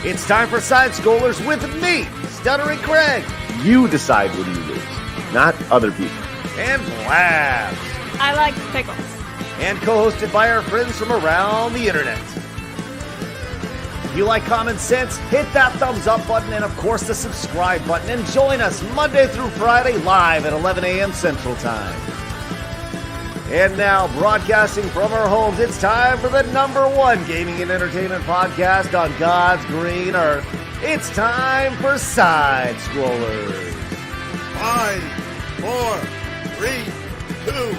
It's time for Side Scrollers with me, Stuttering Craig. You decide when you lose, not other people. And Blabs. I like pickles. And co-hosted by our friends from around the internet. If you like common sense, hit that thumbs up button and, of course, the subscribe button. And join us Monday through Friday live at 11 a.m. Central Time. And now, broadcasting from our homes, it's time for the #1 gaming and entertainment podcast on God's green earth. It's time for Side Scrollers. 5, 4, 3, 2,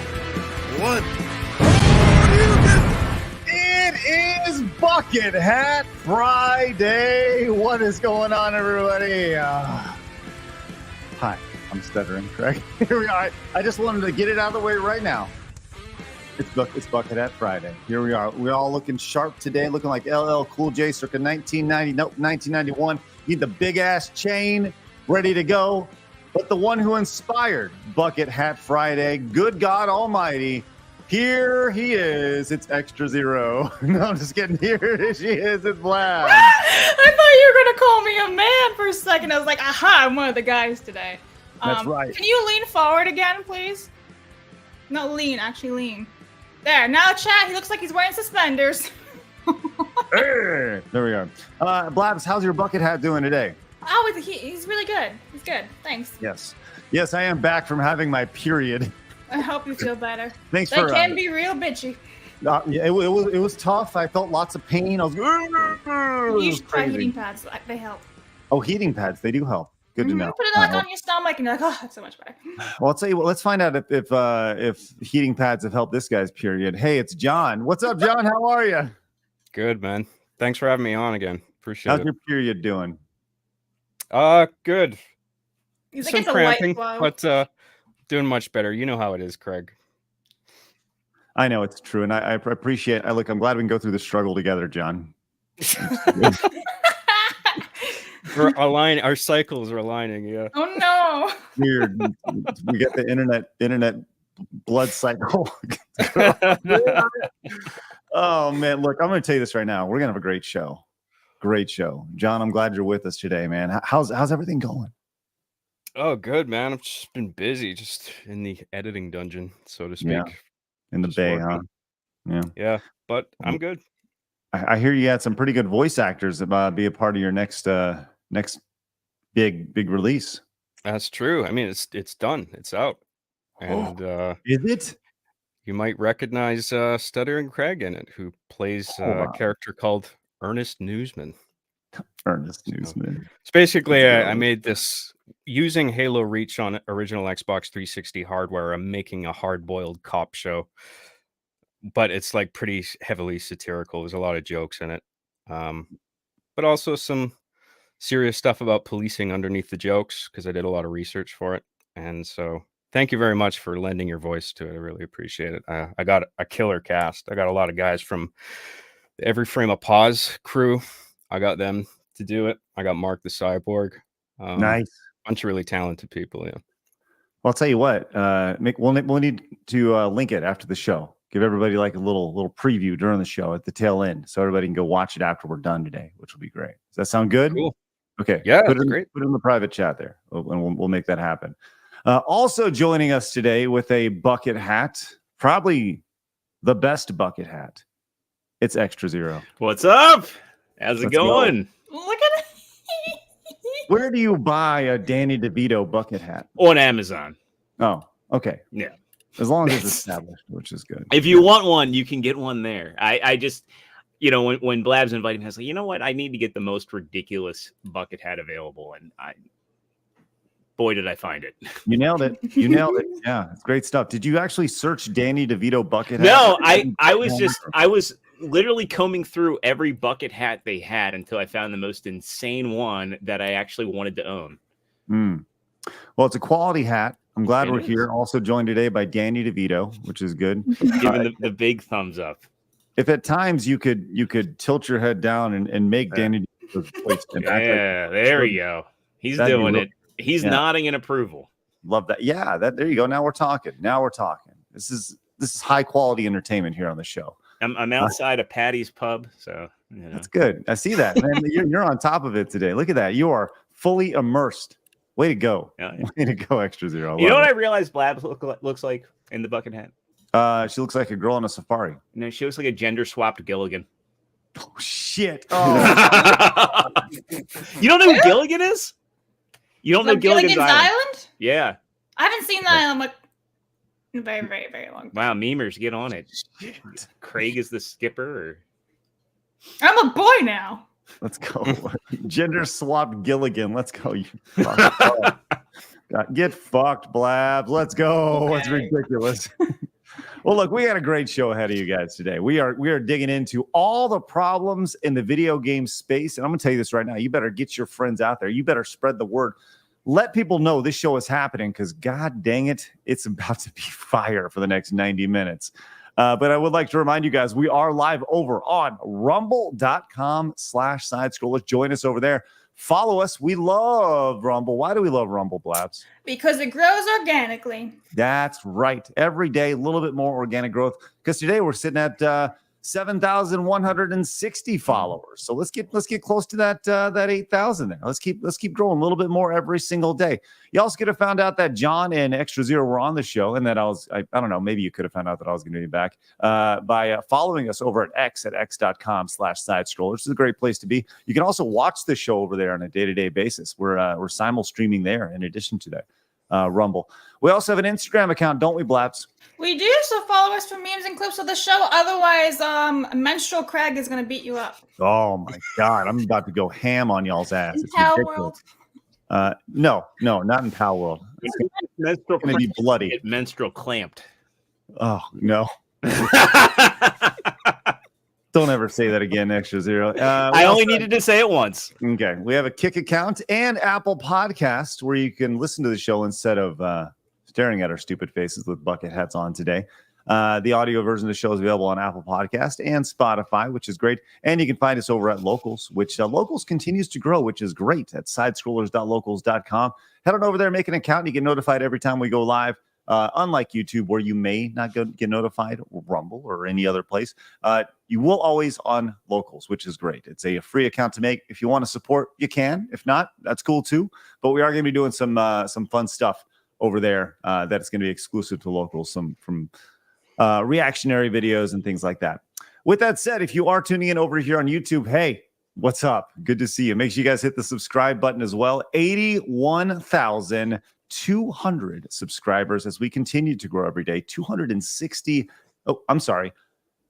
1. It is Bucket Hat Friday. What is going on, everybody? Hi, I'm Stuttering Craig. Here we are. I just wanted to get it out of the way right now. It's Bucket Hat Friday. Here we are. We're all looking sharp today, looking like LL Cool J circa 1991. Need the big-ass chain ready to go. But the one who inspired Bucket Hat Friday, good God Almighty, here he is. It's Extra Zero. No, I'm just kidding. Here she is. It's Blabs. I thought you were going to call me a man for a second. I was like, aha, I'm one of the guys today. That's right. Can you lean forward again, please? No, lean. Actually, lean. There. Now, chat. He looks like he's wearing suspenders. There we are. Blabs, how's your bucket hat doing today? Oh, he's really good. He's good. Thanks. Yes, I am back from having my period. I hope you feel better. Thanks They for. can be real bitchy. Yeah, it was tough. I felt lots of pain. I was. You should try heating pads. They help. Oh, heating pads. They do help. Good to know. Put it like on your stomach, and you're like, oh, that's so much better. Well, I'll tell you what. Let's find out if heating pads have helped this guy's period. Hey, it's John. What's up, John? How are you? Good, man. Thanks for having me on again. Appreciate How's it. your period doing? Good. You think Some it's a cramping, white but doing much better. You know how it is, Craig. I know it's true, and I appreciate. I'm glad we can go through the struggle together, John. Our cycles are aligning. Yeah. Oh no. Weird. We get the internet blood cycle. Oh man, look, I'm going to tell you this right now. We're going to have a great show. Great show. John, I'm glad you're with us today, man. How's everything going? Oh, good, man. I've just been busy, just in the editing dungeon, so to speak. Yeah. In the Just Bay, working. huh? Yeah, but I'm good. I hear you had some pretty good voice actors be a part of your next big release. That's true. I mean, it's done. It's out. And Is it? you might recognize Stuttering Craig in it, who plays a character called Ernest Newsman. Ernest Newsman. So basically, I made this using Halo Reach on original Xbox 360 hardware. I'm making a hard-boiled cop show, but it's like pretty heavily satirical. There's a lot of jokes in it, but also some serious stuff about policing underneath the jokes because I did a lot of research for it. And so thank you very much for lending your voice to it. I really appreciate it. I got a killer cast. I got a lot of guys from the Every Frame of Pause crew. I got them to do it. I got Mark the Cyborg. Nice. Bunch of really talented people. Yeah. Well, I'll tell you what. We'll need to link it after the show. Give everybody like a little preview during the show at the tail end, so everybody can go watch it after we're done today, which will be great. Does that sound good? Cool. Okay. Yeah, Put it great. Put it in the private chat there, and we'll make that happen. Also joining us today with a bucket hat, probably the best bucket hat. It's Extra Zero. What's up? How's it Let's going? Look at it. Where do you buy a Danny DeVito bucket hat? On Amazon. Oh, okay. Yeah. As long as it's established, which is good. If you want one, you can get one there. I just, when Blabs invited me, I was like, you know what? I need to get the most ridiculous bucket hat available. And boy, did I find it. You nailed it. Yeah, it's great stuff. Did you actually search Danny DeVito bucket hat? No, I was literally combing through every bucket hat they had until I found the most insane one that I actually wanted to own. Well, it's a quality hat. I'm glad we're is. here. Also joined today by Danny DeVito, which is good. Giving the big thumbs up. If at times you could tilt your head down and make Danny DeVito's voice. Yeah, there we go. He's doing it. He's nodding in approval. Love that. Yeah, there you go. Now we're talking. This is high quality entertainment here on the show. I'm outside of Patty's Pub, so you know. That's good. I see that, man. You're on top of it today. Look at that. You are fully immersed. Way to go. Yeah. Way to go, Extra Zero. You know what I realized Blabs looks like in the bucket hat? She looks like a girl on a safari. No, she looks like a gender swapped Gilligan. Oh shit! Oh, you don't know who Gilligan is? You don't know Gilligan's Island? Yeah. I haven't seen that island like in a very, very, very long time. Wow, memers, get on it. Craig is the skipper. Or... I'm a boy now. Let's go. Gender swapped Gilligan. Let's go. Get fucked, Blabs. Let's go. It's ridiculous. Well, look, we got a great show ahead of you guys today. We are digging into all the problems in the video game space. And I'm going to tell you this right now. You better get your friends out there. You better spread the word. Let people know this show is happening because, God dang it, it's about to be fire for the next 90 minutes. But I would like to remind you guys, we are live over on rumble.com/sidescrollers. Join us over there. Follow us. We love Rumble. Why do we love Rumble, Blabs? Because it grows organically. That's right. Every day, a little bit more organic growth. Because today we're sitting at 7,160 followers. So let's get close to that 8,000 there. Let's keep growing a little bit more every single day. You also could have found out that John and Extra Zero were on the show, and that I don't know, maybe you could have found out that I was going to be back by following us over at x.com/sidescrollers. It's a great place to be. You can also watch the show over there on a day-to-day basis. We're simul streaming there in addition to that Rumble. We also have an Instagram account, don't we, Blabs? We do, so follow us for memes and clips of the show. Otherwise, Menstrual Craig is going to beat you up. Oh, my God. I'm about to go ham on y'all's ass. In it's Power ridiculous. World? No, not in Power World. It's going to be bloody. Get menstrual clamped. Oh, no. Don't ever say that again, Extra Zero. I only needed to say it once. Okay. We have a Kick account and Apple Podcast where you can listen to the show instead of staring at our stupid faces with bucket hats on today. The audio version of the show is available on Apple Podcast and Spotify, which is great. And you can find us over at Locals, which Locals continues to grow, which is great, at sidescrollers.locals.com. Head on over there, make an account, and you get notified every time we go live. Unlike YouTube, where you may not get notified, or Rumble, or any other place, you will always on Locals, which is great. It's a free account to make. If you want to support, you can. If not, that's cool too. But we are going to be doing some fun stuff over there that's going to be exclusive to Locals, some from reactionary videos and things like that. With that said, if you are tuning in over here on YouTube, hey, what's up? Good to see you. Make sure you guys hit the subscribe button as well. 81,200 subscribers as we continue to grow every day.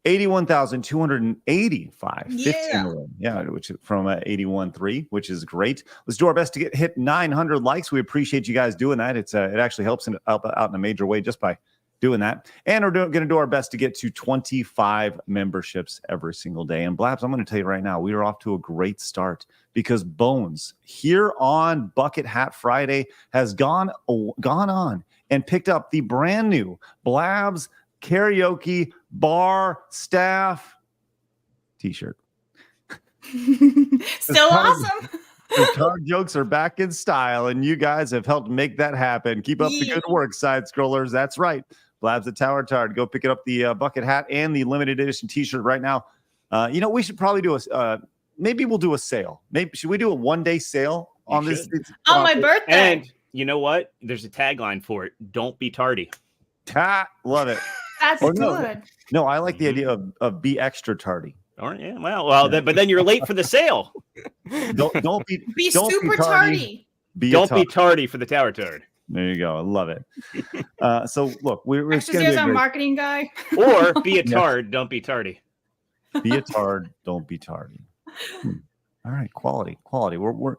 81,285. Yeah, which is from 81.3, which is great. Let's do our best to hit 900 likes. We appreciate you guys doing that. It actually helps out in a major way just by doing that. And we're going to do our best to get to 25 memberships every single day. And Blabs, I'm going to tell you right now, we are off to a great start because Bones here on Bucket Hat Friday has gone on and picked up the brand new Blabs Karaoke Bar Staff t-shirt. Still awesome. The card jokes are back in style, and you guys have helped make that happen. Keep up the good work, side scrollers. That's right. Blabs at Tower Tard. Go pick it up, the bucket hat and the limited edition t-shirt right now. We should probably do maybe we'll do a sale. Should we do a one-day sale on this? On my birthday. And you know what? There's a tagline for it. Don't be tardy. Love it. That's good. No, I like the idea of be extra tardy. All right, yeah. But then you're late for the sale. Don't be super tardy. Don't be tardy for the Tower Tard. There you go. I love it. So look, we're Extra Zero's our marketing guy. Or be a tard, don't be tardy. Be a tard, don't be tardy. All right, quality. We're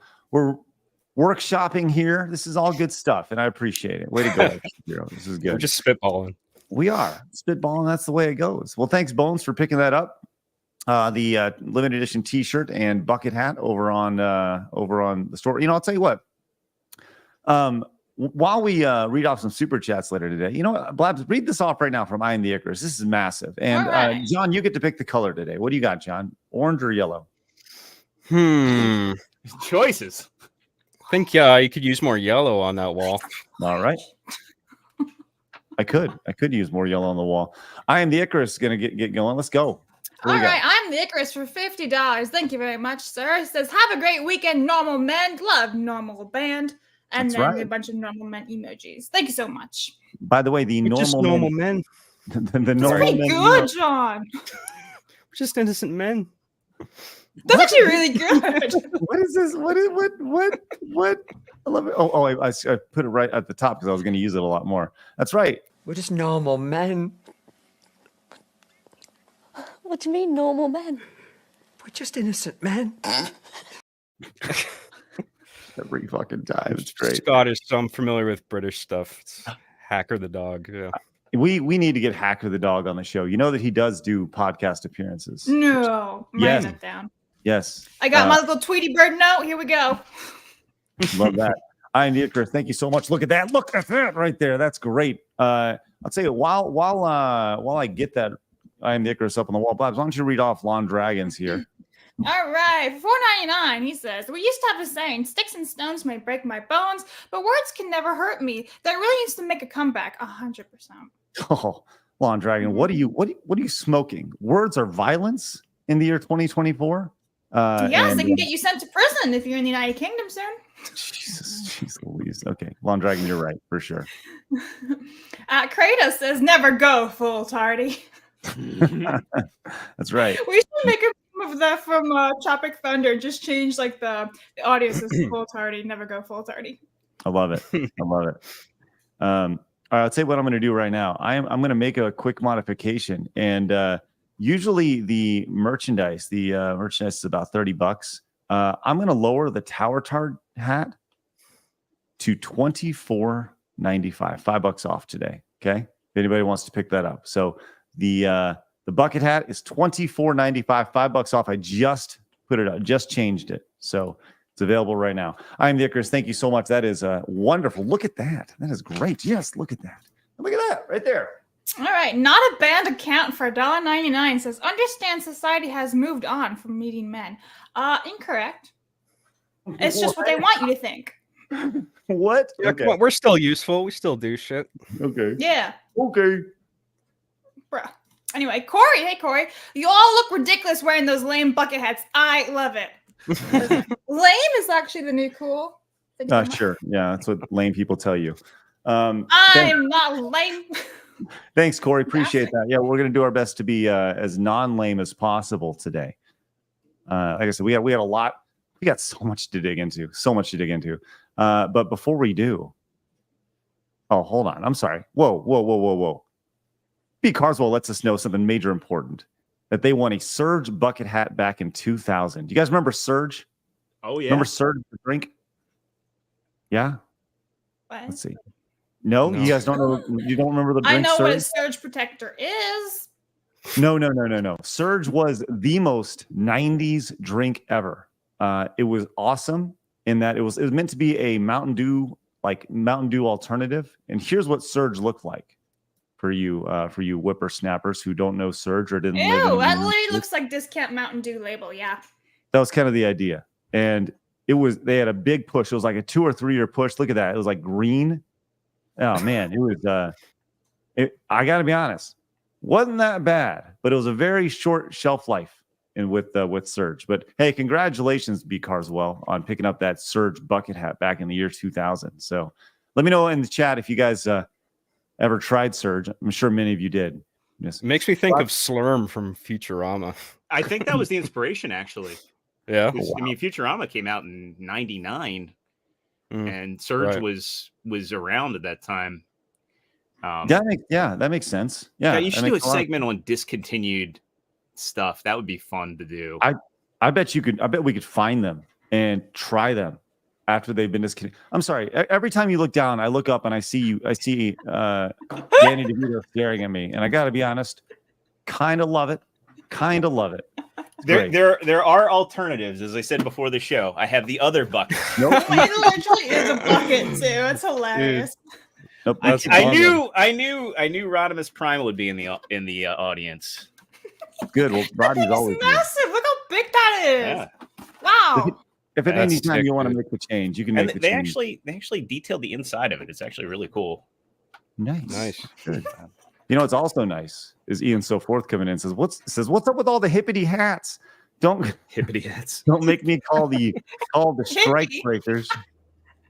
workshopping here. This is all good stuff, and I appreciate it. Way to go, Hero. This is good. We're just spitballing. We are spitballing. That's the way it goes. Well, thanks, Bones, for picking that up. The limited edition T-shirt and bucket hat over on the store. I'll tell you what. While we read off some super chats later today, Blabs, read this off right now from I Am the Icarus. This is massive. And right. John, you get to pick the color today. What do you got, John? Orange or yellow? Choices. I think you could use more yellow on that wall. All right. I could use more yellow on the wall. I am the Icarus. Gonna get going. Let's go. All right, I'm the Icarus for $50. Thank you very much, sir. It says, have a great weekend, normal men. Love, normal band. And That's then right. a bunch of normal men emojis. Thank you so much. By the way, the We're just normal men. men. The normal Pretty men. good, John. We're just innocent men. That's actually really good. What is this? What? I love it. Oh, I put it right at the top because I was going to use it a lot more. That's right. We're just normal men. What do you mean, normal men? We're just innocent men. Every fucking time. It's great. Scottish, so I'm familiar with British stuff. It's Hacker the dog. Yeah. We need to get Hacker the dog on the show. You know that he does do podcast appearances. No. I'm Yes. writing that down. Yes. I got my little Tweety Bird note. Here we go. Love that. I'm the Icarus. Thank you so much. Look at that. Look at that right there. That's great. I'll tell you, while I get that I am the Icarus up on the wall, Blabs, why don't you read off Lawn Dragons here? All right, for $4.99, he says, we used to have a saying, sticks and stones may break my bones, but words can never hurt me. That really needs to make a comeback, 100%. Oh, Lawn Dragon, what are you smoking? Words are violence in the year 2024? Yes, they can get you sent to prison if you're in the United Kingdom soon. Jesus, jeez Louise. Okay, Lawn Dragon, you're right, for sure. Kratos says, never go full tardy. That's right. We should make a meme of that from Tropic Thunder. Just change like the audio says full tardy, never go full tardy. I love it. I love it. All right, I'll tell you what I'm going to do right now. I'm going to make a quick modification, and usually the merchandise is about $30. I'm going to lower the Tower Tard hat to $24.95, $5 off today. Okay, if anybody wants to pick that up, so the bucket hat is $24.95, $5 off. I just put it up, just changed it, so it's available right now. I'm the Icarus. Thank you so much. That is wonderful. Look at that. That is great. Yes, look at that. Look at that right there. All right, not a banned account for $1.99 says, understand society has moved on from meeting men. Incorrect. It's just what they want you to think. What? Yeah, come on, we're still useful. We still do shit. Okay. Yeah. Okay. Bruh. Anyway, Corey, hey Corey, you all look ridiculous wearing those lame bucket hats. I love it. Lame is actually the new cool. Sure. Yeah, that's what lame people tell you. I'm not lame. Thanks, Corey. Appreciate that. Yeah, we're going to do our best to be as non-lame as possible today. Like I said, we had a lot. We got so much to dig into. But before we do, oh, hold on. I'm sorry. Whoa. B. Carswell lets us know something major important. That they won a Surge bucket hat back in 2000. Do you guys remember Surge? Oh, yeah. Remember Surge the drink? Yeah? What? Let's see. No, you guys don't know. You don't remember the drink? I know Surge? what a surge protector is. No. Surge was the most 90s drink ever. It was awesome in that it was meant to be a Mountain Dew alternative. And here's what Surge looked like for you whippersnappers who don't know Surge or didn't live in That the literally looks like discount Mountain Dew label. Yeah. That was kind of the idea. And they had a big push. It was like a 2 or 3 year push. Look at that. It was like green. Oh man, it was I gotta be honest, wasn't that bad, but it was a very short shelf life with Surge. But hey, congratulations, B. Carswell, on picking up that Surge bucket hat back in the year 2000. So let me know in the chat if you guys ever tried Surge. I'm sure many of you did. Yes. It makes me think of Slurm from Futurama. I think that was the inspiration, actually. Yeah. I mean, Futurama came out in '99, and Surge was around at that time. That makes sense. Yeah, you should do a segment on discontinued stuff. That would be fun to do. I bet we could find them and try them after they've been discontinued. I'm sorry. Every time you look down, I look up and I see Danny DeVito staring at me, and I got to be honest, kind of love it. There are alternatives, as I said before the show. I have the other bucket. Nope. It literally is a bucket too. It's hilarious. Nope, I knew Rodimus Prime would be in the audience. Good. Well, Roddy's always massive. Look how big that is. Yeah. Wow. If at any time you want to make the change, you can make the change. They actually detailed the inside of it. It's actually really cool. Nice. Good. You know, it's also nice is Ian So Forth coming in and says, what's up with all the hippity hats? Hippity hats. Don't make me call the strike breakers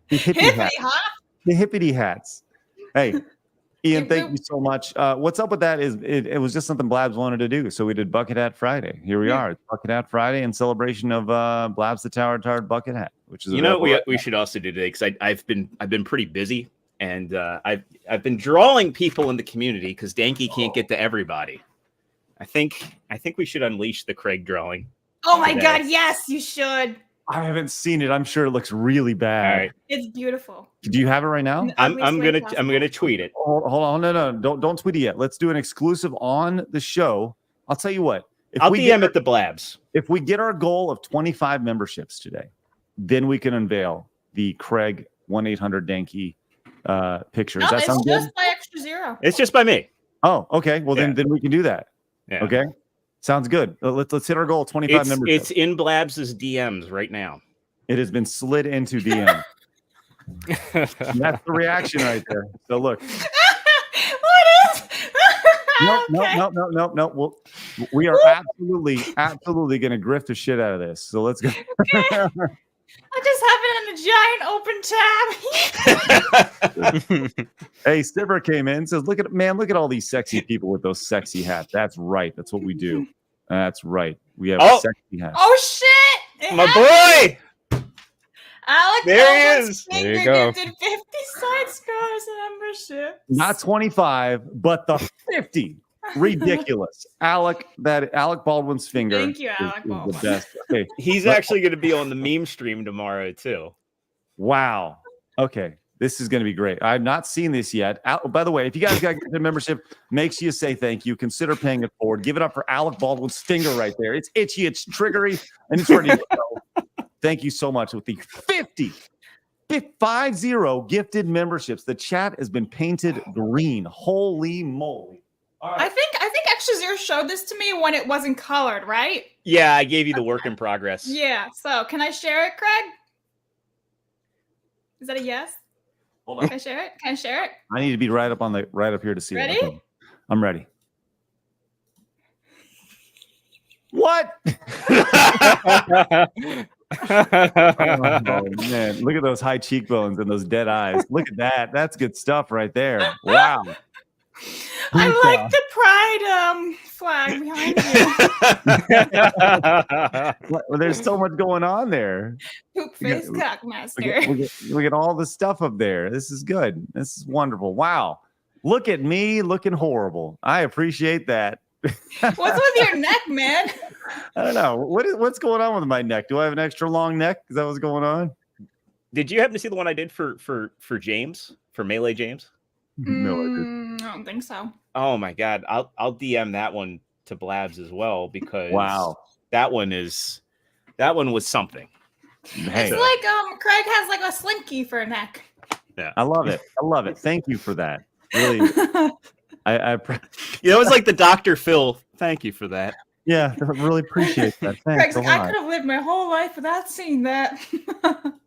the hippie hats. Huh? The hippity hats. Hey, Ian, thank you so much. What's up with that is it was just something Blabs wanted to do. So we did Bucket Hat Friday. Here we are. It's Bucket Hat Friday in celebration of Blabs the Tower Tard Bucket Hat, which is we should also do today because I've been pretty busy and I've been drawing people in the community because Danky can't get to everybody. I think we should unleash the Craig drawing. Oh my God, yes, you should. I haven't seen it. I'm sure it looks really bad. All right. It's beautiful. Do you have it right now? I'm gonna tweet it. Hold on, no, don't tweet it yet. Let's do an exclusive on the show. I'll tell you what. I'll DM it the Blabs. If we get our goal of 25 memberships today, then we can unveil the Craig 1-800-DANKY picture. Does that sound good? It's just by Extra Zero. It's just by me. Oh, okay. Well, then we can do that. Yeah. Okay. Sounds good. Let's hit our goal of 25 memberships. It's in Blabs' DMs right now. It has been slid into DM. That's the reaction right there. So look. What is? No. We are absolutely going to grift the shit out of this. So let's go. Okay. I just have it in a giant open tab. Hey, Sibber came in and says, look at all these sexy people with those sexy hats. That's right. That's what we do. That's right. We have sexy hats. Oh shit! My boy! Alec, there he is. There you go. 50 side scores membership. Not 25, but the 50. Ridiculous. Alec Baldwin's finger. Thank you, Alec is Baldwin. the best. Okay. He's actually going to be on the meme stream tomorrow too. Wow. Okay. This is going to be great. I've not seen this yet. By the way, if you guys got a membership, make sure you say thank you. Consider paying it forward. Give it up for Alec Baldwin's finger right there. It's itchy, it's triggery, and it's ready to go. Thank you so much with the 50 gifted memberships. The chat has been painted green. Holy moly. All right. I think Extra Zero showed this to me when it wasn't colored, right? Yeah, I gave you the work in progress. Yeah. So can I share it, Craig? Is that a yes? Hold on. Can I share it? Can I share it? I need to be right up here to see Ready? it. Okay. I'm ready. What? Oh man, look at those high cheekbones and those dead eyes. Look at that. That's good stuff right there. Wow. I like the pride flag behind you. Well, there's so much going on there. Poop face cockmaster. Look at all the stuff up there. This is good. This is wonderful. Wow. Look at me looking horrible. I appreciate that. What's with your neck, man? I don't know. What's going on with my neck? Do I have an extra long neck? Is that what's going on? Did you happen to see the one I did for James, for Melee James? No, I didn't. I don't think so. Oh my God. I'll DM that one to Blabs as well because that one was something. Hey. It's like Craig has like a slinky for a neck. Yeah. I love it. Thank you for that. Really. That was like the Dr. Phil. Thank you for that. Yeah, I really appreciate that. Thanks Craig's a like, I lot. could have lived my whole life without seeing that.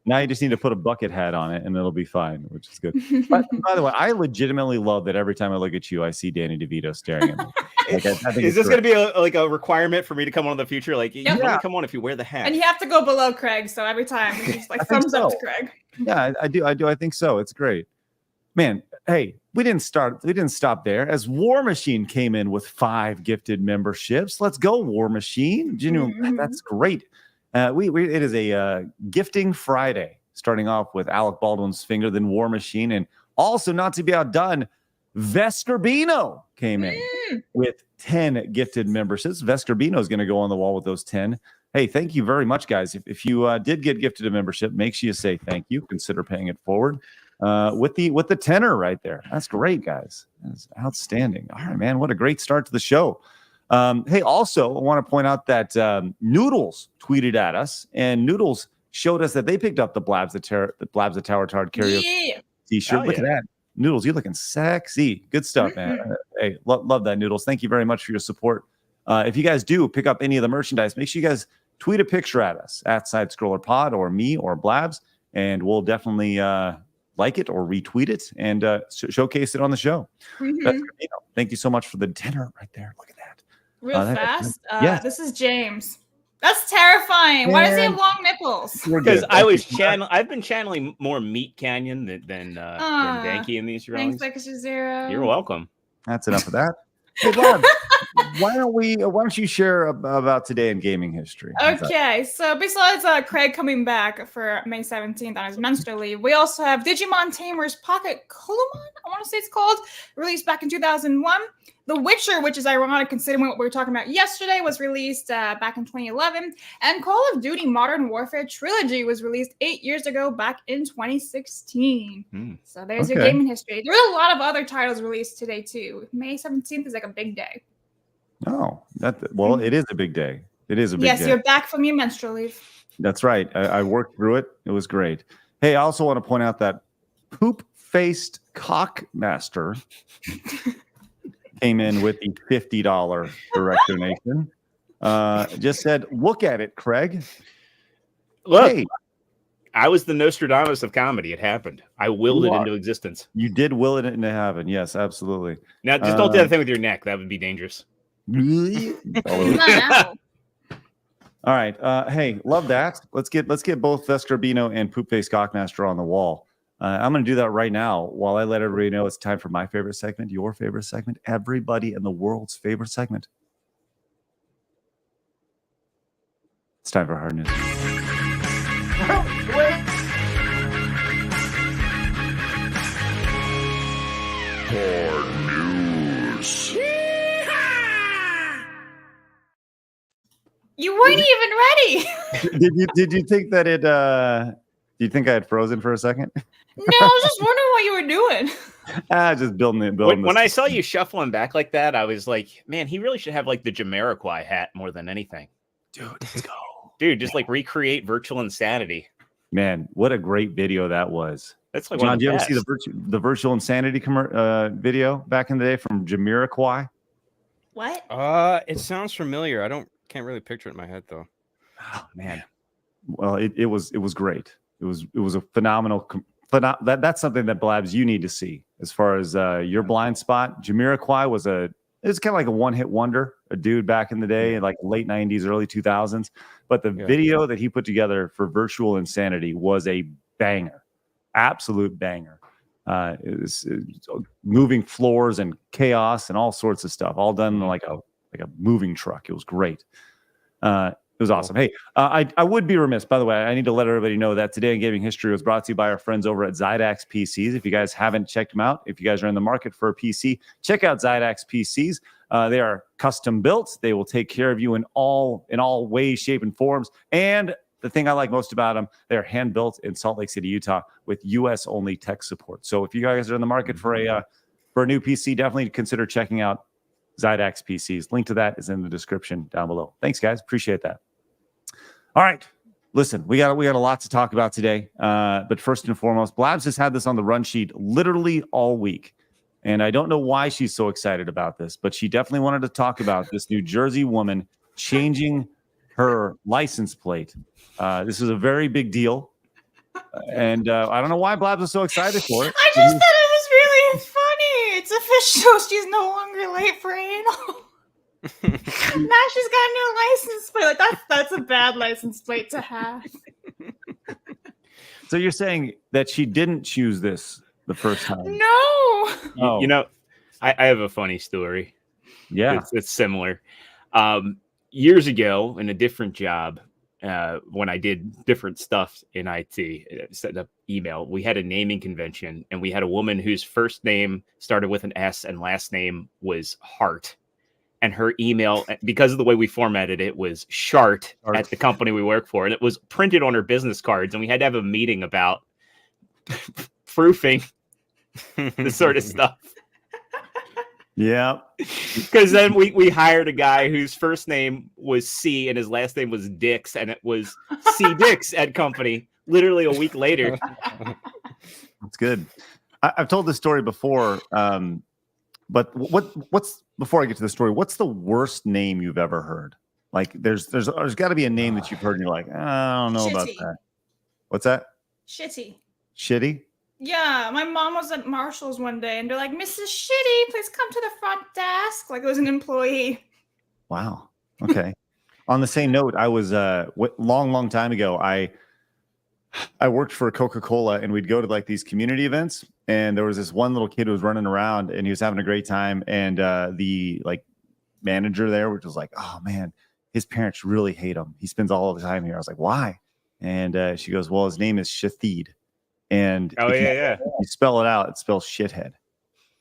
Now you just need to put a bucket hat on it and it'll be fine, which is good. But by the way, I legitimately love that every time I look at you, I see Danny DeVito staring at me. Like, I think is this going to be a requirement for me to come on in the future? Like, you only come on if you wear the hat. And you have to go below Craig, so every time it's just like thumbs up to Craig. Yeah, I do. I think so. It's great. Man, hey, we didn't stop there. As War Machine came in with 5 gifted memberships. Let's go, War Machine. That's great. It is a gifting Friday, starting off with Alec Baldwin's finger, then War Machine, and also not to be outdone, Vescarbino came in with 10 gifted memberships. Vescarbino is going to go on the wall with those 10. Hey, thank you very much, guys. If you did get gifted a membership, make sure you say thank you. Consider paying it forward. With the tenor right there. That's great, guys. That's outstanding. All right, man. What a great start to the show. Hey, also, I want to point out that Noodles tweeted at us, and Noodles showed us that they picked up the Blabs the Tower Tard karaoke t-shirt. Look at that. Noodles, you're looking sexy. Good stuff, man. Hey, love that, Noodles. Thank you very much for your support. If you guys do pick up any of the merchandise, make sure you guys tweet a picture at us at Side Scroller Pod or me or Blabs, and we'll definitely like it or retweet it and showcase it on the show. Thank you so much for the dinner right there. Look at that. Real fast. Yes. This is James. That's terrifying. Why does he have long nipples? Because I've been channeling more Meat Canyon than Danky in these drawings. Thanks, Extra Zero. You're welcome. That's enough of that. Hey, Bob, why don't you share about today in gaming history? Okay, so besides Craig coming back for May 17th on his menstrual leave, we also have Digimon Tamer's Pocket Kulumon, I want to say it's called, released back in 2001. The Witcher, which is ironic considering what we were talking about yesterday, was released back in 2011. And Call of Duty Modern Warfare Trilogy was released 8 years ago, back in 2016. So there's your gaming history. There are a lot of other titles released today, too. May 17th is like a big day. Oh, it is a big day. It is a big day. Yes, you're back from your menstrual leave. That's right. I worked through it. It was great. Hey, I also want to point out that Poop-Faced Cockmaster came in with the $50 direct donation. Just said, look at it, Craig. Look, hey, I was the Nostradamus of comedy. It happened. I willed it into existence. You did will it into heaven. Yes, absolutely. Now, just don't do that thing with your neck. That would be dangerous. All right. Hey, love that. Let's get both Vestrabino and Poop-Faced Cockmaster on the wall. I'm going to do that right now while I let everybody know it's time for my favorite segment, your favorite segment, everybody in the world's favorite segment. It's time for Hard News. Hard News. You weren't even ready. Did you think that it? Do you think I had frozen for a second? No, I was just wondering what you were doing. Just building. When I saw you shuffling back like that, I was like, man, he really should have like the Jamiroquai hat more than anything. Dude, let's go. Dude, just like recreate virtual insanity. Man, what a great video that was. That's like John, do you ever see the virtual insanity video back in the day from Jamiroquai? What? It sounds familiar. Can't really picture it in my head though. Oh, man. Well, it was great. It was a phenomenal. That's something that Blabs you need to see as far as your blind spot. Jamiroquai was kind of like a one-hit wonder, a dude back in the day, in like late 90s, early 2000s. But the video that he put together for Virtual Insanity was a banger, absolute banger. It was moving floors and chaos and all sorts of stuff, all done like a moving truck. It was great. It was awesome. Hey, I would be remiss, by the way, I need to let everybody know that Today in Gaming History was brought to you by our friends over at Zydax PCs. If you guys haven't checked them out, if you guys are in the market for a PC, check out Zydax PCs. They are custom built. They will take care of you in all ways, shape, and forms. And the thing I like most about them, they're hand built in Salt Lake City, Utah, with US only tech support. So if you guys are in the market for a new PC, definitely consider checking out Zydax PCs. Link to that is in the description down below. Thanks, guys. Appreciate that. All right. Listen, we got a lot to talk about today. But first and foremost, Blabs has had this on the run sheet literally all week. And I don't know why she's so excited about this, but she definitely wanted to talk about this New Jersey woman changing her license plate. This is a very big deal. And I don't know why Blabs is so excited for it. I just thought it was really funny. It's official. She's no longer late for anal. Now she's got a new license plate. Like that's a bad license plate to have. So you're saying that she didn't choose this the first time? No. Oh. You know, I have a funny story. Yeah. It's similar. Years ago in a different job, when I did different stuff in IT, set up email, we had a naming convention and we had a woman whose first name started with an S and last name was Hart. And her email, because of the way we formatted it, was Shart at the company we work for. And it was printed on her business cards. And we had to have a meeting about proofing this sort of stuff. Yeah. Because then we hired a guy whose first name was C and his last name was Dix. And it was C Dix at company literally a week later. That's good. I've told this story before. But what's before I get to the story, what's the worst name you've ever heard? Like there's got to be a name that you've heard and you're like, I don't know about that. What's that? Shitty. Shitty? Yeah, my mom was at Marshall's one day, and they're like, "Mrs. Shitty, please come to the front desk." Like it was an employee. Wow. Okay. On the same note, I was long time ago. I worked for Coca-Cola, and we'd go to like these community events, and there was this one little kid who was running around, and he was having a great time, and the like manager there, which was like, "Oh man, his parents really hate him. He spends all of the time here." I was like, "Why?" And she goes, "Well, his name is Shathid, and if you spell it out, it spells shithead."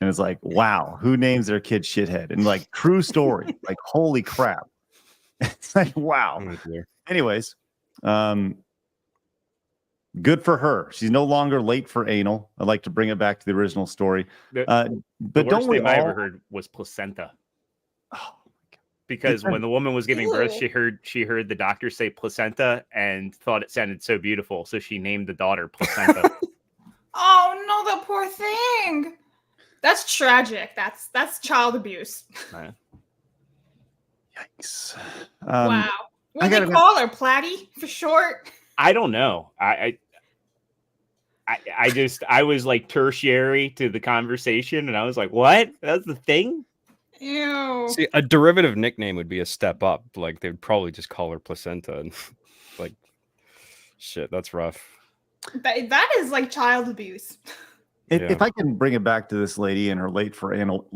And it's like, wow, who names their kid shithead? And like, true story, like, holy crap. It's like, wow. Anyways, good for her. She's no longer late for anal. I'd like to bring it back to the original story. But the don't worst we name I all... ever heard was placenta. Oh my God. Because when the woman was giving birth, Ew. she heard the doctor say placenta and thought it sounded so beautiful, so she named the daughter Placenta. Oh no, the poor thing. That's tragic. That's child abuse. Yikes. Wow. What I do they gotta- call her? Platty for short? I don't know. I was like tertiary to the conversation, and I was like, "What? That's the thing?" Ew. See, a derivative nickname would be a step up. Like they'd probably just call her Placenta. And like, shit, that's rough. That is like child abuse. If I can bring it back to this lady and her late for anal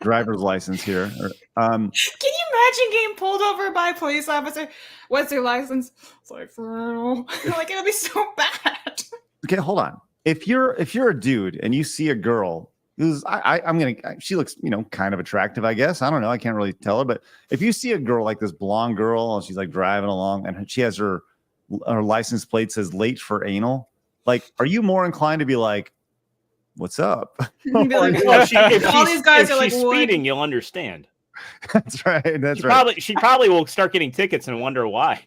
driver's license here. Can you imagine getting pulled over by a police officer? What's your license? It's like, like it'll be so bad. Okay, hold on. If you're a dude and you see a girl who's she looks, kind of attractive, I guess. I don't know. I can't really tell her, but if you see a girl like this blonde girl and she's like driving along and she has her license plate says late for anal, like, are you more inclined to be like, what's up? Be like, Well, if all these guys are like, she's what? speeding, you'll understand. That's right. That's right. She probably will start getting tickets and wonder why.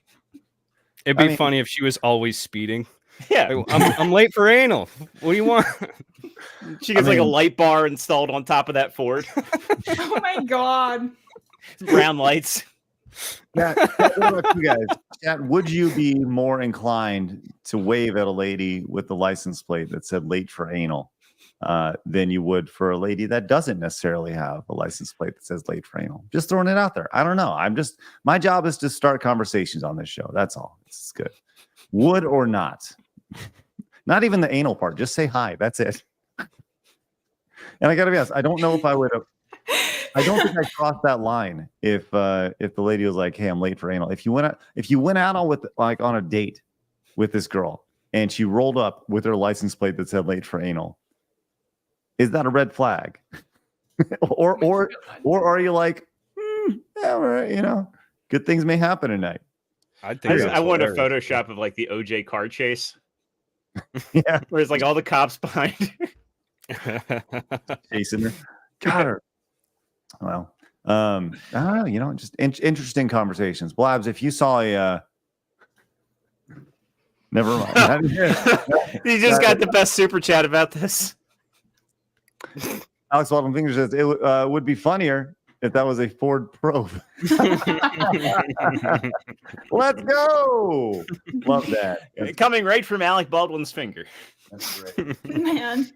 It'd be funny if she was always speeding. Yeah, Like, I'm late for anal. What do you want? She gets like a light bar installed on top of that Ford. Oh my God. Brown lights. Yeah. What about you guys? Chat, would you be more inclined to wave at a lady with the license plate that said late for anal than you would for a lady that doesn't necessarily have a license plate that says late for anal? Just throwing it out there. I don't know. My job is to start conversations on this show. That's all. It's good. Would or not? Not even the anal part. Just say hi. That's it. And I got to be honest, I don't know if I would have. I don't think I crossed that line if the lady was like, "Hey, I'm late for anal." If you went out on a date with this girl and she rolled up with her license plate that said late for anal, is that a red flag? or are you like, yeah, all right, good things may happen tonight? I want a Photoshop of like the OJ car chase. Yeah, where it's like all the cops behind chasing her. Got her. Well, I don't know, just interesting conversations. Blabs, if you saw never mind. You just got the best super chat about this. Alex Walton Fingers says it would be funnier if that was a Ford Probe. Let's go. Love that. Coming right from Alec Baldwin's finger. That's great. Man.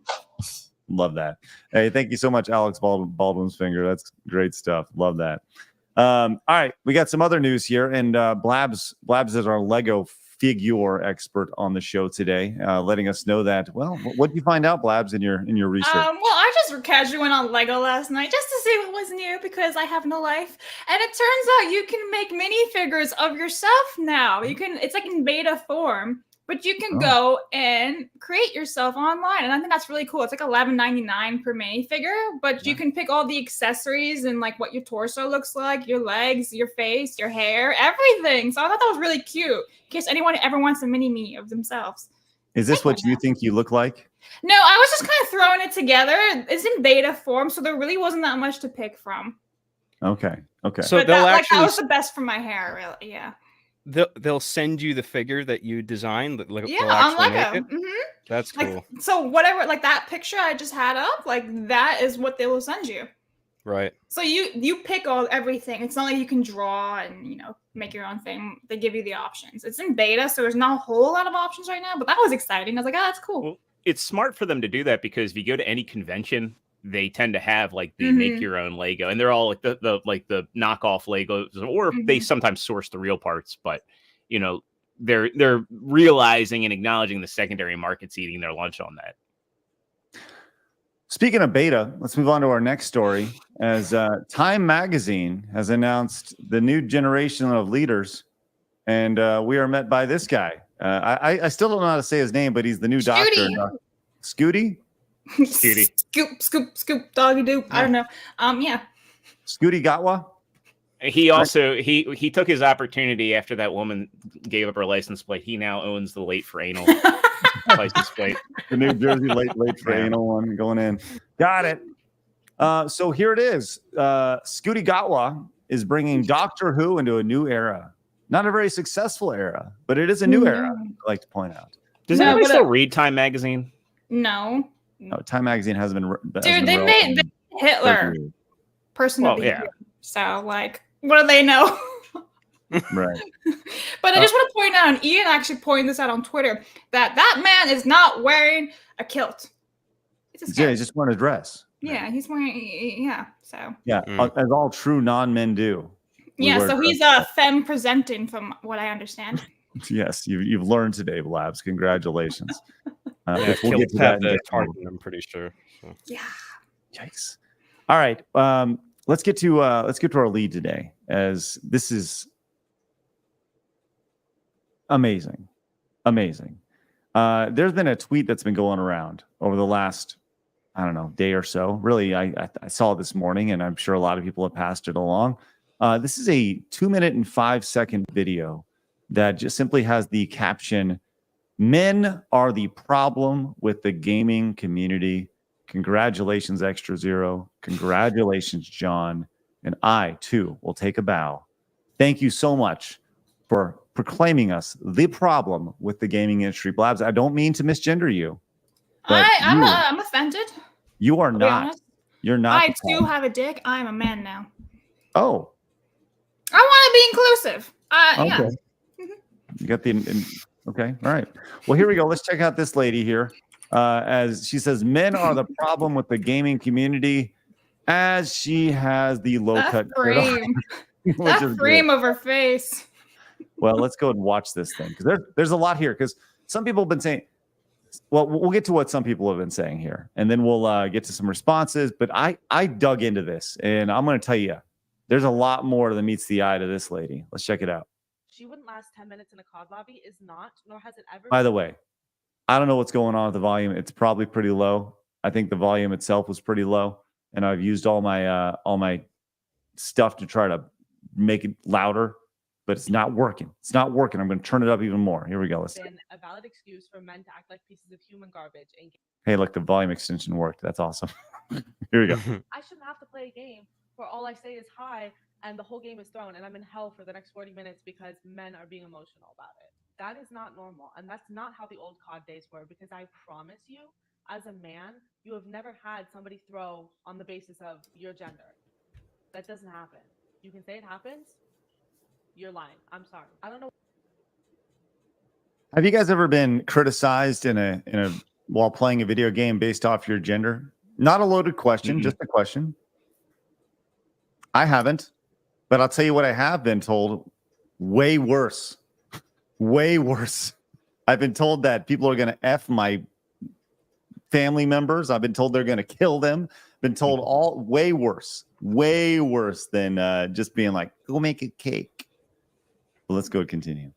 Love that. Hey, thank you so much, Alex Baldwin's finger. That's great stuff. Love that. All right, we got some other news here, and Blabs is our Lego figure expert on the show today, letting us know that. Well, what did you find out, Blabs, in your research? Well, I just casually went on Lego last night just to see what was new because I have no life, and it turns out you can make minifigures of yourself now. It's like in beta form. But you can go and create yourself online. And I think that's really cool. It's like $11.99 per minifigure, but you can pick all the accessories and like what your torso looks like, your legs, your face, your hair, everything. So I thought that was really cute in case anyone ever wants a mini-me of themselves. Is this what you think you look like? No, I was just kind of throwing it together. It's in beta form, so there really wasn't that much to pick from. Okay. So but that was the best for my hair, really. Yeah. They'll send you the figure that you designed. On Lego. That's cool. So whatever, like that picture I just had up, like that is what they will send you. Right. So you pick everything. It's not like you can draw and make your own thing. They give you the options. It's in beta, so there's not a whole lot of options right now. But that was exciting. I was like, oh, that's cool. Well, it's smart for them to do that because if you go to any convention, they tend to have like the make your own Lego, and they're all like the knockoff Legos, or they sometimes source the real parts. But they're realizing and acknowledging the secondary market's eating their lunch on that. Speaking of beta, let's move on to our next story. As Time Magazine has announced the new generation of leaders, and we are met by this guy. I still don't know how to say his name, but he's the new doctor. Scooty? Scooty. Scoop, doggy doop. I don't know. Yeah. Scooty Gatwa? He also he took his opportunity after that woman gave up her license plate. He now owns the late for anal license plate. The New Jersey late for anal one going in. Got it. So here it is. Scooty Gatwa is bringing Doctor Who into a new era. Not a very successful era, but it is a new era, I'd like to point out. Does anybody still read Time Magazine? No. No, Time Magazine hasn't been. Dude, they made Hitler person of the year. So, like, what do they know? Right. But I just want to point out, and Ian actually pointed this out on Twitter, that man is not wearing a kilt. He's just wearing a dress. Yeah, he's wearing, so. Yeah, as all true non-men do. Yeah, so he's femme presenting from what I understand. Yes, you've learned today, Blabs. Congratulations. We'll get to that I'm pretty sure. So. Yeah. Yikes. All right. Let's get to our lead today, as this is amazing. There's been a tweet that's been going around over the last, I don't know, day or so. Really, I saw it this morning, and I'm sure a lot of people have passed it along. This is a 2-minute and 5-second video that just simply has the caption, "Men are the problem with the gaming community. Congratulations, Extra Zero. Congratulations, John. And I, too, will take a bow. Thank you so much for proclaiming us the problem with the gaming industry." Blabs, I don't mean to misgender you. I'm offended. You are not. You're not. I, too, have a dick. I'm a man now. Oh. I want to be inclusive. Okay. Yeah. You got the... Okay. All right. Well, here we go. Let's check out this lady here. As she says, men are the problem with the gaming community, as she has the low-cut frame. That frame of her face. Well, let's go and watch this thing, because there's a lot here, because some people have been saying, well, we'll get to what some people have been saying here, and then we'll get to some responses. But I dug into this, and I'm going to tell you, there's a lot more than meets the eye to this lady. Let's check it out. She wouldn't last 10 minutes in a COD lobby, is not, nor has it ever. By the way, I don't know what's going on with the volume. It's probably pretty low. I think the volume itself was pretty low, and I've used all my stuff to try to make it louder, but it's not working. It's not working. I'm going to turn it up even more. Here we go. Let's. Been a valid excuse for men to act like pieces of human garbage. And hey, look, the volume extension worked. That's awesome. Here we go. I shouldn't have to play a game where all I say is hi and the whole game is thrown, and I'm in hell for the next 40 minutes because men are being emotional about it. That is not normal, and that's not how the old COD days were, because I promise you, as a man, you have never had somebody throw on the basis of your gender. That doesn't happen. You can say it happens. You're lying. I'm sorry. I don't know. Have you guys ever been criticized in a while playing a video game based off your gender? Not a loaded question, just a question. I haven't, but I'll tell you what I have been told. Way worse. Way worse. I've been told that people are going to F my family members. I've been told they're going to kill them. Been told all way worse than just being like, go make a cake. But let's go continue. I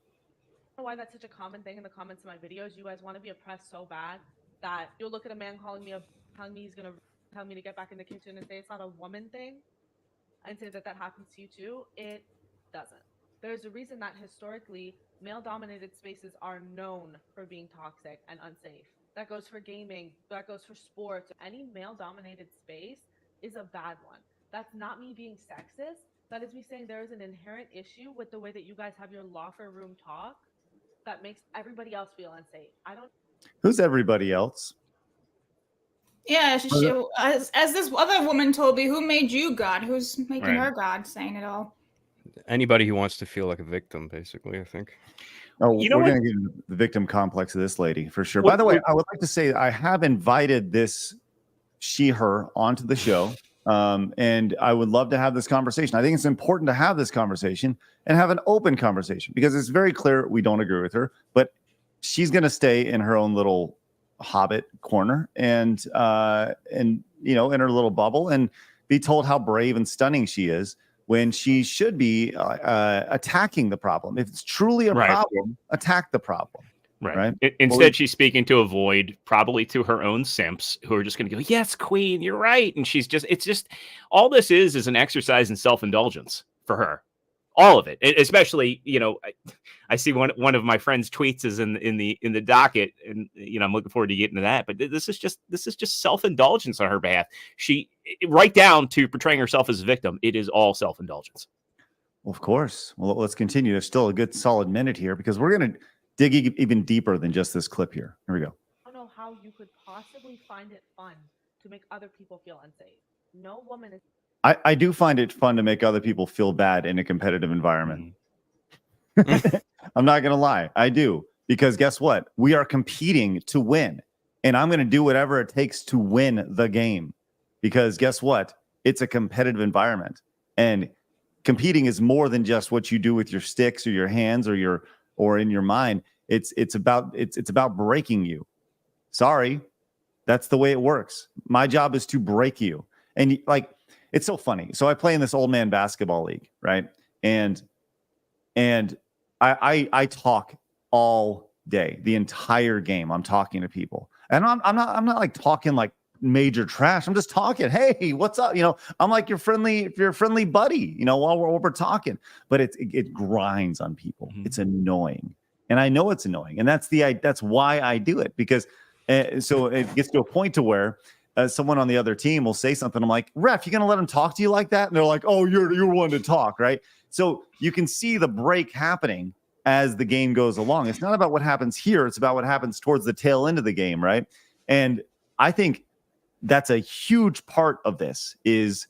don't know why that's such a common thing in the comments of my videos. You guys want to be oppressed so bad that you'll look at a man telling me he's going to tell me to get back in the kitchen and say it's not a woman thing and say that happens to you too. It doesn't. There's a reason that historically male-dominated spaces are known for being toxic and unsafe. That goes for gaming. That goes for sports. Any male-dominated space is a bad one. That's not me being sexist. That is me saying there is an inherent issue with the way that you guys have your locker room talk that makes everybody else feel unsafe. Who's everybody else? Yeah, as this other woman told me, who made you God? Who's making Right. her God? Saying it all. Anybody who wants to feel like a victim, basically, I think. Oh, You know we're what? going to get into the victim complex of this lady for sure. What- By the way, what- I would like to say I have invited this her onto the show. And I would love to have this conversation. I think it's important to have this conversation and have an open conversation because it's very clear we don't agree with her, but she's going to stay in her own little hobbit corner and you know, in her little bubble and be told how brave and stunning she is when she should be attacking the problem. If it's truly a problem, attack the problem. Right. Instead, she's speaking to a void, probably to her own simps who are just going to go, yes, queen, you're right. And she's just, it's just, all this is an exercise in self-indulgence for her. All of it, especially, you know, I see one of my friends' tweets is in the docket, and you know I'm looking forward to getting to that. But this is just self-indulgence on her behalf. She right down to portraying herself as a victim. It is all self-indulgence. Well, of course. Well, let's continue. There's still a good solid minute here because we're going to dig even deeper than just this clip here. Here we go. I don't know how you could possibly find it fun to make other people feel unsafe. No woman is. I do find it fun to make other people feel bad in a competitive environment. I'm not going to lie. I do. Because guess what? We are competing to win. And I'm going to do whatever it takes to win the game. Because guess what? It's a competitive environment. And competing is more than just what you do with your sticks or your hands or in your mind. It's about breaking you. Sorry. That's the way it works. My job is to break you. And like, it's so funny. So I play in this old man basketball league, right? And I talk all day, the entire game. I'm talking to people, and I'm not like talking like major trash. I'm just talking. Hey, what's up? You know, I'm like your friendly buddy. You know, while we're talking, but it grinds on people. It's annoying, and I know it's annoying, and that's why I do it because so it gets to a point to where. Someone on the other team will say something. I'm like, ref, you gonna let him talk to you like that? And they're like, oh, you're one to talk, right? So you can see the break happening as the game goes along. It's not about what happens here. It's about what happens towards the tail end of the game, right? And I think that's a huge part of this is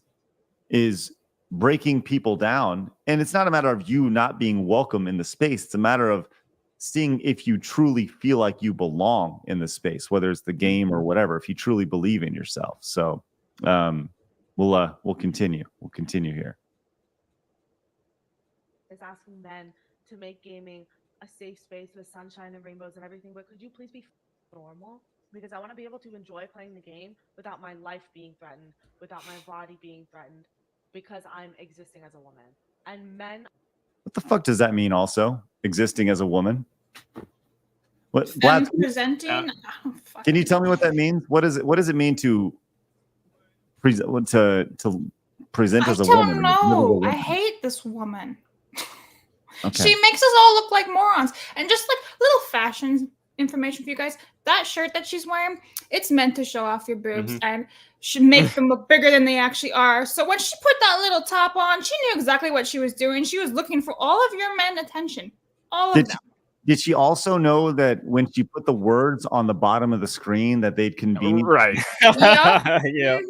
breaking people down. And it's not a matter of you not being welcome in the space. It's a matter of seeing if you truly feel like you belong in the space, whether it's the game or whatever, if you truly believe in yourself. So we'll continue. We'll continue here. Is asking men to make gaming a safe space with sunshine and rainbows and everything, but could you please be normal? Because I want to be able to enjoy playing the game without my life being threatened, without my body being threatened, because I'm existing as a woman. And men. What the fuck does that mean also? Existing as a woman? What Blabs, presenting? Can you tell me what that means? What does it mean to present as a woman? I don't know. I hate this woman. Okay. She makes us all look like morons. And just like little fashion information for you guys, that shirt that she's wearing, it's meant to show off your boobs and should make them look bigger than they actually are. So when she put that little top on, she knew exactly what she was doing. She was looking for all of your men attention. All of them. Did she also know that when she put the words on the bottom of the screen that they'd convene? Right. Yeah.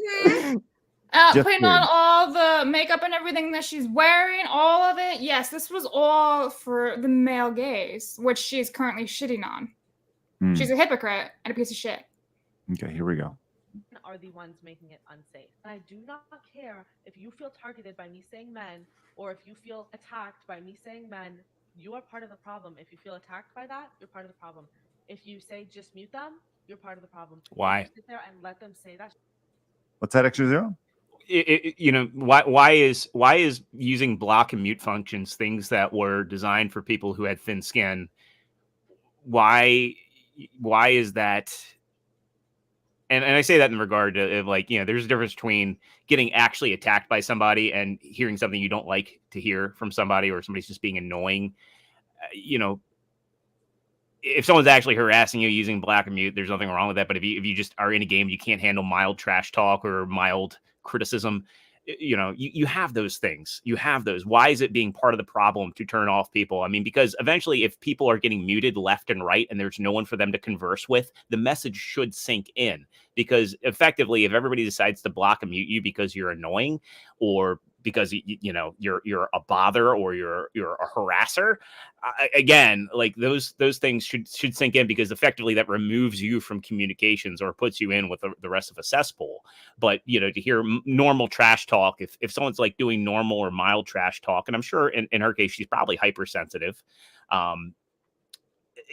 Putting on all the makeup and everything that she's wearing, all of it. Yes, this was all for the male gaze, which she's currently shitting on. She's a hypocrite and a piece of shit. Okay, here we go. Are the ones making it unsafe. And I do not care if you feel targeted by me saying men, or if you feel attacked by me saying men. You are part of the problem. If you feel attacked by that, you're part of the problem. If you say just mute them, you're part of the problem. Why? Sit there and let them say that. What's that extra zero? You know, why is using block and mute functions things that were designed for people who had thin skin? Why is that? And I say that in regard to like, you know, there's a difference between getting actually attacked by somebody and hearing something you don't like to hear from somebody, or somebody's just being annoying. You know, if someone's actually harassing you using black and mute, there's nothing wrong with that. But if you just are in a game, you can't handle mild trash talk or mild criticism, you know, you have those things. You have those. Why is it being part of the problem to turn off people? I mean, because eventually if people are getting muted left and right and there's no one for them to converse with, the message should sink in. Because effectively, if everybody decides to block and mute you because you're annoying or because you know you're a bother or you're a harasser, again, like those things should sink in, because effectively that removes you from communications or puts you in with the rest of a cesspool. But you know, to hear normal trash talk, if someone's like doing normal or mild trash talk, and I'm sure in her case she's probably hypersensitive,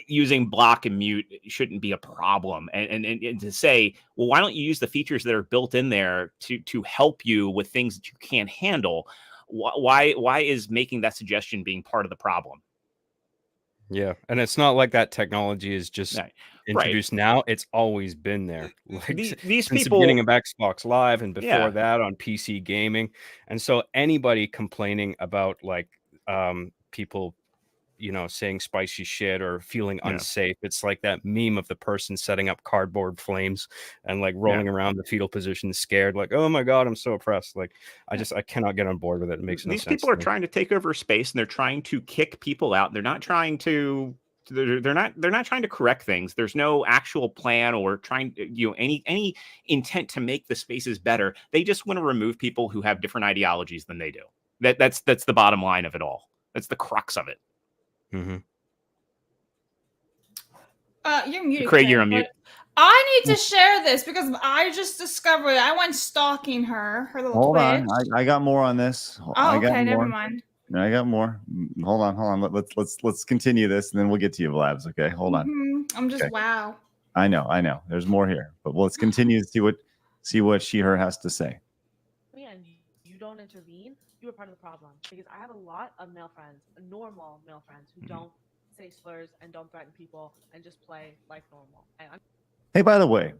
using block and mute shouldn't be a problem. And to say, well, why don't you use the features that are built in there to help you with things that you can't handle? Why is making that suggestion being part of the problem? Yeah, and it's not like that technology is just introduced now. It's always been there. Like these since people, the beginning of Xbox Live and before Yeah. that on PC gaming. And so anybody complaining about like people, you know, saying spicy shit or feeling unsafe, it's like that meme of the person setting up cardboard flames and like rolling around the fetal position, scared, like, oh my god, I'm so oppressed. Like I cannot get on board with it. It makes no sense. These people are trying to take over space and they're trying to kick people out. They're not trying to they're not trying to correct things. There's no actual plan or trying, you know, any intent to make the spaces better. They just want to remove people who have different ideologies than they do. That's the bottom line of it all. That's the crux of it. Mm-hmm. You're muted, Craig, you're on mute. I need to share this because I just discovered I went stalking her little Hold Twitch. on, I got more on this. Oh, I got okay, never more. mind. I got more. Hold on. Let's continue this, and then we'll get to you, Blabs. Okay, hold on. I'm just Okay. wow. I know. There's more here, but let's continue to see what she/her has to say. And you don't intervene, you are part of the problem. Because I have a lot of male friends, normal male friends, who don't say slurs and don't threaten people and just play like normal. Hey, by the way,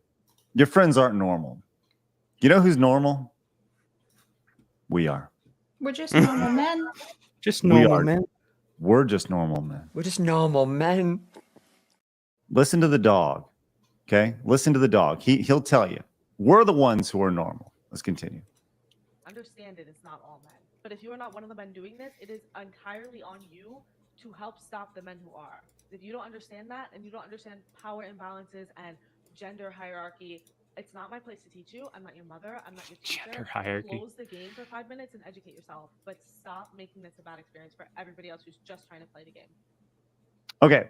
your friends aren't normal. You know who's normal? We are. We're just normal men. Just normal men. We're just normal men. We're just normal men. Listen to the dog. Okay? Listen to the dog. He'll tell you. We're the ones who are normal. Let's continue. Understand it's not all men. But if you are not one of the men doing this, it is entirely on you to help stop the men who are. If you don't understand that and you don't understand power imbalances and gender hierarchy, it's not my place to teach you. I'm not your mother. I'm not your teacher. Gender hierarchy. Close the game for 5 minutes and educate yourself. But stop making this a bad experience for everybody else who's just trying to play the game. Okay.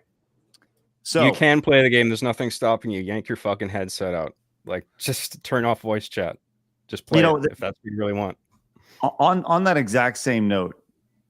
So you can play the game. There's nothing stopping you. Yank your fucking headset out. Like, just turn off voice chat. Just play it if that's what you really want. On that exact same note,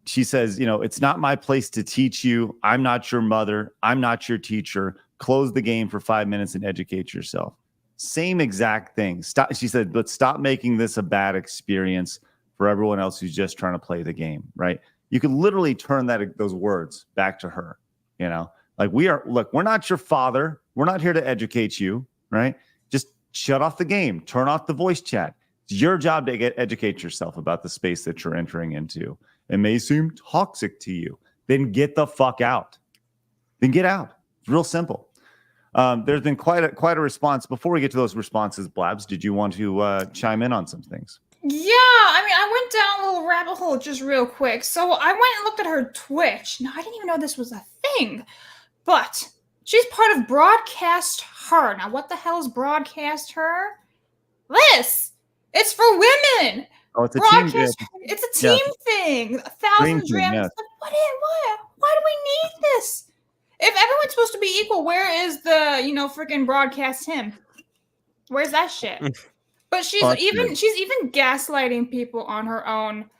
she says, you know, it's not my place to teach you. I'm not your mother. I'm not your teacher. Close the game for 5 minutes and educate yourself. Same exact thing. Stop. She said, but stop making this a bad experience for everyone else who's just trying to play the game, right? You could literally turn those words back to her, you know? Like, we're not your father. We're not here to educate you, right? Just shut off the game. Turn off the voice chat. It's your job to educate yourself about the space that you're entering into. It may seem toxic to you. Then get the fuck out. Then get out. It's real simple. There's been quite a response. Before we get to those responses, Blabs, did you want to chime in on some things? Yeah, I mean, I went down a little rabbit hole just real quick. So I went and looked at her Twitch. Now, I didn't even know this was a thing, but she's part of Broadcast Her. Now, what the hell is Broadcast Her? It's for women. Oh, it's a team. It's a team thing. 1,000 dreams. Yeah. What? Why do we need this? If everyone's supposed to be equal, where is the, freaking broadcast him? Where's that shit? But she's even gaslighting people on her own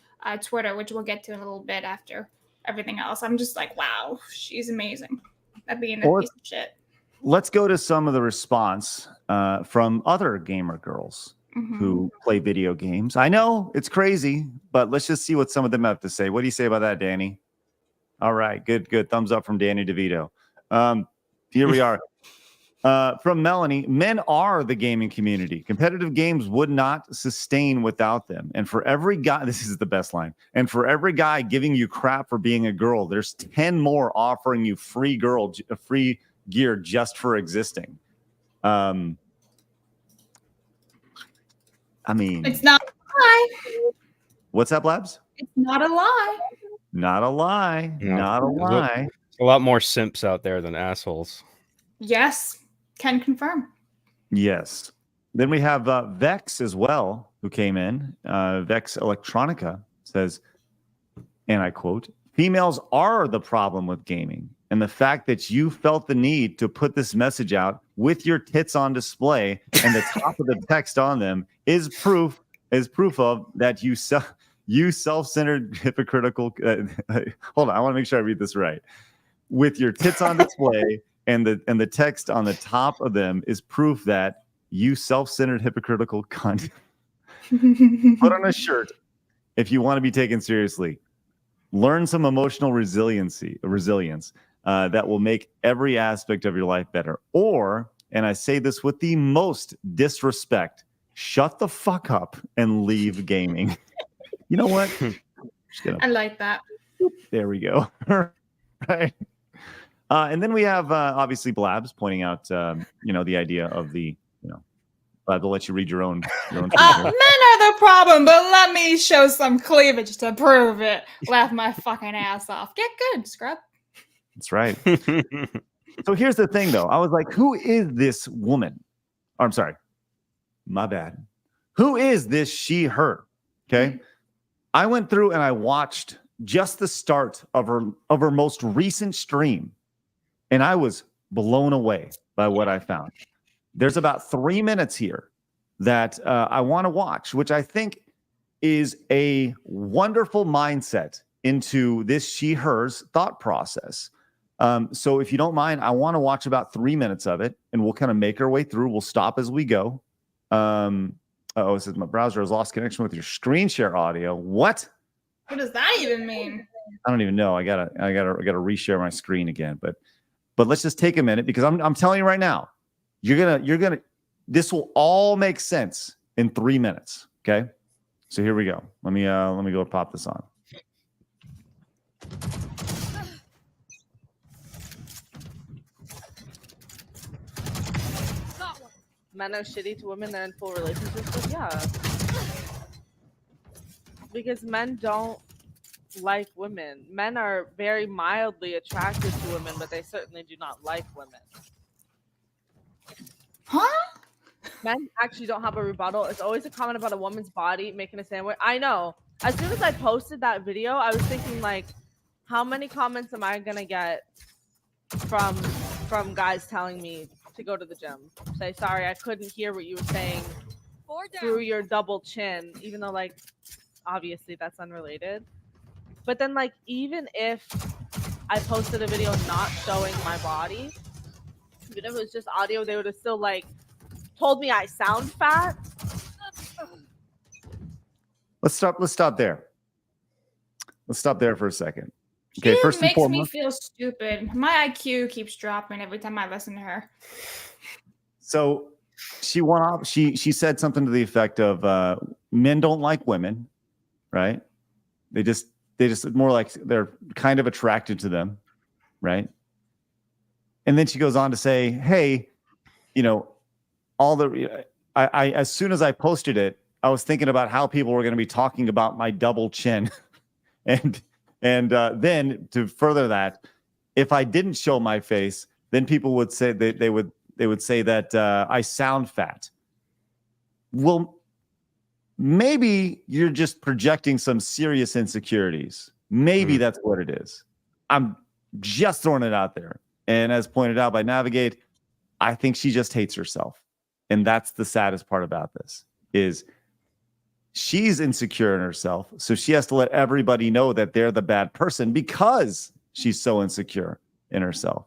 Twitter, which we'll get to in a little bit after everything else. I'm just like, wow, she's amazing at being a piece of shit. Let's go to some of the response from other gamer girls who play video games. I know it's crazy, but let's just see what some of them have to say. What do you say about that, Danny? All right, good. Thumbs up from Danny DeVito. Here we are. From Melanie, men are the gaming community. Competitive games would not sustain without them. And for every guy, this is the best line, and for every guy giving you crap for being a girl, there's 10 more offering you free gear just for existing. I mean, it's not lie. What's that, Blabs? It's not a lie. Not a lie. No, Not a lie. There's a lot more simps out there than assholes. Yes, can confirm. Yes. Then we have Vex as well, who came in. Vex Electronica says, and I quote, "Females are the problem with gaming. And the fact that you felt the need to put this message out with your tits on display and the top of the text on them is proof of that you self-centered, hypocritical." Hold on, I want to make sure I read this right. With your tits on display and the text on the top of them is proof that you self-centered, hypocritical cunt. Put on a shirt if you want to be taken seriously. Learn some emotional resilience that will make every aspect of your life better. Or, and I say this with the most disrespect, shut the fuck up and leave gaming. You know what? I like that. There we go. Right. And then we have obviously Blabs pointing out, the idea of the, Blabs, I'll let you read your own. Men are the problem, but let me show some cleavage to prove it. Laugh my fucking ass off. Get good, scrub. That's right. So here's the thing, though. I was like, who is this woman? Oh, I'm sorry. My bad. Who is this she, her? Okay. I went through and I watched just the start of her most recent stream, and I was blown away by what I found. There's about 3 minutes here that I want to watch, which I think is a wonderful mindset into this she-hers thought process. So if you don't mind, I want to watch about 3 minutes of it, and we'll kind of make our way through. We'll stop as we go. It says my browser has lost connection with your screen share audio. What? What does that even mean? I don't even know. I gotta reshare my screen again. But let's just take a minute, because I'm telling you right now, you're gonna this will all make sense in 3 minutes. Okay. So here we go. Let me go pop this on. Men are shitty to women they're in full relationships with. Yeah. Because men don't like women. Men are very mildly attracted to women, but they certainly do not like women. Huh? Men actually don't have a rebuttal. It's always a comment about a woman's body making a sandwich. I know. As soon as I posted that video, I was thinking, like, how many comments am I gonna get from guys telling me to go to the gym? Say, sorry, I couldn't hear what you were saying through your double chin, even though, like, obviously that's unrelated. But then, like, even if I posted a video not showing my body, even if it was just audio, they would have still, like, told me I sound fat. Let's stop there. Let's stop there for a second. She Okay, first and makes me foremost, feel stupid. My IQ keeps dropping every time I listen to her. so she went off. She said something to the effect of men don't like women, right? They just more like they're kind of attracted to them, right? And then she goes on to say, hey, I as soon as I posted it, I was thinking about how people were going to be talking about my double chin. and then to further that, if I didn't show my face, then people would say they would say that I sound fat. Well, maybe you're just projecting some serious insecurities. Maybe that's what it is. I'm just throwing it out there. And as pointed out by Navigate, I think she just hates herself. And that's the saddest part about this, is she's insecure in herself. So she has to let everybody know that they're the bad person because she's so insecure in herself.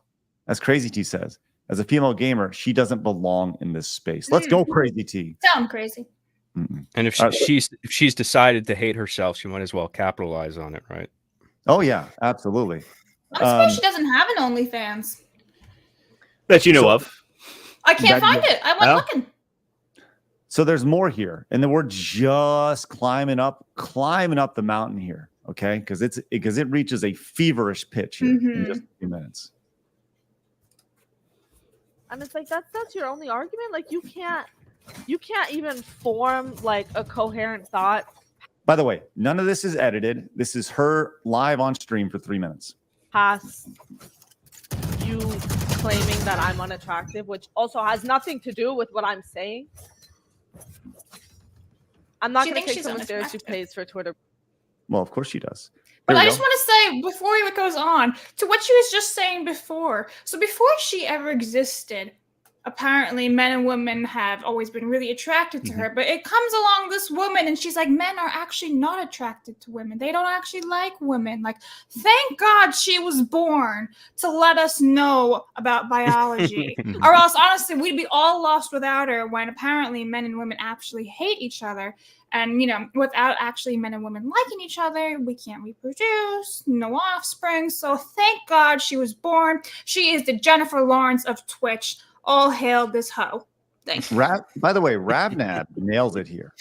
As Crazy T says, as a female gamer, she doesn't belong in this space. Let's go, Crazy T. Sound crazy. And if she's decided to hate herself, she might as well capitalize on it, right? Oh yeah, absolutely. I'm surprised she doesn't have an OnlyFans. That you know of. I can't find it. I went looking. So there's more here, and then we're just climbing up the mountain here, okay? Because it reaches a feverish pitch here in just a few minutes. And it's like that's your only argument. Like, you can't You can't even form like a coherent thought By the way, none of this is edited. This is her live on stream for 3 minutes. past you claiming that I'm unattractive, which also has nothing to do with what I'm saying. I'm not She going to thinks take she's someone serious who unattractive. pays for Twitter. Well, of course she does. But Here I we just go. want to say, before it goes on, to what she was just saying before. So before she ever existed, apparently men and women have always been really attracted to her. But it comes along this woman and she's like, men are actually not attracted to women. They don't actually like women. Like, thank God she was born to let us know about biology. Or else, honestly, we'd be all lost without her when apparently men and women actually hate each other. And, you know, without actually men and women liking each other, we can't reproduce, no offspring. So thank God she was born. She is the Jennifer Lawrence of Twitch. All hail this hoe. Thank you. By the way, Ravnad nails it here.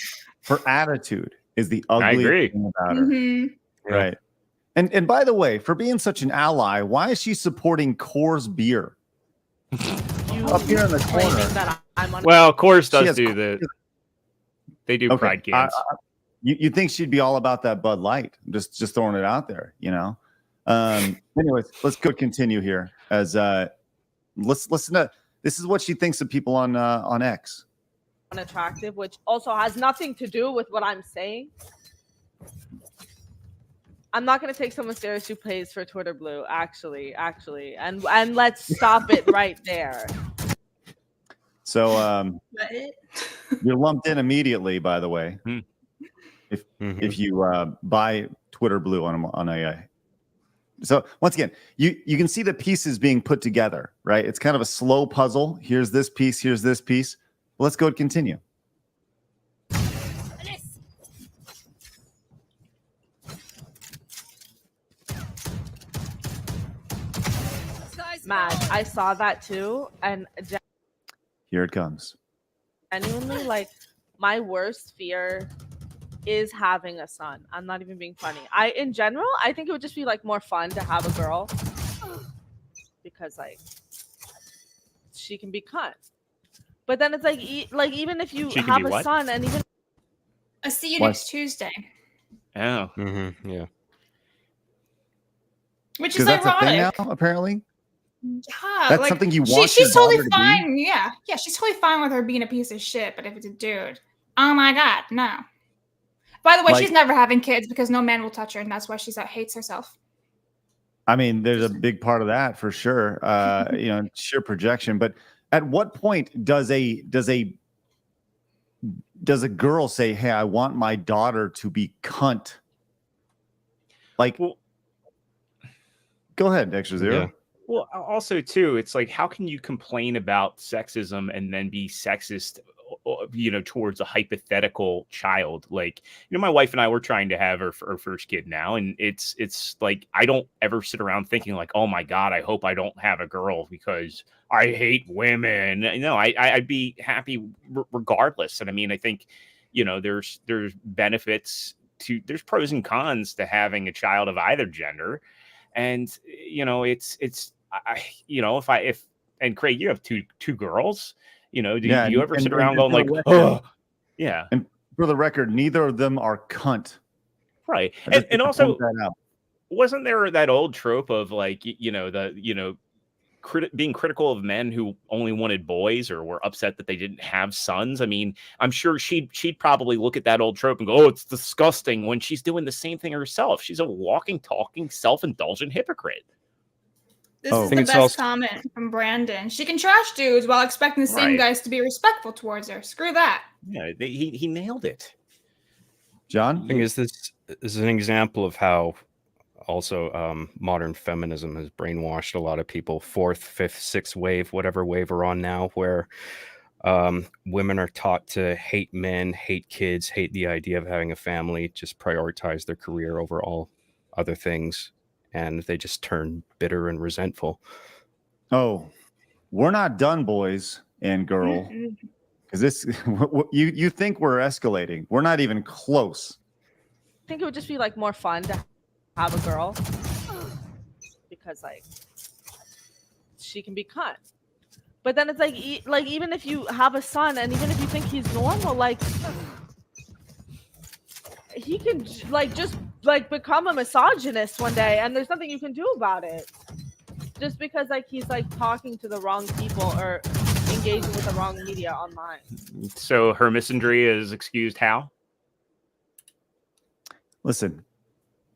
Her attitude is the I agree. ugly thing about her. Mm-hmm. Right. And by the way, for being such an ally, why is she supporting Coors Beer? You Up here in the claiming corner. that I'm Well, Coors She does has do the. They do Okay, pride cans. You think she'd be all about that Bud Light? Just throwing it out there, you know. Anyways, let's go continue here. As let's listen to this is what she thinks of people on X. unattractive, which also has nothing to do with what I'm saying. I'm not going to take someone serious who pays for Twitter Blue, actually, and let's stop it right there. So you're lumped in immediately. By the way, if you buy Twitter Blue on a so once again, you can see the pieces being put together, right? It's kind of a slow puzzle. Here's this piece. Here's this piece. Let's go and continue. Mad. I saw that too, and Here it comes. genuinely, like, my worst fear is having a son. I'm not even being funny. In general, I think it would just be like more fun to have a girl because like she can be cunt. But then it's like even if you She can have be a what? son and even I'll see you What? next Tuesday. Oh. Yeah. Which is Because that's a thing ironic. now, apparently. Yeah, That's like, something you want she's your totally daughter to be? fine. Yeah, she's totally fine with her being a piece of shit. But if it's a dude, oh my God, no. By the way, Like- she's never having kids because no man will touch her, and that's why she hates herself. I mean, there's a big part of that for sure. You know, sheer projection. But at what point does a girl say, "Hey, I want my daughter to be cunt"? Like, Well, go ahead, Extra Zero. Yeah. Well, also too, it's like, how can you complain about sexism and then be sexist, towards a hypothetical child? Like, my wife and I were trying to have our first kid now, and it's like, I don't ever sit around thinking like, oh my God, I hope I don't have a girl because I hate women. No, I'd be happy regardless. And I mean, I think, there's benefits there's pros and cons to having a child of either gender. And if and Craig, you have two girls, do you ever sit around going like, oh yeah, and for the record, neither of them are cunt, right? I just And want to also, point that out. wasn't there that old trope of like, being critical of men who only wanted boys or were upset that they didn't have sons? I mean, I'm sure she'd probably look at that old trope and go, oh, it's disgusting, when she's doing the same thing herself. She's a walking, talking, self-indulgent hypocrite. This is the best comment from Brandon. She can trash dudes while expecting the same guys to be respectful towards her. Screw that. Yeah, he nailed it. John? The thing is, this is an example of how also modern feminism has brainwashed a lot of people, fourth, fifth, sixth wave, whatever wave we're on now, where women are taught to hate men, hate kids, hate the idea of having a family, just prioritize their career over all other things, and they just turn bitter and resentful. Oh, we're not done, boys and girl, because this you think we're escalating. We're not even close. I think it would just be like more fun to have a girl because like she can be cunt. But then it's like, like even if you have a son, and even if you think he's normal, like he can like just like become a misogynist one day, and there's nothing you can do about it. Just because like he's like talking to the wrong people or engaging with the wrong media online. So her misandry is excused how? Listen,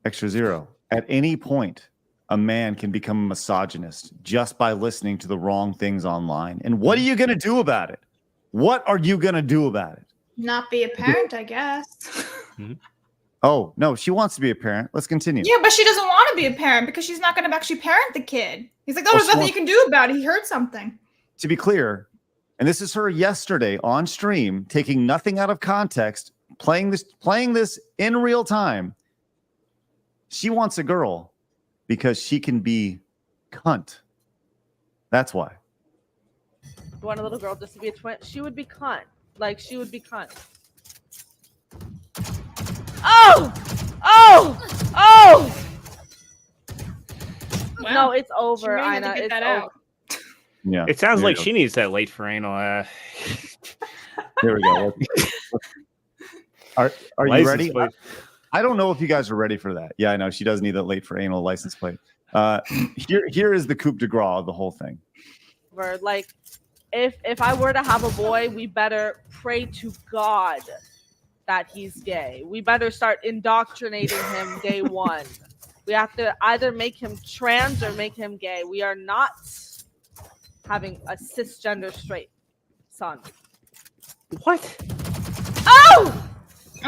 Extra Zero. At any point, a man can become a misogynist just by listening to the wrong things online. And what are you going to do about it? What are you going to do about it? Not be a parent, I guess. Oh, no, she wants to be a parent. Let's continue. Yeah, but she doesn't want to be a parent because she's not going to actually parent the kid. He's like, oh, there's nothing you can do about it. He heard something. To be clear, and this is her yesterday on stream, taking nothing out of context, playing this in real time. She wants a girl because she can be cunt. That's why. You want a little girl just to be a twin? She would be cunt. Like she would be cunt. Oh! Oh! Oh! Wow. No, it's over, She really had to Ina. get It's that over. out. Yeah. It sounds There like you she needs that late for anal. There we go. Are you License ready? plate. I don't know if you guys are ready for that. Yeah, I know she does need that late for anal license plate. Here is the coup de grace of the whole thing. Where, like, if I were to have a boy, we better pray to God that he's gay. We better start indoctrinating him day one. We have to either make him trans or make him gay. We are not having a cisgender straight son. What? Oh!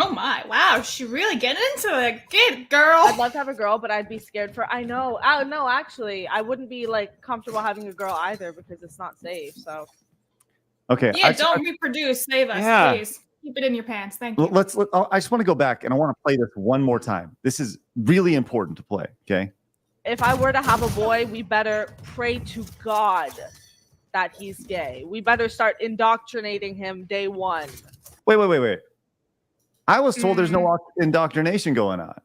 Oh my, wow, she really getting into it. Get it, girl. I'd love to have a girl, but I'd be scared for. I know. Oh no, actually, I wouldn't be like comfortable having a girl either because it's not safe. So. Okay. Yeah, don't reproduce. Save us, Yeah. please. Keep it in your pants. Thank you. I just want to go back and I want to play this one more time. This is really important to play. Okay. If I were to have a boy, we better pray to God that he's gay. We better start indoctrinating him day one. Wait. I was told there's no indoctrination going on.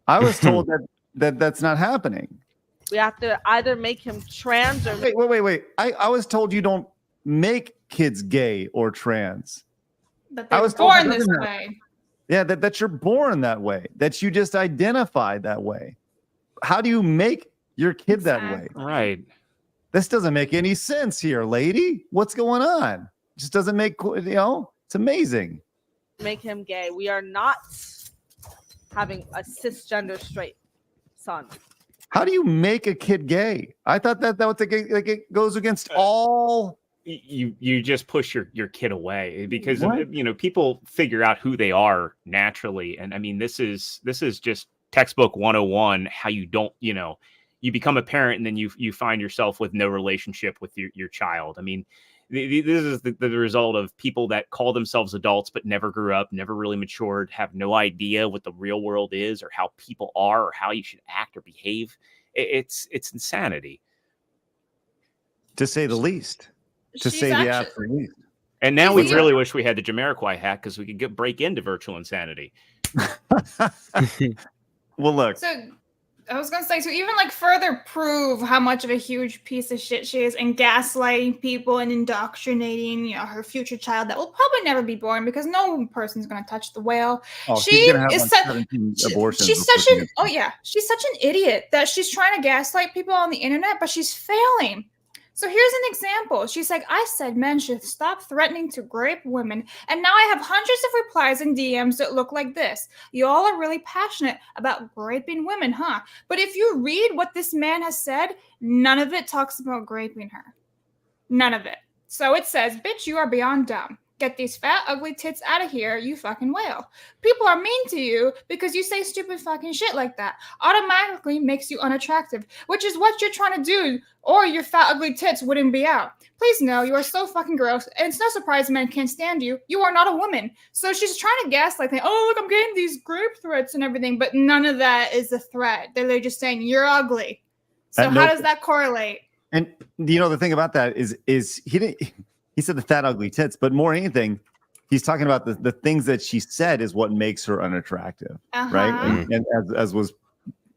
I was told that's not happening. We have to either make him trans or Wait. I was told you don't make kids gay or trans. That I they were was told born that this doesn't way. Yeah, that you're born that way, that you just identify that way. How do you make your kid that way? Right. This doesn't make any sense here, lady. What's going on? It just doesn't make, it's amazing. make him gay. We are not having a cisgender straight son. How do you make a kid gay? I thought that was like it goes against all. You just push your kid away because people figure out who they are naturally, and I mean this is just textbook 101 how you don't you become a parent and then you find yourself with no relationship with your child. I mean this is the result of people that call themselves adults but never grew up, never really matured, have no idea what the real world is or how people are or how you should act or behave. It's insanity, to say the least. To say the absolute least. And now we really wish we had the Jamiroquai hack because we could break into virtual insanity. Well, look. So I was gonna say, so even like further prove how much of a huge piece of shit she is and gaslighting people and indoctrinating, her future child that will probably never be born because no person's gonna touch the whale. Oh, She gonna have is like such 17 abortions she's before such she an she's such an idiot that she's trying to gaslight people on the internet, but she's failing. So here's an example. She's like, I said men should stop threatening to rape women, and now I have hundreds of replies and DMs that look like this. You all are really passionate about raping women, huh? But if you read what this man has said, none of it talks about raping her. None of it. So it says, bitch, you are beyond dumb. Get these fat, ugly tits out of here, you fucking whale. People are mean to you because you say stupid fucking shit like that. Automatically makes you unattractive, which is what you're trying to do, or your fat, ugly tits wouldn't be out. Please know you are so fucking gross, and it's no surprise men can't stand you. You are not a woman. So she's trying to gaslight them. Oh, look, I'm getting these group threats and everything, but none of that is a threat. They're just saying you're ugly. So how does that correlate? And the thing about that is he didn't. He said the fat, ugly tits, but more anything, he's talking about the things that she said is what makes her unattractive, right? And as was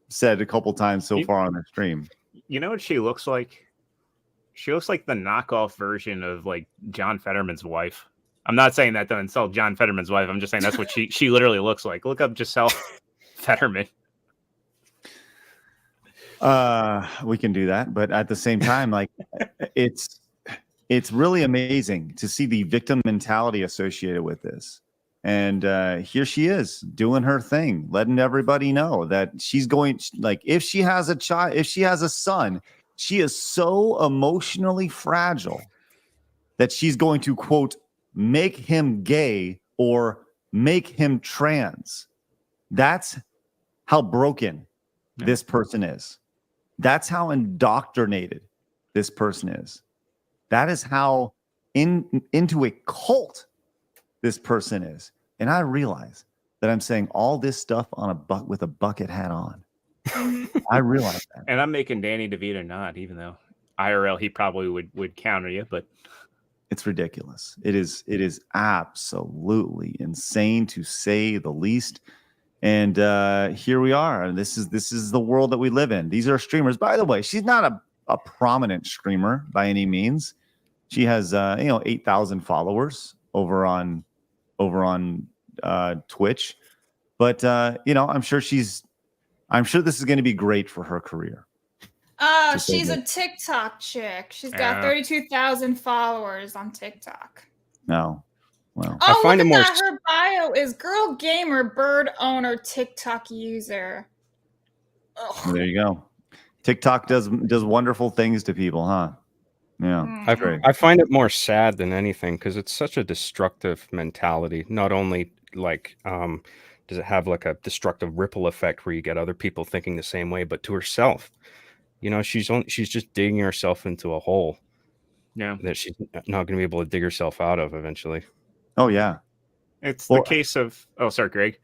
said a couple times so far on the stream. You know what she looks like? She looks like the knockoff version of like John Fetterman's wife. I'm not saying that to insult John Fetterman's wife. I'm just saying that's what she literally looks like. Look up Giselle Fetterman. We can do that, but at the same time, like it's really amazing to see the victim mentality associated with this. And here she is doing her thing, letting everybody know that she's going, like, if she has a child, if she has a son, she is so emotionally fragile that she's going to, quote, make him gay or make him trans. That's how broken this person is. That's how indoctrinated this person is. That is how into a cult this person is. And I realize that I'm saying all this stuff on with a bucket hat on. I realize that. And I'm making Danny DeVito nod, even though IRL he probably would counter you, but it's ridiculous. It is absolutely insane, to say the least. And here we are. And this is the world that we live in. These are streamers. By the way, she's not a prominent streamer by any means. She has 8,000 followers over on Twitch. But I'm sure this is going to be great for her career. Oh, she's a TikTok chick. She's got 32,000 followers on TikTok. No. Well, oh, look at that. Her bio is girl gamer, bird owner, TikTok user. Well, there you go. TikTok does wonderful things to people, huh? Yeah. I find it more sad than anything because it's such a destructive mentality. Not only like does it have like a destructive ripple effect where you get other people thinking the same way, but to herself. She's just digging herself into a hole. Yeah. That she's not going to be able to dig herself out of eventually. Oh yeah. It's the case of sorry, Greg.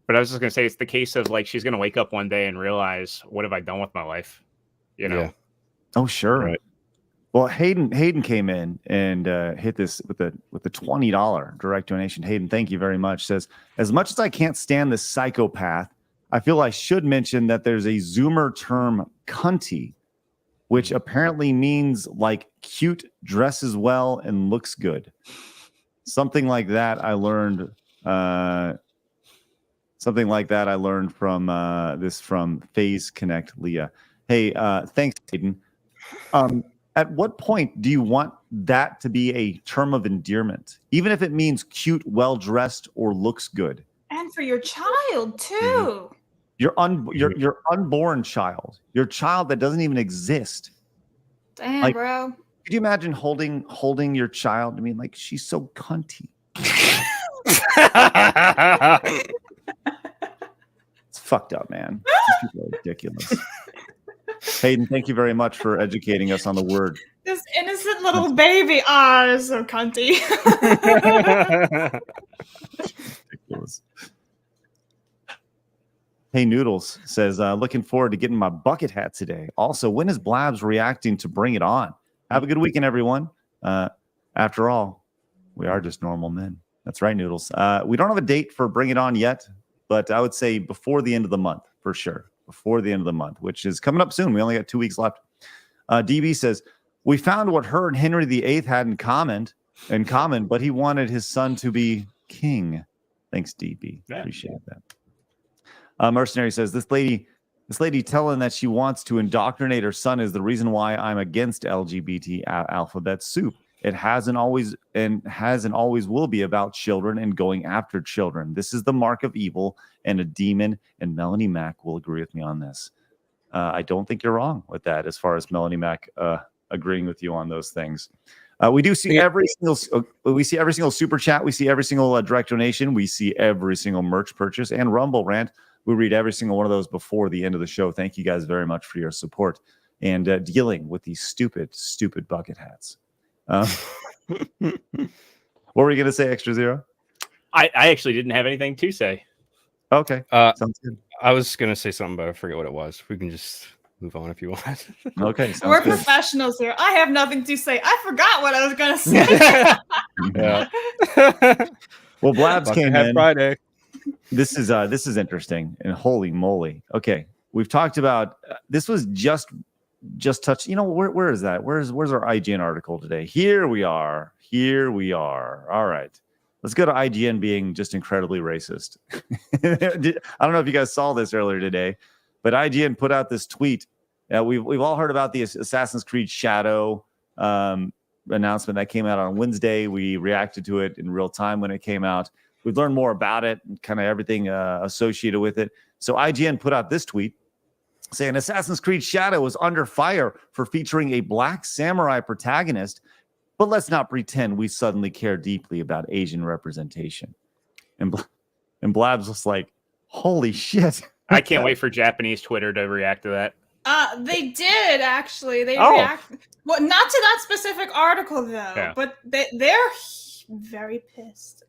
But I was just gonna say it's the case of like she's gonna wake up one day and realize, what have I done with my life? Yeah. Oh sure. Right. Well, Hayden came in and hit this with the $20 direct donation. Hayden, thank you very much. Says, as much as I can't stand this psychopath, I feel I should mention that there's a Zoomer term, cunty, which apparently means like cute, dresses well, and looks good. Something like that I learned. From Phase Connect, Leah. Hey, thanks, Hayden. At what point do you want that to be a term of endearment, even if it means cute, well-dressed, or looks good? And for your child too. Your unborn child, your child that doesn't even exist. Damn, bro. Could you imagine holding your child? I mean, like, she's so cunty. It's fucked up, man. These people are ridiculous. Hayden, thank you very much for educating us on the word. This innocent little baby. Ah, so cunty. Ridiculous. Hey Noodles says, looking forward to getting my bucket hat today. Also, when is Blabs reacting to Bring It On? Have a good weekend, everyone. After all, we are just normal men. That's right, Noodles. We don't have a date for Bring It On yet, but I would say before the end of the month, for sure. Before the end of the month, which is coming up soon. We only got 2 weeks left. DB says, we found what her and Henry VIII had in common, but he wanted his son to be king. Thanks, DB. Yeah. Appreciate that. Mercenary says, this lady telling that she wants to indoctrinate her son is the reason why I'm against LGBT alphabet soup. It hasn't always will be about children and going after children. This is the mark of evil and a demon, and Melanie Mack will agree with me on this. I don't think you're wrong with that, as far as Melanie Mack agreeing with you on those things. We do see every single super chat. We see every single direct donation. We see every single merch purchase and Rumble rant. We read every single one of those before the end of the show. Thank you guys very much for your support and dealing with these stupid bucket hats. What were you going to say, Extra Zero? I actually didn't have anything to say. Okay. Sounds good. I was going to say something, but I forget what it was. We can just move on if you want. Okay. We're good. Professionals here. I have nothing to say. I forgot what I was going to say. Well, Blabs came in Friday. This is interesting, and holy moly. Okay. We've talked about this was just just touch. Where is that? Where's our IGN article today? Here we are. All right. Let's go to IGN being just incredibly racist. I don't know if you guys saw this earlier today, but IGN put out this tweet. We've all heard about the Assassin's Creed Shadow announcement that came out on Wednesday. We reacted to it in real time when it came out. We've learned more about it and kind of everything associated with it. So IGN put out this tweet saying Assassin's Creed Shadow is under fire for featuring a black samurai protagonist, but let's not pretend we suddenly care deeply about Asian representation. And Blabs was like, holy shit. I can't wait for Japanese Twitter to react to that. They did actually. They react. Well, not to that specific article though, but they're very pissed.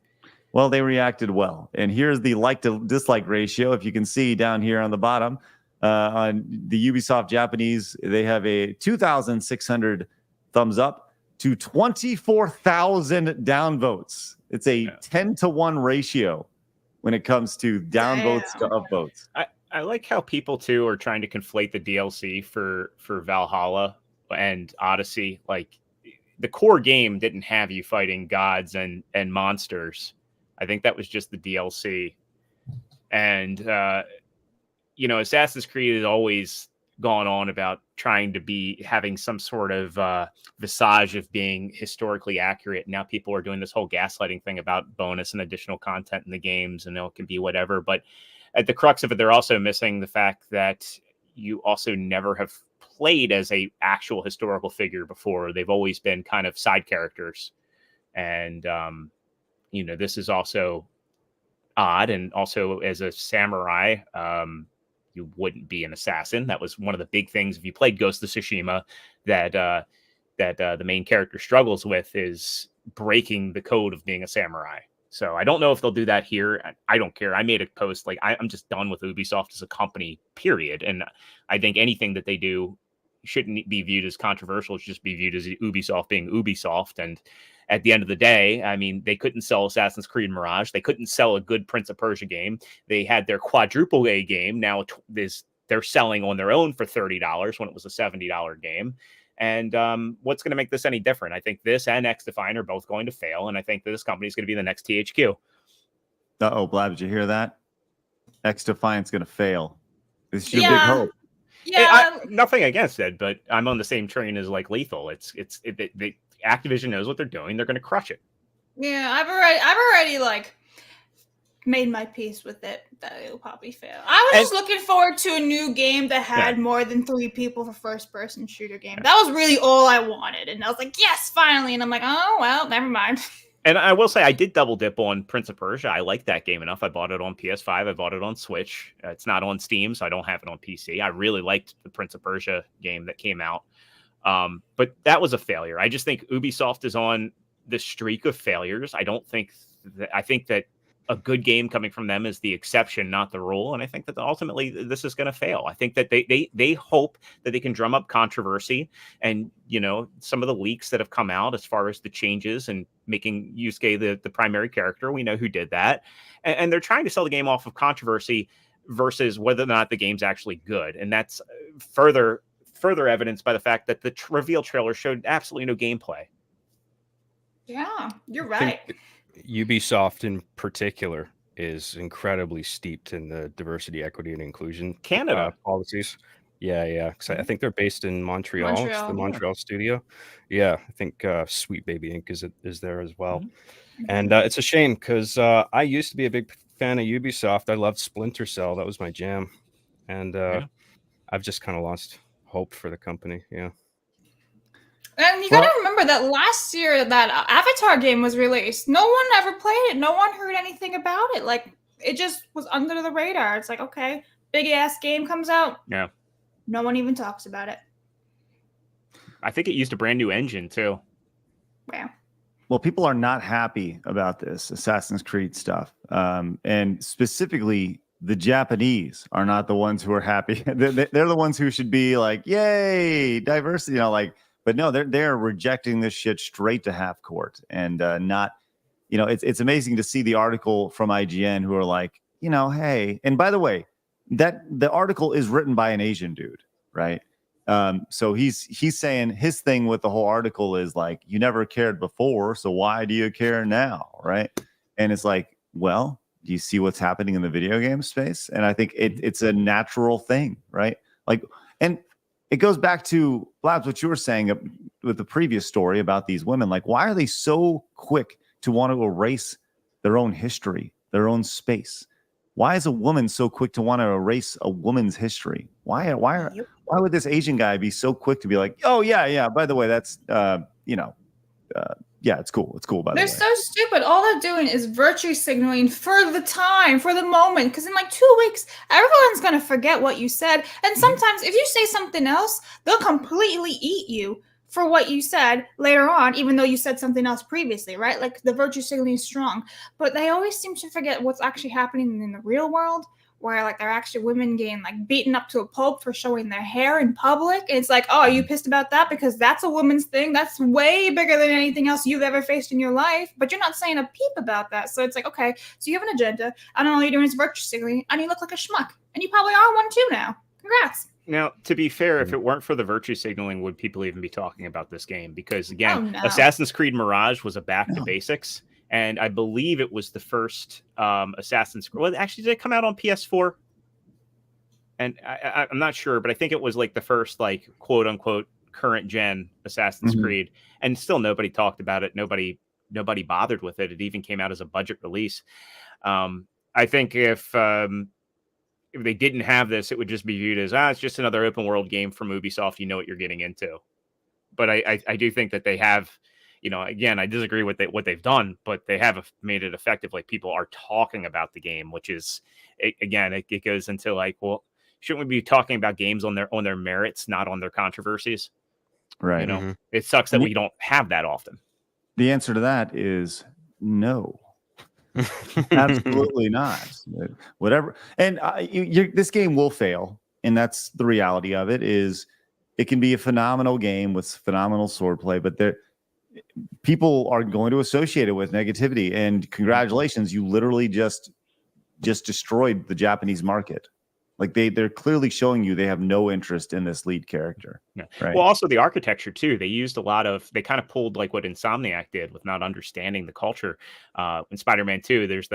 Well, they reacted well. And here's the like to dislike ratio. If you can see down here on the bottom, on the Ubisoft Japanese, they have a 2,600 thumbs up to 24,000 downvotes. It's a 10-to-1 ratio when it comes to downvotes to upvotes. I like how people too are trying to conflate the DLC for Valhalla and Odyssey. Like the core game didn't have you fighting gods and monsters. I think that was just the DLC. And Assassin's Creed has always gone on about trying to be having some sort of visage of being historically accurate. Now people are doing this whole gaslighting thing about bonus and additional content in the games, and it can be whatever. But at the crux of it, they're also missing the fact that you also never have played as a actual historical figure before. They've always been kind of side characters. And, this is also odd. And also as a samurai, you wouldn't be an assassin. That was one of the big things. If you played Ghost of Tsushima, that the main character struggles with is breaking the code of being a samurai. So I don't know if they'll do that here. I don't care. I made a post like I'm just done with Ubisoft as a company, period. And I think anything that they do shouldn't be viewed as controversial. It should just be viewed as Ubisoft being Ubisoft. And at the end of the day, I mean, they couldn't sell Assassin's Creed Mirage. They couldn't sell a good Prince of Persia game. They had their quadruple A game. Now they're selling on their own for $30 when it was a $70 game. And what's going to make this any different? I think this and X-Define are both going to fail. And I think that this company is going to be the next THQ. Uh-oh, Blab, did you hear that? X-Defiant's going to fail. This is your big hope. Yeah. Nothing against it, but I'm on the same train as like Lethal. Activision knows what they're doing. They're going to crush it. Yeah, I've already like made my peace with it that it'll probably fail. I was just looking forward to a new game that had more than 3 people for first-person shooter game. That was really all I wanted, and I was like, yes, finally. And I'm like, oh well, never mind. And I will say, I did double dip on Prince of Persia. I like that game enough. I bought it on PS5. I bought it on Switch. It's not on Steam, so I don't have it on PC. I really liked the Prince of Persia game that came out. But that was a failure. I just think Ubisoft is on the streak of failures. I think that a good game coming from them is the exception, not the rule. And I think that ultimately this is going to fail. I think that they hope that they can drum up controversy and, some of the leaks that have come out as far as the changes and making Yusuke the primary character. We know who did that. And they're trying to sell the game off of controversy versus whether or not the game's actually good. And that's further evidenced by the fact that the reveal trailer showed absolutely no gameplay. Yeah, you're right. Ubisoft in particular is incredibly steeped in the diversity, equity, and inclusion policies. Yeah. Because I think they're based in Montreal. It's the Montreal studio. Yeah, I think Sweet Baby Inc. is there as well. Mm-hmm. And it's a shame because I used to be a big fan of Ubisoft. I loved Splinter Cell. That was my jam. And I've just kind of lost hope for the company. Yeah. And you gotta remember that last year that Avatar game was released. No one ever played it. No one heard anything about it. Like, it just was under the radar. It's like, okay, big ass game comes out. Yeah. No one even talks about it. I think it used a brand new engine too. Yeah. Well, people are not happy about this Assassin's Creed stuff. And specifically, the Japanese are not the ones who are happy. They're the ones who should be like, yay, diversity, but no, they're rejecting this shit straight to half court and not, it's amazing to see the article from IGN who are like, hey, and by the way, that the article is written by an Asian dude, right? So he's saying his thing with the whole article is like, you never cared before, so why do you care now, right? And it's like, well, do you see what's happening in the video game space? And I think it's a natural thing, right? Like, and it goes back to Blabs, what you were saying with the previous story about these women. Like, why are they so quick to want to erase their own history, their own space? Why is a woman so quick to want to erase a woman's history? Why would this Asian guy be so quick to be like, oh yeah, by the way, that's yeah, it's cool. It's cool, by the way. They're so stupid. All they're doing is virtue signaling for the time, for the moment. Because in like 2 weeks, everyone's going to forget what you said. And sometimes if you say something else, they'll completely eat you for what you said later on, even though you said something else previously, right? Like the virtue signaling is strong. But they always seem to forget what's actually happening in the real world, where like they're actually women getting like beaten up to a pulp for showing their hair in public. And it's like, oh, are you pissed about that? Because that's a woman's thing. That's way bigger than anything else you've ever faced in your life. But you're not saying a peep about that. So it's like, okay, so you have an agenda. And all you're doing is virtue signaling, and you look like a schmuck. And you probably are one too now. Congrats. Now, to be fair, if it weren't for the virtue signaling, would people even be talking about this game? Because again, Oh, no. Assassin's Creed Mirage was a back to basics. And I believe it was the first Assassin's Creed. Well, actually, did it come out on PS4? And I'm not sure, but I think it was like the first, like, quote unquote, current gen Assassin's Creed. And still nobody talked about it. Nobody bothered with it. It even came out as a budget release. I think if they didn't have this, it would just be viewed as, it's just another open world game from Ubisoft. You know what you're getting into. But I do think that they have, you know, again, I disagree with what they've done, but they have made it effective. Like, people are talking about the game, which is, again, it goes into like, well, shouldn't we be talking about games on their merits, not on their controversies? Right. You know, it sucks that we don't have that often. The answer to that is no. Absolutely not. Whatever. And this game will fail, and that's the reality of it. Is it can be a phenomenal game with phenomenal swordplay, but people are going to associate it with negativity. And congratulations, you literally just destroyed the Japanese market. Like they're clearly showing you they have no interest in this lead character. Yeah. Right. Well, also the architecture too. They used they kind of pulled like what Insomniac did with not understanding the culture. In Spider-Man 2, there's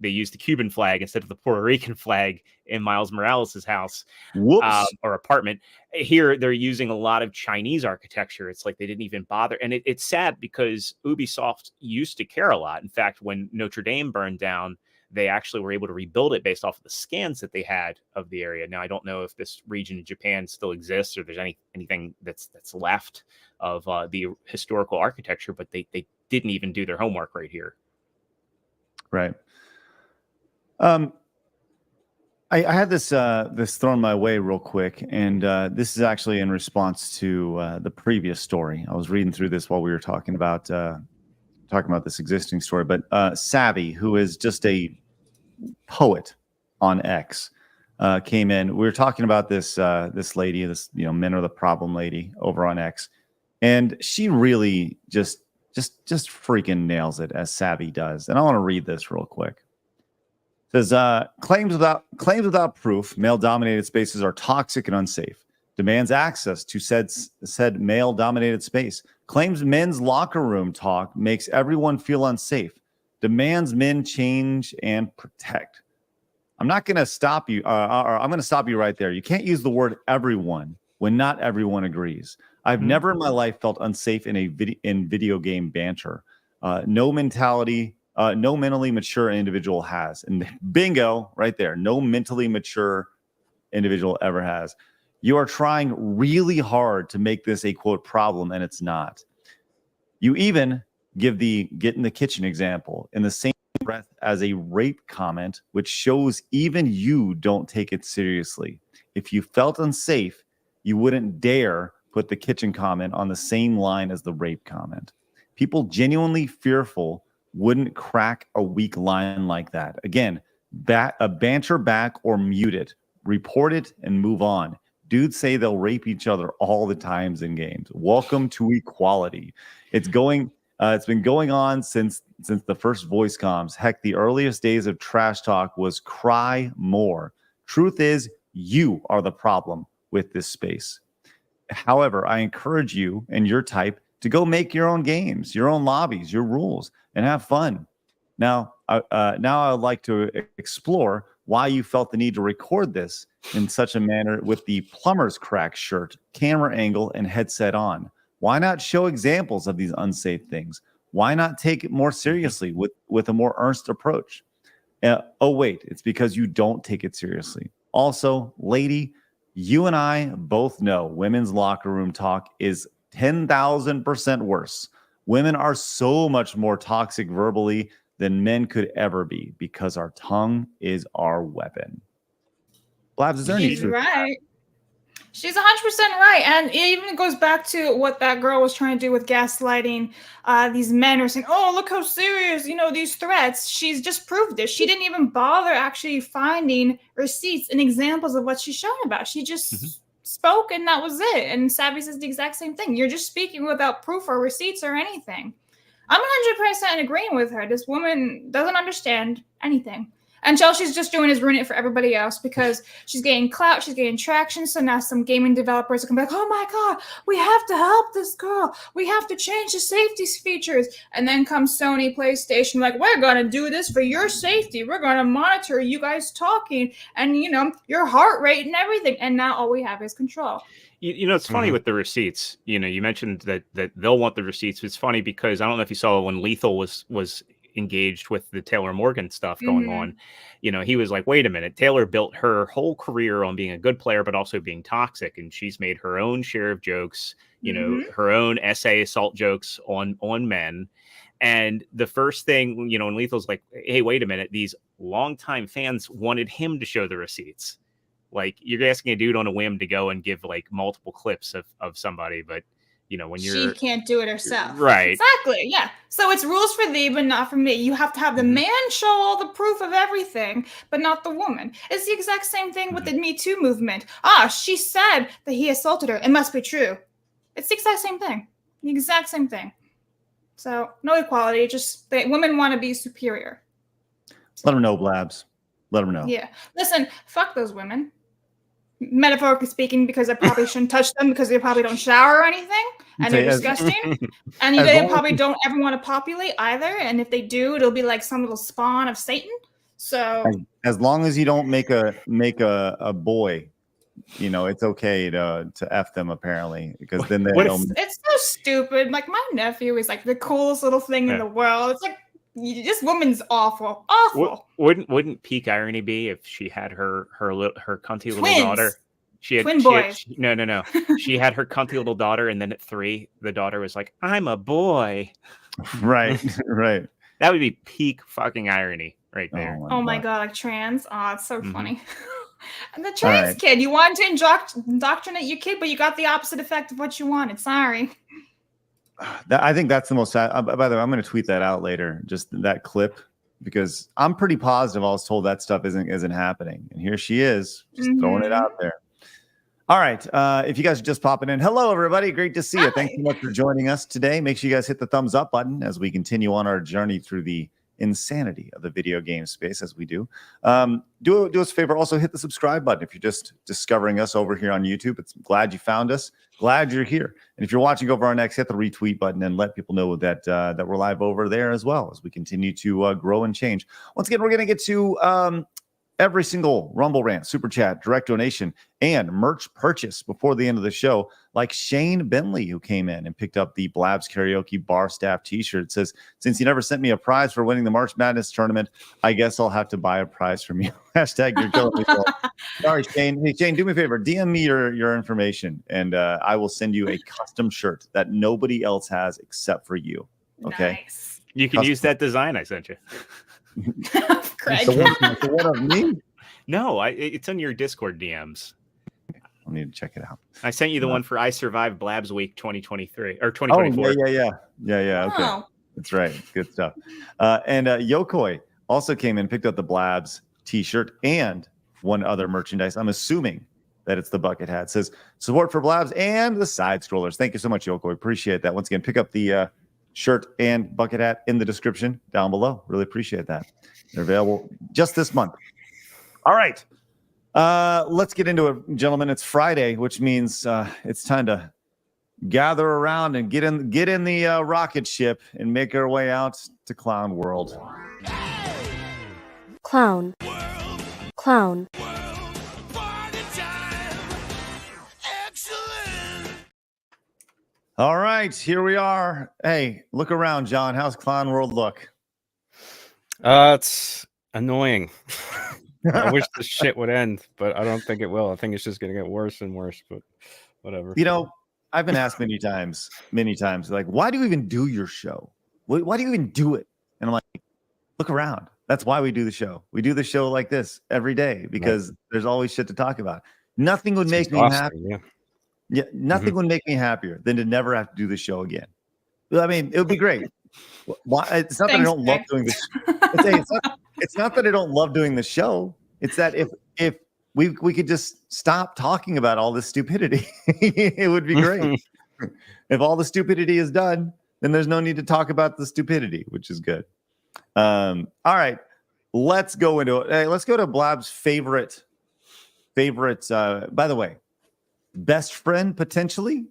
they used the Cuban flag instead of the Puerto Rican flag in Miles Morales' house. Or apartment. Here, they're using a lot of Chinese architecture. It's like they didn't even bother. And it's sad because Ubisoft used to care a lot. In fact, when Notre Dame burned down, they actually were able to rebuild it based off of the scans that they had of the area. Now, I don't know if this region in Japan still exists or there's anything that's left of the historical architecture, but they didn't even do their homework right here. Right. I had this thrown my way real quick, and this is actually in response to the previous story. I was reading through this while we were talking about this existing story, but Savvy, who is just a poet on X, came in. We were talking about this lady, men are the problem lady over on X, and she really just freaking nails it, as Savvy does. And I want to read this real quick. It says, claims without proof, male-dominated spaces are toxic and unsafe. Demands access to said male-dominated space. Claims men's locker room talk makes everyone feel unsafe. Demands men change and protect. I'm not going to stop you. I'm going to stop you right there. You can't use the word everyone when not everyone agrees. I've never in my life felt unsafe in video game banter. No mentally mature individual has. And bingo, right there. No mentally mature individual ever has. You are trying really hard to make this a, quote, problem, and it's not. You even give the get in the kitchen example in the same breath as a rape comment, which shows even you don't take it seriously. If you felt unsafe, you wouldn't dare put the kitchen comment on the same line as the rape comment. People genuinely fearful wouldn't crack a weak line like that. Again, banter back or mute it, report it, and move on. Dudes say they'll rape each other all the times in games. Welcome to equality. It's been going on since the first voice comms. Heck, the earliest days of trash talk was cry more. Truth is, you are the problem with this space. However, I encourage you and your type to go make your own games, your own lobbies, your rules, and have fun. Now I would like to explore why you felt the need to record this in such a manner with the plumber's crack shirt, camera angle, and headset on. Why not show examples of these unsafe things? Why not take it more seriously with a more earnest approach? Oh, wait, it's because you don't take it seriously. Also, lady, you and I both know women's locker room talk is 10,000% worse. Women are so much more toxic verbally than men could ever be because our tongue is our weapon. Blabs, is there any She's truth? right. She's 100% right. And it even goes back to what that girl was trying to do with gaslighting. These men are saying, oh, look how serious, these threats. She's just proved it. She didn't even bother actually finding receipts and examples of what she's showing about. She just spoke and that was it. And Savvy says the exact same thing. You're just speaking without proof or receipts or anything. I'm 100% agreeing with her. This woman doesn't understand anything. And all she's just doing is ruining it for everybody else because she's getting clout, she's getting traction. So now some gaming developers are going to be like, oh my God, we have to help this girl. We have to change the safety features. And then comes Sony, PlayStation, like, we're going to do this for your safety. We're going to monitor you guys talking and, your heart rate and everything. And now all we have is control. It's funny with the receipts. You mentioned that they'll want the receipts. It's funny because I don't know if you saw when Lethal was engaged with the Taylor Morgan stuff going on. He was like, wait a minute, Taylor built her whole career on being a good player, but also being toxic. And she's made her own share of jokes, her own essay assault jokes on men. And the first thing, when Lethal's like, hey, wait a minute, these longtime fans wanted him to show the receipts. Like, you're asking a dude on a whim to go and give like multiple clips of somebody, but when she can't do it herself. Right. Exactly. Yeah. So it's rules for thee, but not for me. You have to have the man show all the proof of everything, but not the woman. It's the exact same thing with the Me Too movement. She said that he assaulted her. It must be true. It's the exact same thing. The exact same thing. So no equality. Just women want to be superior. Let them know, Blabs. Let them know. Yeah. Listen, fuck those women. Metaphorically speaking, because I probably shouldn't touch them because they probably don't shower or anything, and they're disgusting. And they probably don't ever want to populate either. And if they do, it'll be like some little spawn of Satan. So as long as you don't make a boy, it's okay to F them apparently, because then it's so stupid. Like my nephew is like the coolest little thing in the world. It's like this woman's awful. Wouldn't peak irony be if she had her cunty little daughter? She had twin boys. No. She had her cunty little daughter, and then at 3, the daughter was like, "I'm a boy." Right. That would be peak fucking irony right there. Oh my God, like trans. Oh, it's so funny. And the trans kid, you wanted to indoctrinate your kid, but you got the opposite effect of what you wanted. Sorry. I think that's the most sad. By the way, I'm going to tweet that out later, just that clip, because I'm pretty positive I was told that stuff isn't happening. And here she is, just throwing it out there. All right. If you guys are just popping in, hello, everybody. Great to see you. Thanks so much for joining us today. Make sure you guys hit the thumbs up button as we continue on our journey through the insanity of the video game space as we do. Do us a favor, also hit the subscribe button if you're just discovering us over here on YouTube. It's glad you found us. Glad you're here. And if you're watching over our next, hit the retweet button and let people know that that we're live over there as well as we continue to grow and change. Once again, we're going to get to every single Rumble rant, Super Chat, direct donation, and merch purchase before the end of the show, like Shane Bentley, who came in and picked up the Blabs Karaoke Bar Staff t-shirt. It says, since you never sent me a prize for winning the March Madness tournament, I guess I'll have to buy a prize from you. Hashtag you're killing me. Sorry, Shane. Hey, Shane, do me a favor. DM me your information, and I will send you a custom shirt that nobody else has except for you. Okay? Nice. You can use that design I sent you. Craig. The one of me? No, it's on your Discord DMs. I'll need to check it out. I sent you the one for I Survived Blabs Week 2023 or 2024. Oh, yeah. Okay. Oh. That's right. Good stuff. And Yokoi also came in, picked up the Blabs t-shirt and one other merchandise. I'm assuming that it's the bucket hat. It says support for Blabs and the side scrollers. Thank you so much, Yokoi. Appreciate that. Once again, pick up the shirt and bucket hat in the description down below. Really appreciate that. They're available just this month. All right. Let's get into it, gentlemen. It's Friday, which means it's time to gather around and get in the rocket ship and make our way out to Clown World. Clown. Clown. All right, here we are. Hey, look around, John. How's Clown World look? It's annoying. I wish this shit would end, but I don't think it will. I think it's just going to get worse and worse, but whatever. You know, I've been asked many times, like, why do you even do your show? Why do you even do it? And I'm like, look around. That's why we do the show. We do the show like this every day because there's always shit to talk about. Nothing would make me happy. Yeah, nothing would make me happier than to never have to do the show again. I mean, it would be great. Why? It's not that I don't love doing this. It's not that I don't love doing the show. It's that if we could just stop talking about all this stupidity, it would be great. If all the stupidity is done, then there's no need to talk about the stupidity, which is good. All right, let's go into it. Hey, let's go to Blab's favorite. By the way, best friend potentially.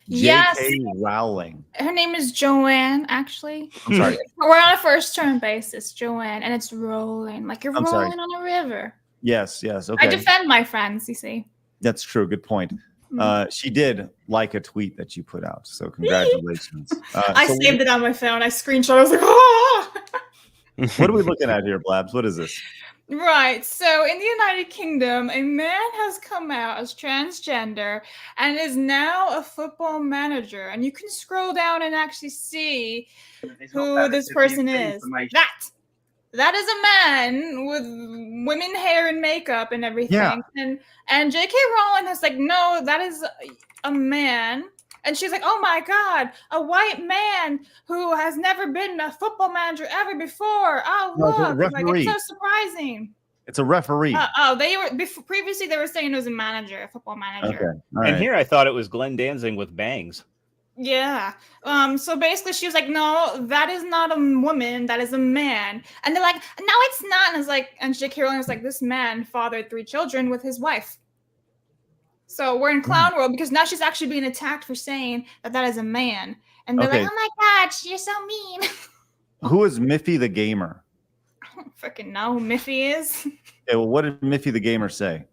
Yes. J.K. Rowling. Her name is Joanne, actually. I'm sorry. We're on a first term basis, Joanne, and it's rolling like you're rolling on a river. Yes. Okay. I defend my friends, you see. That's true. Good point. She did like a tweet that you put out, so congratulations. I saved it on my phone. I screenshot. I was like, oh! What are we looking at here, Blabs? What is this? Right. So in the United Kingdom, a man has come out as transgender and is now a football manager. And you can scroll down and actually see who this person is. That is a man with women hair and makeup and everything. Yeah. And J.K. Rowling is like, no, that is a man. And she's like, oh my God, a white man who has never been a football manager ever before. Oh, look, like, it's so surprising. It's a referee. They were previously they were saying it was a manager, a football manager. Okay. All right. And here I thought it was Glenn Danzig with bangs. Yeah. So basically she was like, no, that is not a woman, that is a man. And they're like, no, it's not. And it's like, and J.K. Rowling was like, this man fathered 3 children with his wife. So we're in Clown World because now she's actually being attacked for saying that is a man. And they're like, oh my God, you're so mean. Who is Miffy the Gamer? I don't freaking know who Miffy is. Yeah, well, what did Miffy the Gamer say?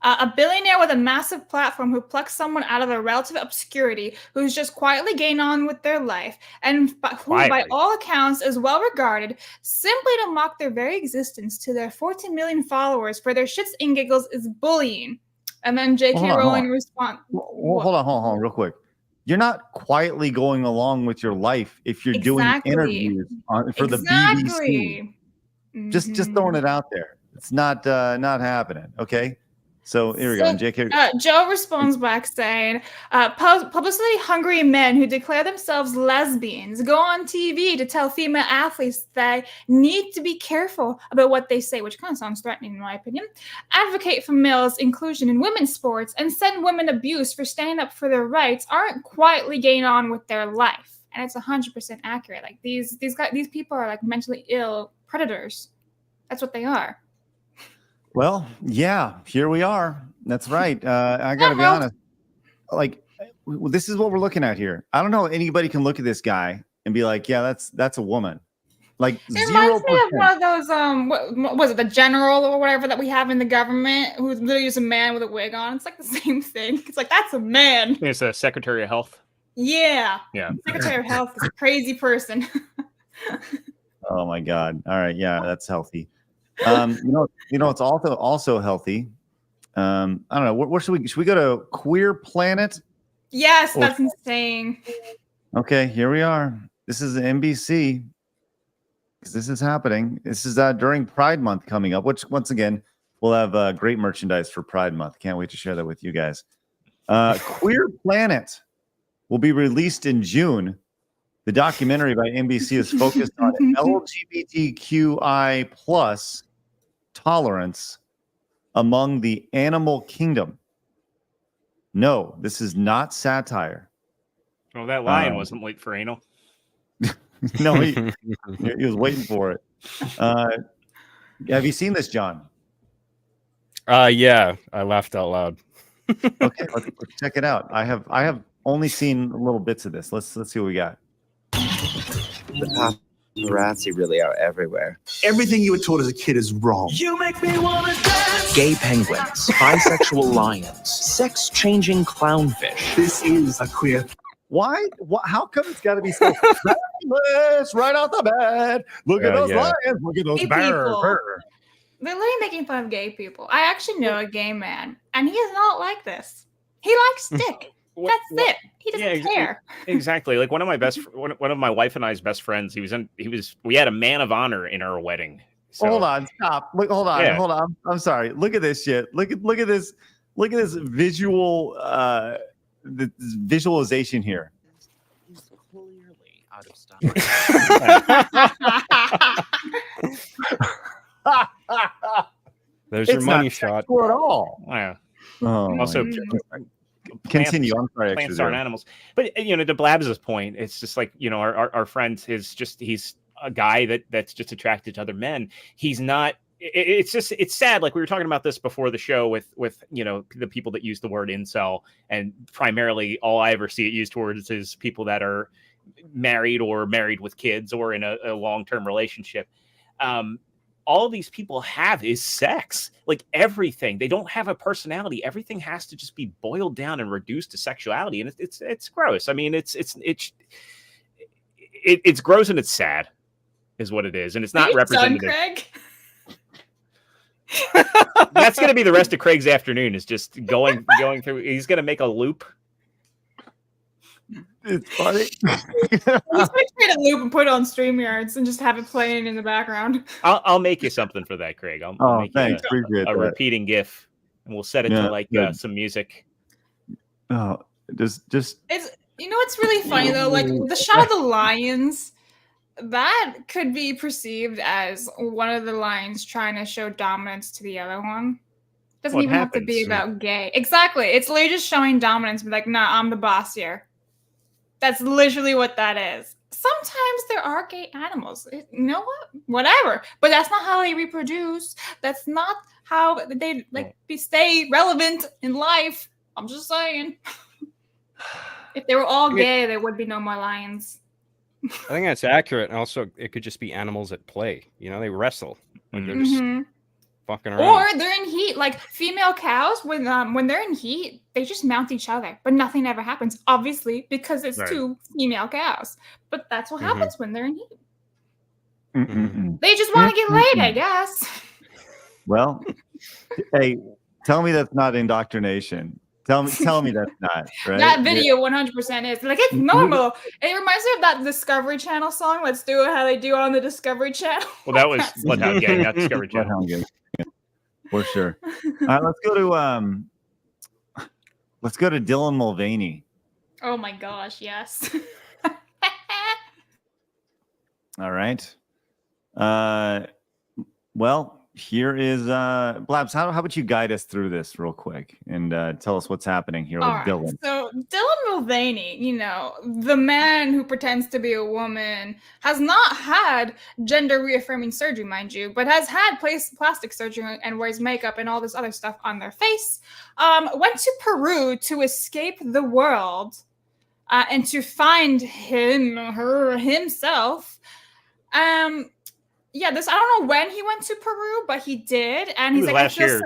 A billionaire with a massive platform who plucks someone out of their relative obscurity, who's just quietly getting on with their life, and who, by all accounts, is well regarded, simply to mock their very existence to their 14 million followers for their shits and giggles is bullying. And then J.K. Rowling responds. Hold on, real quick. You're not quietly going along with your life if you're doing interviews for the BBC. Just throwing it out there. It's not happening. Okay. So here we go. J.K. Joe responds back saying, publicity hungry men who declare themselves lesbians go on TV to tell female athletes they need to be careful about what they say, which kind of sounds threatening in my opinion, advocate for males' inclusion in women's sports, and send women abuse for standing up for their rights aren't quietly getting on with their life. And it's 100% accurate. Like these people are like mentally ill predators. That's what they are. Well, yeah, here we are. That's right. I got to be honest. Like, this is what we're looking at here. I don't know anybody can look at this guy and be like, yeah, that's a woman. Like, it reminds me of one of those, what was it, the general or whatever that we have in the government who's literally just a man with a wig on. It's like the same thing. It's like, that's a man. It's a Secretary of Health. Yeah. Secretary of Health is a crazy person. Oh, my God. All right. Yeah, that's healthy. It's also healthy. I don't know. Where should we go to Queer Planet? Yes, that's insane. Okay, here we are. This is NBC. This is happening. This is during Pride Month coming up, which once again we'll have great merchandise for Pride Month. Can't wait to share that with you guys. Queer Planet will be released in June. The documentary by NBC is focused on LGBTQI plus tolerance among the animal kingdom. No, this is not satire. Oh, that lion wasn't late for anal. No, he was waiting for it. Have you seen this, John? Yeah, I laughed out loud. Okay, let's check it out. I have only seen little bits of this. Let's see what we got. The paparazzi really are everywhere. Everything you were taught as a kid is wrong. You make me wanna dance. Gay penguins, bisexual lions, sex-changing clownfish. This is a queer. Why? How come it's got to be so fabulous right off the bat? Look at those lions. Look at those Gay bears. people. They're literally making fun of gay people. I actually know a gay man, and he is not like this. He likes dick. That's it. He doesn't care. Exactly. Like one of my wife and I's best friends. We had a man of honor in our wedding. So, hold on, stop. Look, hold on. I'm sorry. Look at this shit. Look at this. Look at this visual. This visualization here. He's clearly out of stock. There's your money shot. At all. Yeah. Oh, Also, continue. I'm sorry. Plants aren't animals. But to Blabs' point, it's just like our friend he's a guy that's just attracted to other men. He's not. It's sad. Like we were talking about this before the show with the people that use the word incel, and primarily all I ever see it used towards is people that are married or married with kids or in a long-term relationship. All these people have is sex. Like everything, they don't have a personality. Everything has to just be boiled down and reduced to sexuality, and it's gross. I mean, it's gross and it's sad, is what it is, and it's not representative. Craig? That's going to be the rest of Craig's afternoon, is just going through. He's going to make a loop. It's funny. He's going to create a loop and put it on StreamYards and just have it playing in the background. I'll make you something for that, Craig. I'll make thanks. you Appreciate a that. repeating GIF, and we'll set it to some music. Oh, just. It's what's really funny though, like the shot of the lions. That could be perceived as one of the lions trying to show dominance to the other one. Doesn't even have to be about gay. Exactly. It's literally just showing dominance. Be like, nah, I'm the boss here. That's literally what that is. Sometimes there are gay animals. You know what? Whatever. But that's not how they reproduce. That's not how they stay relevant in life. I'm just saying. If they were all gay, there would be no more lions. I think that's accurate. And also, it could just be animals at play. They wrestle. Like they're just fucking around. Or they're in heat. Like female cows, when they're in heat, they just mount each other. But nothing ever happens, obviously, because it's two female cows. But that's what happens when they're in heat. They just want to get laid, I guess. Well, hey, tell me that's not indoctrination. Tell me that's not right. That video 100% is like it's normal. It reminds me of that Discovery Channel song. Let's do it how they do on the Discovery Channel. Well, that was Bloodhound Gang, not Discovery Channel. Bloodhound Gang. Yeah, for sure. All right, let's go to Dylan Mulvaney. Oh my gosh, yes. All right. Well, here is Blabs. How about you guide us through this real quick and tell us what's happening here with Dylan. So Dylan Mulvaney, the man who pretends to be a woman, has not had gender reaffirming surgery, mind you, but has had plastic surgery and wears makeup and all this other stuff on their face. Went to Peru to escape the world and to find himself. I don't know when he went to Peru, but he did, and he's like, I feel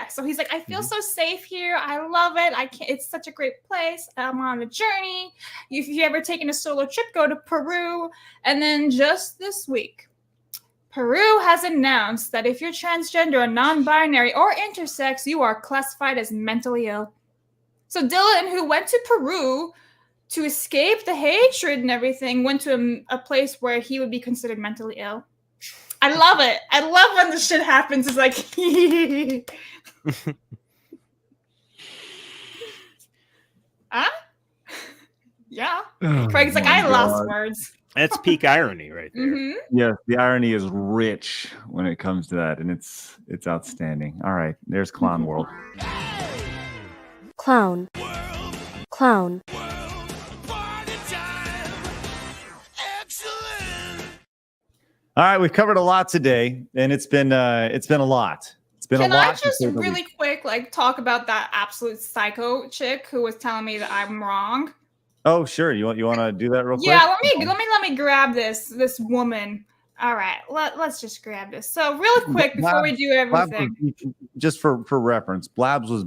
so he's like, I feel so safe here. I love it. It's such a great place. I'm on a journey. If you ever taken a solo trip, go to Peru. And then just this week, Peru has announced that if you're transgender or non-binary or intersex, you are classified as mentally ill. So Dylan, who went to Peru to escape the hatred and everything, went to a place where he would be considered mentally ill. I love it. I love when this shit happens. It's like, yeah. Craig's like, I lost words. That's peak irony right there. Yes, the irony is rich when it comes to that, and it's outstanding. All right, there's Clown World. Clown. Clown. All right, we've covered a lot today, and it's been a lot. It's been Can a I lot. to just say the really least. quick talk about that absolute psycho chick who was telling me that I'm wrong? Oh, sure. You want to do that real Yeah, quick? let me grab this woman. All right, let's just grab this. So really quick before we do everything. Just for reference, Blabs has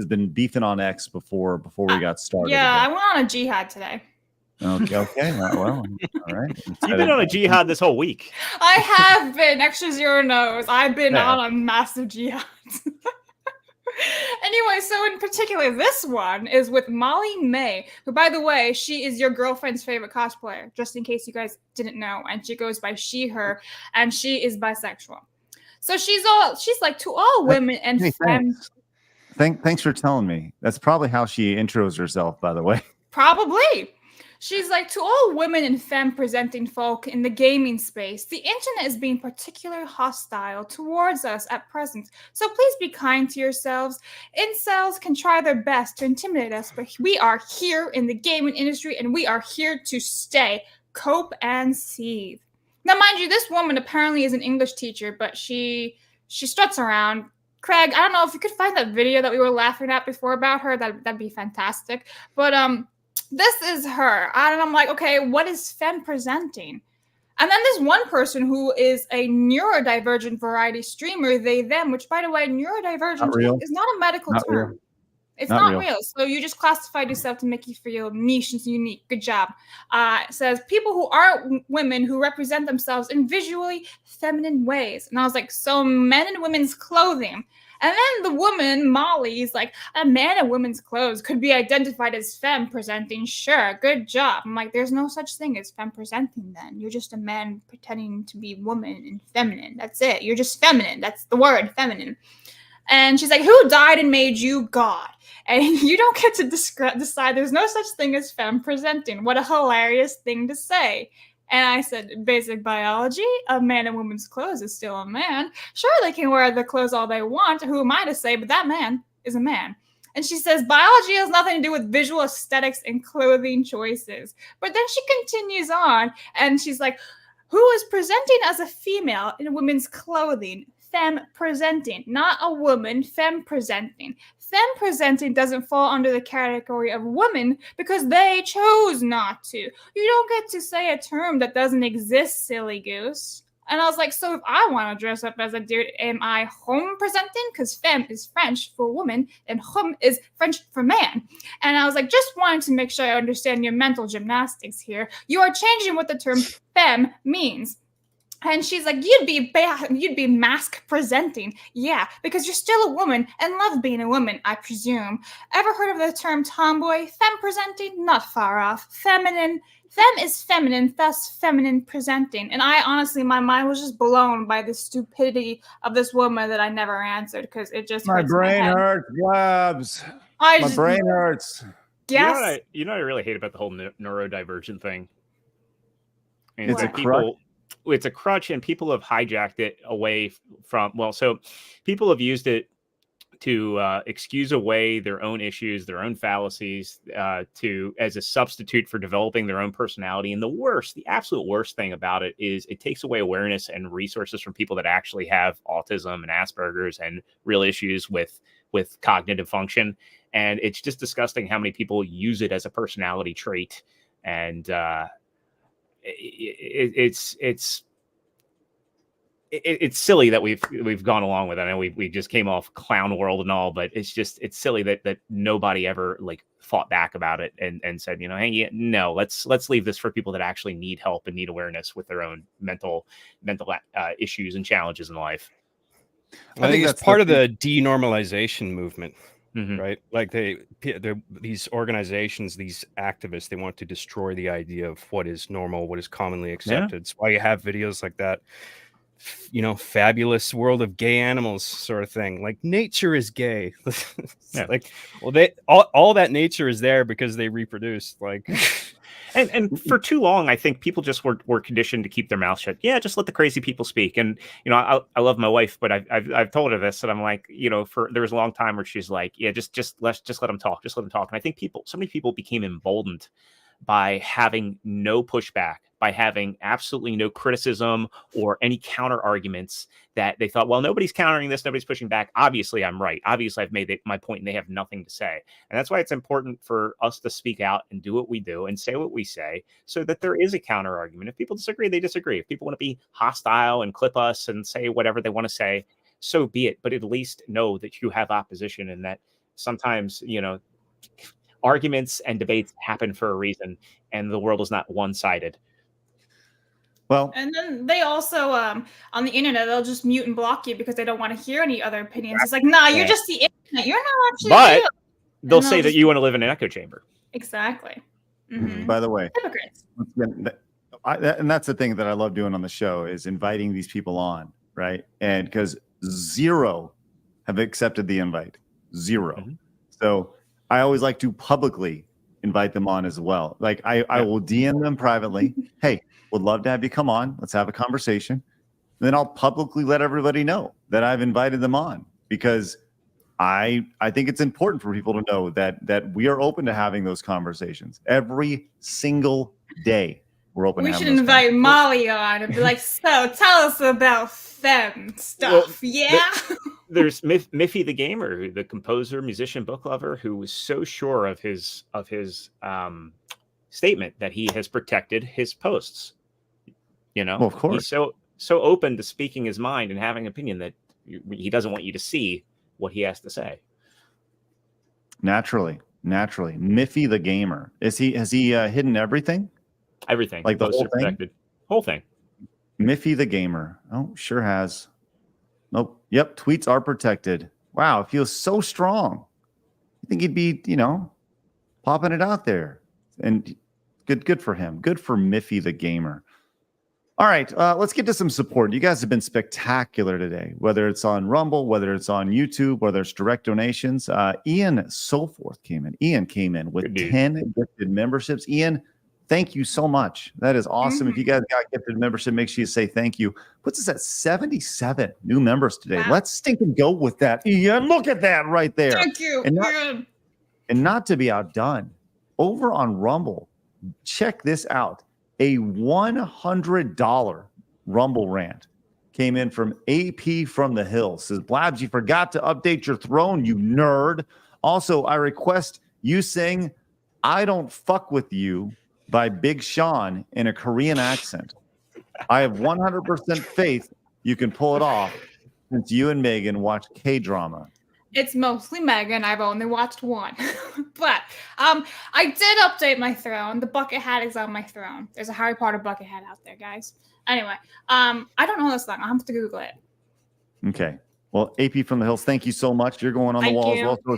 been beefing on X before we got started. Yeah, I went on a jihad today. Okay. Well, all right. You've been on a jihad this whole week. I have been. Extra zero knows. I've been on a massive jihad. Anyway, so in particular, this one is with Molly May, who, by the way, she is your girlfriend's favorite cosplayer, just in case you guys didn't know. And she goes by she, her, and she is bisexual. So she's like, to all women and femmes. Thanks for telling me. That's probably how she intros herself, by the way. Probably. She's like, to all women and femme-presenting folk in the gaming space, the internet is being particularly hostile towards us at present. So please be kind to yourselves. Incels can try their best to intimidate us, but we are here in the gaming industry, and we are here to stay. Cope and seethe. Now, mind you, this woman apparently is an English teacher, but she struts around. Craig, I don't know if you could find that video that we were laughing at before about her. That'd be fantastic. But this is her. And I'm like, okay, what is femme presenting? And then there's one person who is a neurodivergent variety streamer, they, them, which, by the way, neurodivergent is not a medical term. Real. It's not real. So you just classified yourself to make you feel niche and unique. Good job. It says people who aren't women who represent themselves in visually feminine ways. And I was like, so men in women's clothing. And then the woman, Molly, is like, a man in women's clothes could be identified as femme presenting. Sure, good job. I'm like, there's no such thing as femme presenting then. You're just a man pretending to be woman and feminine. That's it. You're just feminine. That's the word, feminine. And she's like, who died and made you God? And you don't get to decide. There's no such thing as femme presenting. What a hilarious thing to say. And I said, basic biology, a man in woman's clothes is still a man. Sure, they can wear the clothes all they want. Who am I to say? But that man is a man. And she says, biology has nothing to do with visual aesthetics and clothing choices. But then she continues on, and she's like, who is presenting as a female in women's clothing? Femme presenting, not a woman, femme presenting. Femme presenting doesn't fall under the category of woman because they chose not to. You don't get to say a term that doesn't exist, silly goose. And I was like, so if I want to dress up as a dude, am I homme presenting? Because femme is French for woman and homme is French for man. And I was like, just wanting to make sure I understand your mental gymnastics here. You are changing what the term femme means. And she's like, you'd be mask presenting. Yeah, because you're still a woman and love being a woman, I presume. Ever heard of the term tomboy? Femme presenting? Not far off. Feminine. Femme is feminine, thus feminine presenting. And I honestly, my mind was just blown by the stupidity of this woman that I never answered because it just my brain hurts, Blabs. My brain hurts. Yes. You know what I really hate about the whole neurodivergent thing? And it's a crutch. It's a crutch, and people have hijacked it away from, so people have used it to excuse away their own issues, their own fallacies, as a substitute for developing their own personality. And the absolute worst thing about it is it takes away awareness and resources from people that actually have autism and Asperger's and real issues with cognitive function. And it's just disgusting how many people use it as a personality trait. And it's silly that we've gone along with it. I know we just came off clown world and all, but it's silly that nobody ever fought back about it and said, hey, no, let's leave this for people that actually need help and need awareness with their own mental issues and challenges in life. I think it's part of the denormalization movement. Mm-hmm. Right? Like these organizations, these activists, they want to destroy the idea of what is normal, what is commonly accepted. It's why you have videos like that, fabulous world of gay animals sort of thing. Like nature is gay. Like, well, all that nature is there because they reproduce. Like, and for too long, I think people just were conditioned to keep their mouth shut. Yeah, just let the crazy people speak. And I love my wife, but I've told her this, and I'm like, there was a long time where she's like, yeah, just let them talk, just let them talk. And I think so many people became emboldened by having no pushback, by having absolutely no criticism or any counter arguments, that they thought, well, nobody's countering this, nobody's pushing back. Obviously, I'm right. Obviously, I've made my point and they have nothing to say. And that's why it's important for us to speak out and do what we do and say what we say so that there is a counter argument. If people disagree, they disagree. If people want to be hostile and clip us and say whatever they want to say, so be it. But at least know that you have opposition and that sometimes, arguments and debates happen for a reason and the world is not one-sided. Well, and then they also on the internet they'll just mute and block you because they don't want to hear any other opinions. It's like, nah, you're just the internet. You're not actually. But real. they'll say that you want to live in an echo chamber. Exactly. Mm-hmm. By the way, hypocrites. And that's the thing that I love doing on the show is inviting these people on, right? And because 0 have accepted the invite, 0. Mm-hmm. So I always like to publicly invite them on as well. Like I will DM them privately. Hey, would love to have you come on. Let's have a conversation. And then I'll publicly let everybody know that I've invited them on because I think it's important for people to know that we are open to having those conversations every single day. We're open. We to should having those invite Molly on and be like, so tell us about fem stuff. There's Miffy the gamer, the composer, musician, book lover, who was so sure of his statement that he has protected his posts. Well, of course. He's so open to speaking his mind and having opinion that he doesn't want you to see what he has to say. Naturally. Miffy the gamer. Has he hidden everything? Everything. Like the whole thing? Whole thing. Miffy the gamer. Oh, sure has. Nope. Yep. Tweets are protected. Wow. It feels so strong. You think he'd be, popping it out there. And good for him. Good for Miffy the gamer. All right. Let's get to some support. You guys have been spectacular today, whether it's on Rumble, whether it's on YouTube, whether it's direct donations. Ian Soforth came in. Ian came in with 10 gifted memberships. Ian, thank you so much. That is awesome. If you guys got gifted membership, make sure you say thank you. Puts us at 77 new members today. Wow. Let's stink and go with that. Ian, look at that right there. Thank you. And not to be outdone, over on Rumble, check this out. A $100 Rumble rant came in from AP from the Hills. Says, Blabs, you forgot to update your throne, you nerd. Also, I request you sing I Don't Fuck With You by Big Sean in a Korean accent. I have 100% faith you can pull it off since you and Megan watch K-drama. It's mostly Megan. I've only watched one. But I did update my throne. The bucket hat is on my throne. There's a Harry Potter bucket hat out there, guys. Anyway, I don't know this song. I'll have to Google it. Okay. Well, AP from the Hills, thank you so much. You're going on the wall as well. So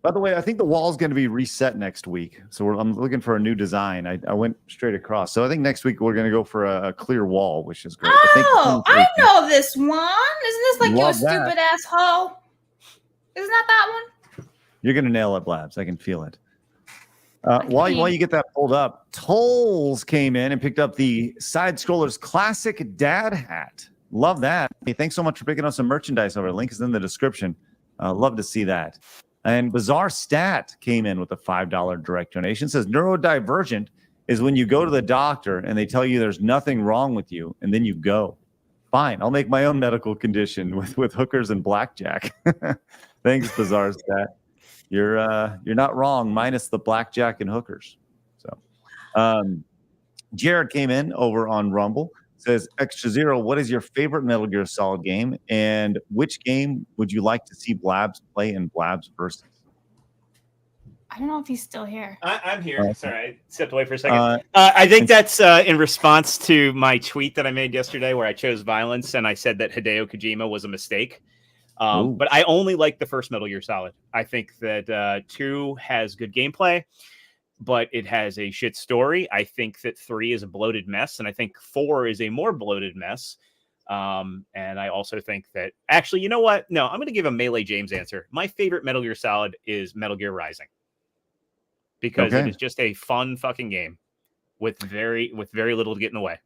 by the way, I think the wall is going to be reset next week. So I'm looking for a new design. I went straight across. So I think next week we're going to go for a clear wall, which is great. Oh, I know this one. Isn't this like your stupid asshole? Isn't that one? You're going to nail it, Blabs. I can feel it. While you get that pulled up, Tolls came in and picked up the Side Scrollers Classic Dad hat. Love that. Hey, thanks so much for picking up some merchandise over. Link is in the description. Love to see that. And Bizarre Stat came in with a $5 direct donation. Says neurodivergent is when you go to the doctor and they tell you there's nothing wrong with you, and then you go. Fine, I'll make my own medical condition with hookers and blackjack. Thanks, Bizarre Stat. You're not wrong, minus the blackjack and hookers. So, Jared came in over on Rumble. Says Extra Zero, what is your favorite Metal Gear Solid game, and which game would you like to see Blabs play in Blabs Versus? I don't know if he's still here. I'm here. Sorry, I stepped away for a second. I think that's in response to my tweet that I made yesterday where I chose violence and I said that Hideo Kojima was a mistake. But I only like the first Metal Gear Solid. I think that 2 has good gameplay, but it has a shit story. I think that 3 is a bloated mess, and I think 4 is a more bloated mess. And I also think that... Actually, you know what? No, I'm going to give a Melee James answer. My favorite Metal Gear Solid is Metal Gear Rising. Because it is just a fun fucking game with very little to get in the way.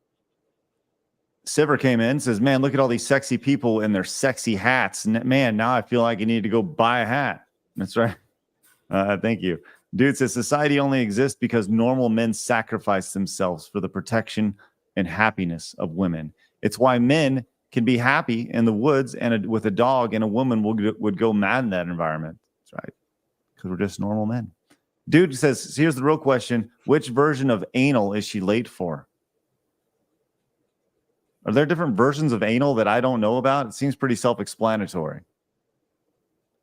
Siver came in, says, man, look at all these sexy people in their sexy hats. Man, now I feel like I need to go buy a hat. That's right. Thank you. Dude says society only exists because normal men sacrifice themselves for the protection and happiness of women. It's why men can be happy in the woods and with a dog, and a woman would go mad in that environment. That's right. Because we're just normal men. Dude says, here's the real question. Which version of anal is she late for? Are there different versions of anal that I don't know about? It seems pretty self-explanatory.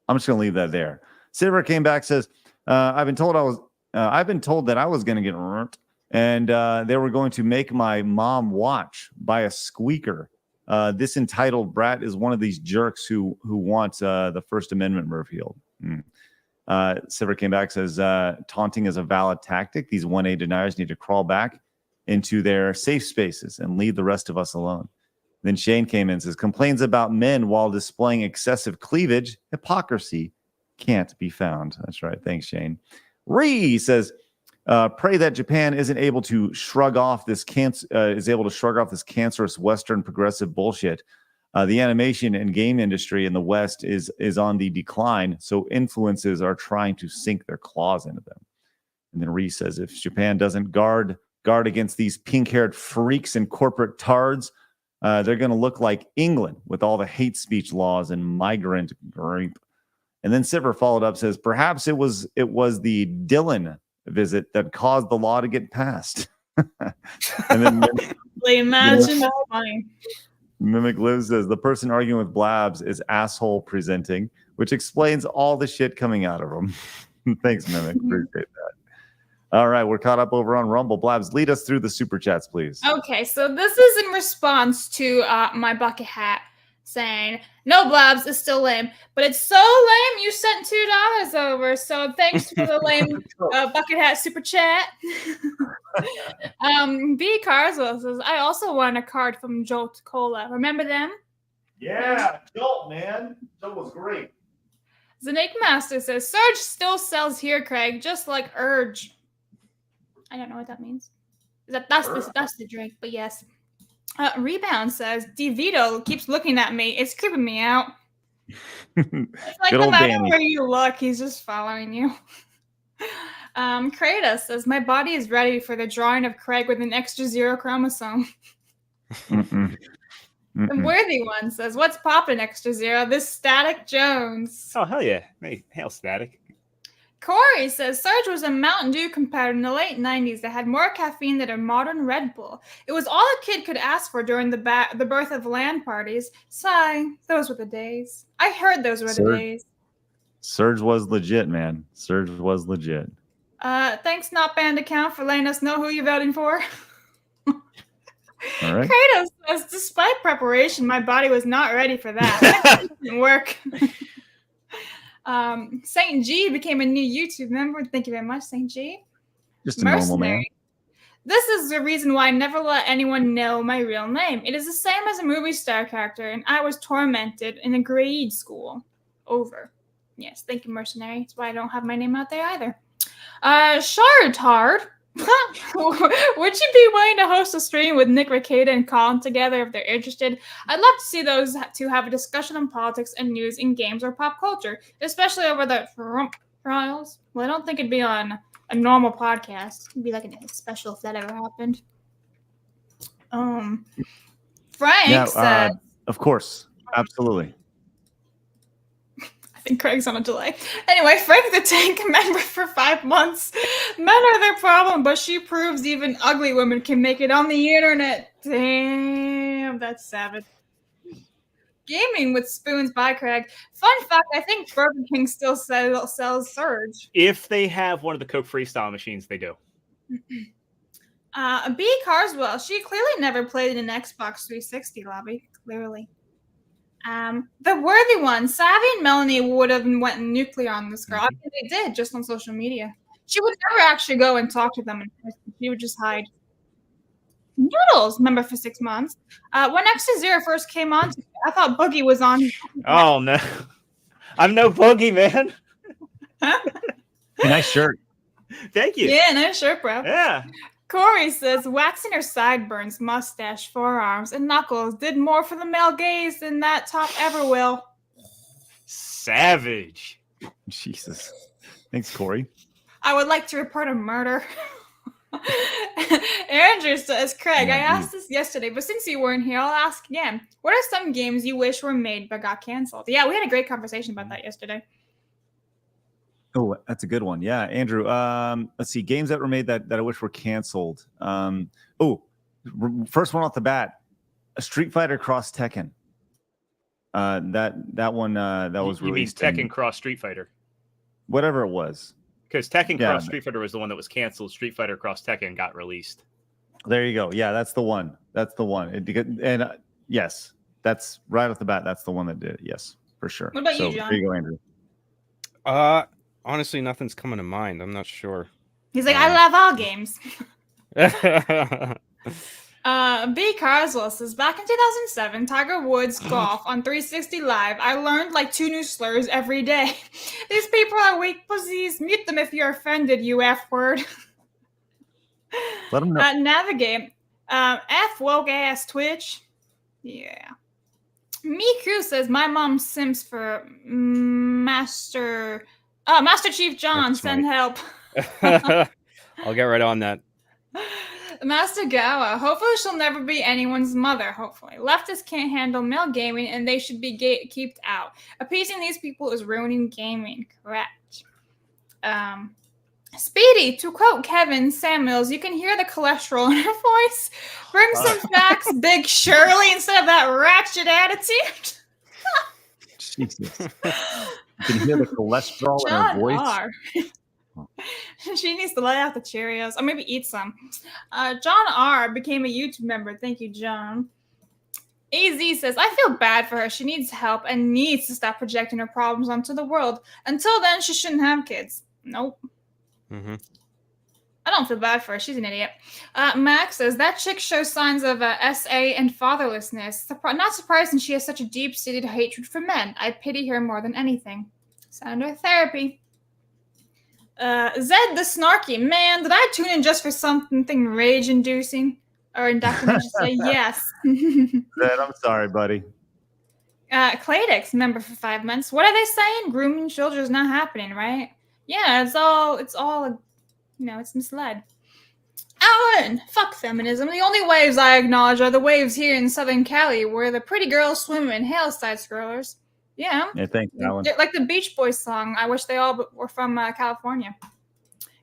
I'm just going to leave that there. Silver came back, says, I've been told that I was going to get burnt, and they were going to make my mom watch by a squeaker. This entitled brat is one of these jerks who want the First Amendment repealed. Silver came back, says, taunting is a valid tactic. These 1A deniers need to crawl back into their safe spaces and leave the rest of us alone. Then Shane came in and says, complains about men while displaying excessive cleavage. Hypocrisy can't be found. That's right. Thanks, Shane. Ree says, pray that Japan isn't able to shrug off this cancerous Western progressive bullshit. The animation and game industry in the West is on the decline, so influences are trying to sink their claws into them. And then Ree says, if Japan doesn't guard against these pink-haired freaks and corporate tards, they're going to look like England with all the hate speech laws and migrant rape. And then Sivert followed up, says, perhaps it was the Dylan visit that caused the law to get passed. And then imagine that's funny. Mimic Liv says, the person arguing with Blabs is asshole presenting, which explains all the shit coming out of him. Thanks, Mimic. Appreciate that. All right, we're caught up over on Rumble. Blabs, lead us through the super chats, please. Okay, so this is in response to my bucket hat saying, no, Blabs is still lame, but it's so lame you sent $2 over. So thanks for the lame bucket hat super chat. B. Carswell says, I also won a card from Jolt Cola. Remember them? Yeah, Jolt, man. Jolt was great. Zanik Master says, Surge still sells here, Craig, just like Urge. I don't know what that means. That's the drink, but yes. Rebound says, DeVito keeps looking at me. It's creeping me out. It's like no matter Danny. where you look, he's just following you. Kratos says, my body is ready for the drawing of Craig with an extra 0 chromosome. The Worthy One says, what's poppin' extra 0? This Static Jones. Oh, hell yeah. Hey, hail Static. Corey says, Surge was a Mountain Dew competitor in the late 90s that had more caffeine than a modern Red Bull. It was all a kid could ask for during the birth of LAN parties. Sigh, those were the days. I heard those were the days. Surge was legit, man. Surge was legit. Thanks, Not Banned Account, for letting us know who you're voting for. All right. Kratos says, despite preparation, my body was not ready for that. It didn't work. Saint G became a new YouTube member. Thank you very much, Saint G. Just a normal man. This is the reason why I never let anyone know my real name. It is the same as a movie star character, and I was tormented in a grade school. Over. Yes, thank you, Mercenary. That's why I don't have my name out there either. Shardhard. Would you be willing to host a stream with Nick Rekieta and Colin together if they're interested? I'd love to see those two have a discussion on politics and news in games or pop culture, especially over the Trump trials. Well, I don't think it'd be on a normal podcast. It'd be like a special if that ever happened. Frank said, of course, absolutely. I think Craig's on a delay. Anyway, Frank the Tank member for 5 months. Men are their problem, but she proves even ugly women can make it on the internet. Damn, that's savage. Gaming with Spoons by Craig. Fun fact, I think Burger King still sells Surge. If they have one of the Coke Freestyle machines, they do. B. Carswell, she clearly never played in an Xbox 360 lobby. Clearly. The Worthy One, Savvy and Melanie would have went nuclear on this girl. I think they did, just on social media. She would never actually go and talk to them in person. She would just hide. Noodles, member for 6 months. When X0 first came on, I thought Boogie was on. Oh, no. I'm no Boogie, man. Nice shirt. Thank you. Yeah, nice shirt, bro. Yeah. Corey says, waxing her sideburns, mustache, forearms, and knuckles did more for the male gaze than that top ever will. Savage. Jesus. Thanks, Corey. I would like to report a murder. Andrew says, Craig, I asked this yesterday, but since you weren't here, I'll ask again. What are some games you wish were made but got canceled? Yeah, we had a great conversation about that yesterday. Oh, that's a good one. Yeah, Andrew. Let's see. Games that were made that I wish were canceled. First one off the bat, a Street Fighter Cross Tekken. That one that was released. You mean Tekken Cross Street Fighter? Whatever it was. Because Tekken Cross Street Fighter was the one that was canceled. Street Fighter Cross Tekken got released. There you go. Yeah, that's the one. That's the one. Yes, that's right off the bat. That's the one that did it. Yes, for sure. What about you, John? There you go, Andrew. Honestly, nothing's coming to mind. I'm not sure. He's like, I love all games. B. Carswell says, back in 2007, Tiger Woods golf on 360 Live, I learned like 2 new slurs every day. These people are weak pussies. Mute them if you're offended, you F word. Let them know. Navigate. F woke ass Twitch. Yeah. Miku says, my mom sims for Master Chief John. Send help. I'll get right on that. Master Gawa, hopefully she'll never be anyone's mother, hopefully. Leftists can't handle male gaming and they should be kept out. Appeasing these people is ruining gaming, correct. Speedy, to quote Kevin Samuels, you can hear the cholesterol in her voice. Bring some facts, Big Shirley, instead of that ratchet attitude. Jesus. You can hear the cholesterol in her voice. R. She needs to let out the Cheerios, or maybe eat some. John R. became a YouTube member. Thank you, John. AZ says, I feel bad for her. She needs help and needs to stop projecting her problems onto the world. Until then, she shouldn't have kids. Nope. Mm-hmm. I don't feel bad for her. She's an idiot. Max says, that chick shows signs of SA and fatherlessness. Not surprising she has such a deep-seated hatred for men. I pity her more than anything. Send her therapy. Zed the Snarky, man, did I tune in just for something rage-inducing? Or Indoctrination say yes. Zed, I'm sorry, buddy. Cladix, member for 5 months. What are they saying? Grooming children is not happening, right? Yeah, it's all, it's misled. Alan, fuck feminism. The only waves I acknowledge are the waves here in Southern Cali where the pretty girls swim in hail-side scrollers. Yeah. Yeah, thanks, Alan. Like the Beach Boys song. I wish they all were from California.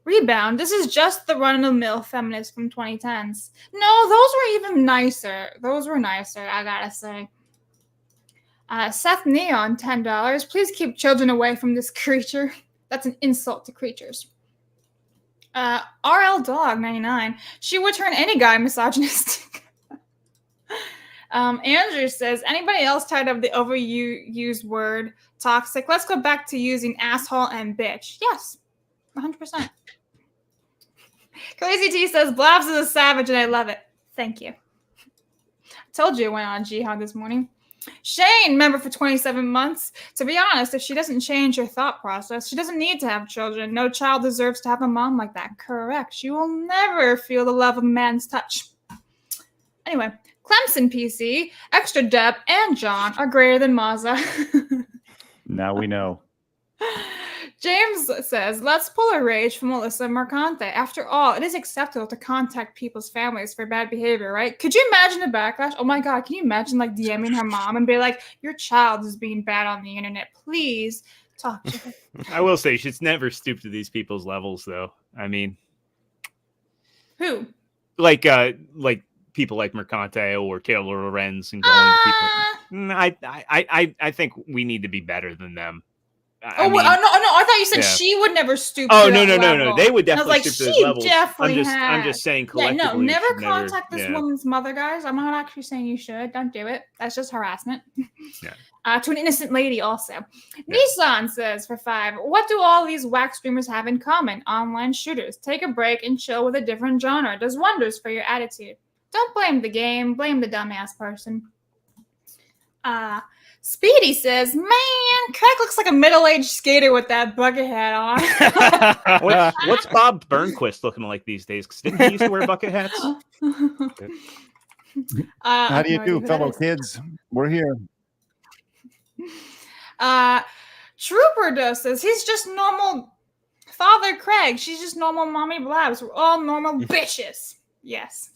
Rebound. This is just the run-of-the-mill feminists from 2010s. No, those were even nicer. Those were nicer, I gotta say. Seth Neon, $10. Please keep children away from this creature. That's an insult to creatures. RL Dog, 99. She would turn any guy misogynistic. Andrew says, anybody else tired of the overused word toxic? Let's go back to using asshole and bitch. Yes, 100%. Crazy T says, Blabs is a savage and I love it. Thank you. I told you I went on Jihad this morning. Shane, member for 27 months. To be honest, if she doesn't change her thought process, she doesn't need to have children. No child deserves to have a mom like that. Correct. She will never feel the love of a man's touch. Anyway, Clemson PC, Extra Deb, and John are greater than Mazza. Now we know. James says, let's pull a rage from Melissa Mercante. After all, it is acceptable to contact people's families for bad behavior, right? Could you imagine the backlash? Oh my God, can you imagine like DMing her mom and be like, your child is being bad on the internet. Please talk to her. I will say she's never stooped to these people's levels, though. I mean, who? Like people like Mercante or Taylor Lorenz and going to people. I think we need to be better than them. No! I thought you said she would never stoop. Oh, to that no! level. They would definitely stoop to those levels. Definitely I'm just saying collectively. Yeah, no, never contact this woman's mother, guys. I'm not actually saying you should. Don't do it. That's just harassment. Yeah. To an innocent lady, also. Yeah. Nissan says for 5, what do all these whack streamers have in common? Online shooters. Take a break and chill with a different genre. It does wonders for your attitude. Don't blame the game. Blame the dumbass person. Speedy says, man, Craig looks like a middle-aged skater with that bucket hat on. What's Bob Burnquist looking like these days? Because didn't he used to wear bucket hats? How do you do, fellow kids? We're here. Trooper says, he's just normal Father Craig, she's just normal mommy Blabs. We're all normal bitches. Yes.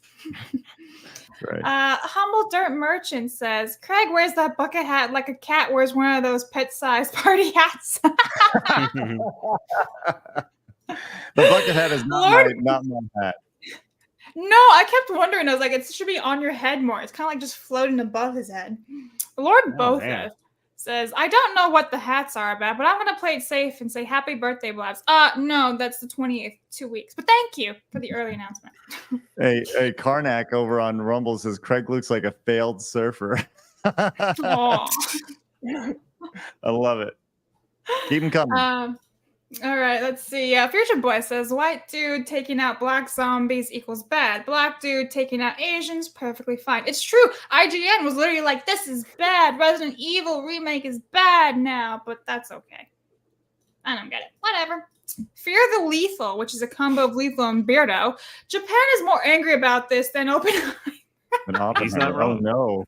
Right. Humble Dirt Merchant says, Craig wears that bucket hat like a cat wears one of those pet-sized party hats. The bucket hat is not my hat. No, I kept wondering. I was like, it should be on your head more. It's kind of like just floating above his head. Lord Botheth says, I don't know what the hats are about, but I'm going to play it safe and say happy birthday, Blabs. No, that's the 28th, 2 weeks. But thank you for the early announcement. Hey, Karnak over on Rumble says, Craig looks like a failed surfer. I love it. Keep him coming. All right, let's see. Future Boy says, white dude taking out black zombies equals bad. Black dude taking out Asians, perfectly fine. It's true. IGN was literally like, this is bad. Resident Evil remake is bad now, but that's okay. I don't get it. Whatever. Fear the Lethal, which is a combo of Lethal and Beardo. Japan is more angry about this than Oppenheimer. He's not wrong. Oh,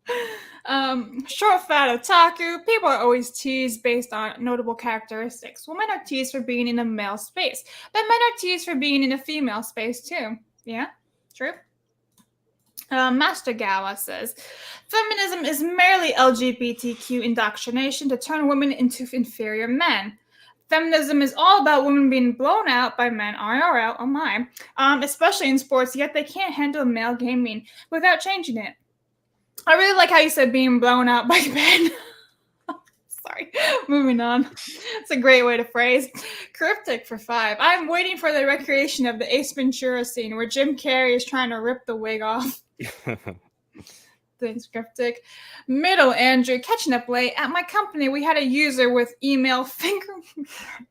no. Short fat otaku. People are always teased based on notable characteristics. Women are teased for being in a male space, but men are teased for being in a female space too. Yeah, true. Master Gawa says, feminism is merely LGBTQ indoctrination to turn women into inferior men. Feminism is all about women being blown out by men IRL, oh my, especially in sports, yet they can't handle male gaming without changing it. I really like how you said being blown out by men. Sorry, moving on. It's a great way to phrase. Cryptic for 5. I'm waiting for the recreation of the Ace Ventura scene where Jim Carrey is trying to rip the wig off. Thanks, Cryptic. Middle Andrew, catching up late. At my company, we had a user with email finger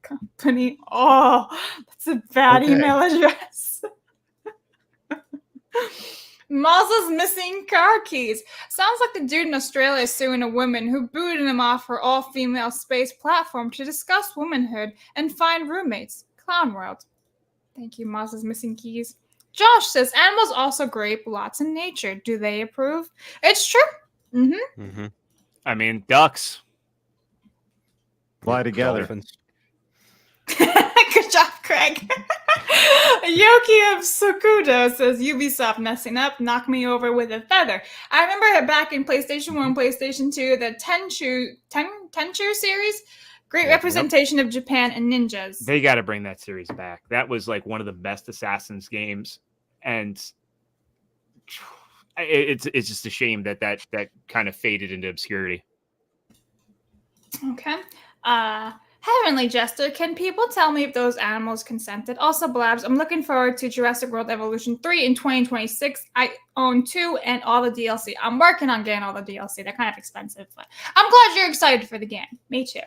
company. Oh, that's a bad email address. Mazza's missing car keys. Sounds like the dude in Australia is suing a woman who booted him off her all-female space platform to discuss womanhood and find roommates. Clown World. Thank you, Mazza's missing keys. Josh says, animals also grape lots in nature. Do they approve? It's true. Mm-hmm. I mean, ducks. Fly together. Dolphins. Good job, Craig. Yoki of Sokudo says, Ubisoft messing up, knock me over with a feather. I remember back in PlayStation 1, PlayStation 2, the Tenchu series. Great representation of Japan and ninjas. They got to bring that series back. That was like one of the best Assassin's games. And it's just a shame that kind of faded into obscurity. Okay. Heavenly Jester, can people tell me if those animals consented? Also, Blabs, I'm looking forward to Jurassic World Evolution 3 in 2026. I own 2 and all the DLC. I'm working on getting all the DLC. They're kind of expensive, but I'm glad you're excited for the game. Me too,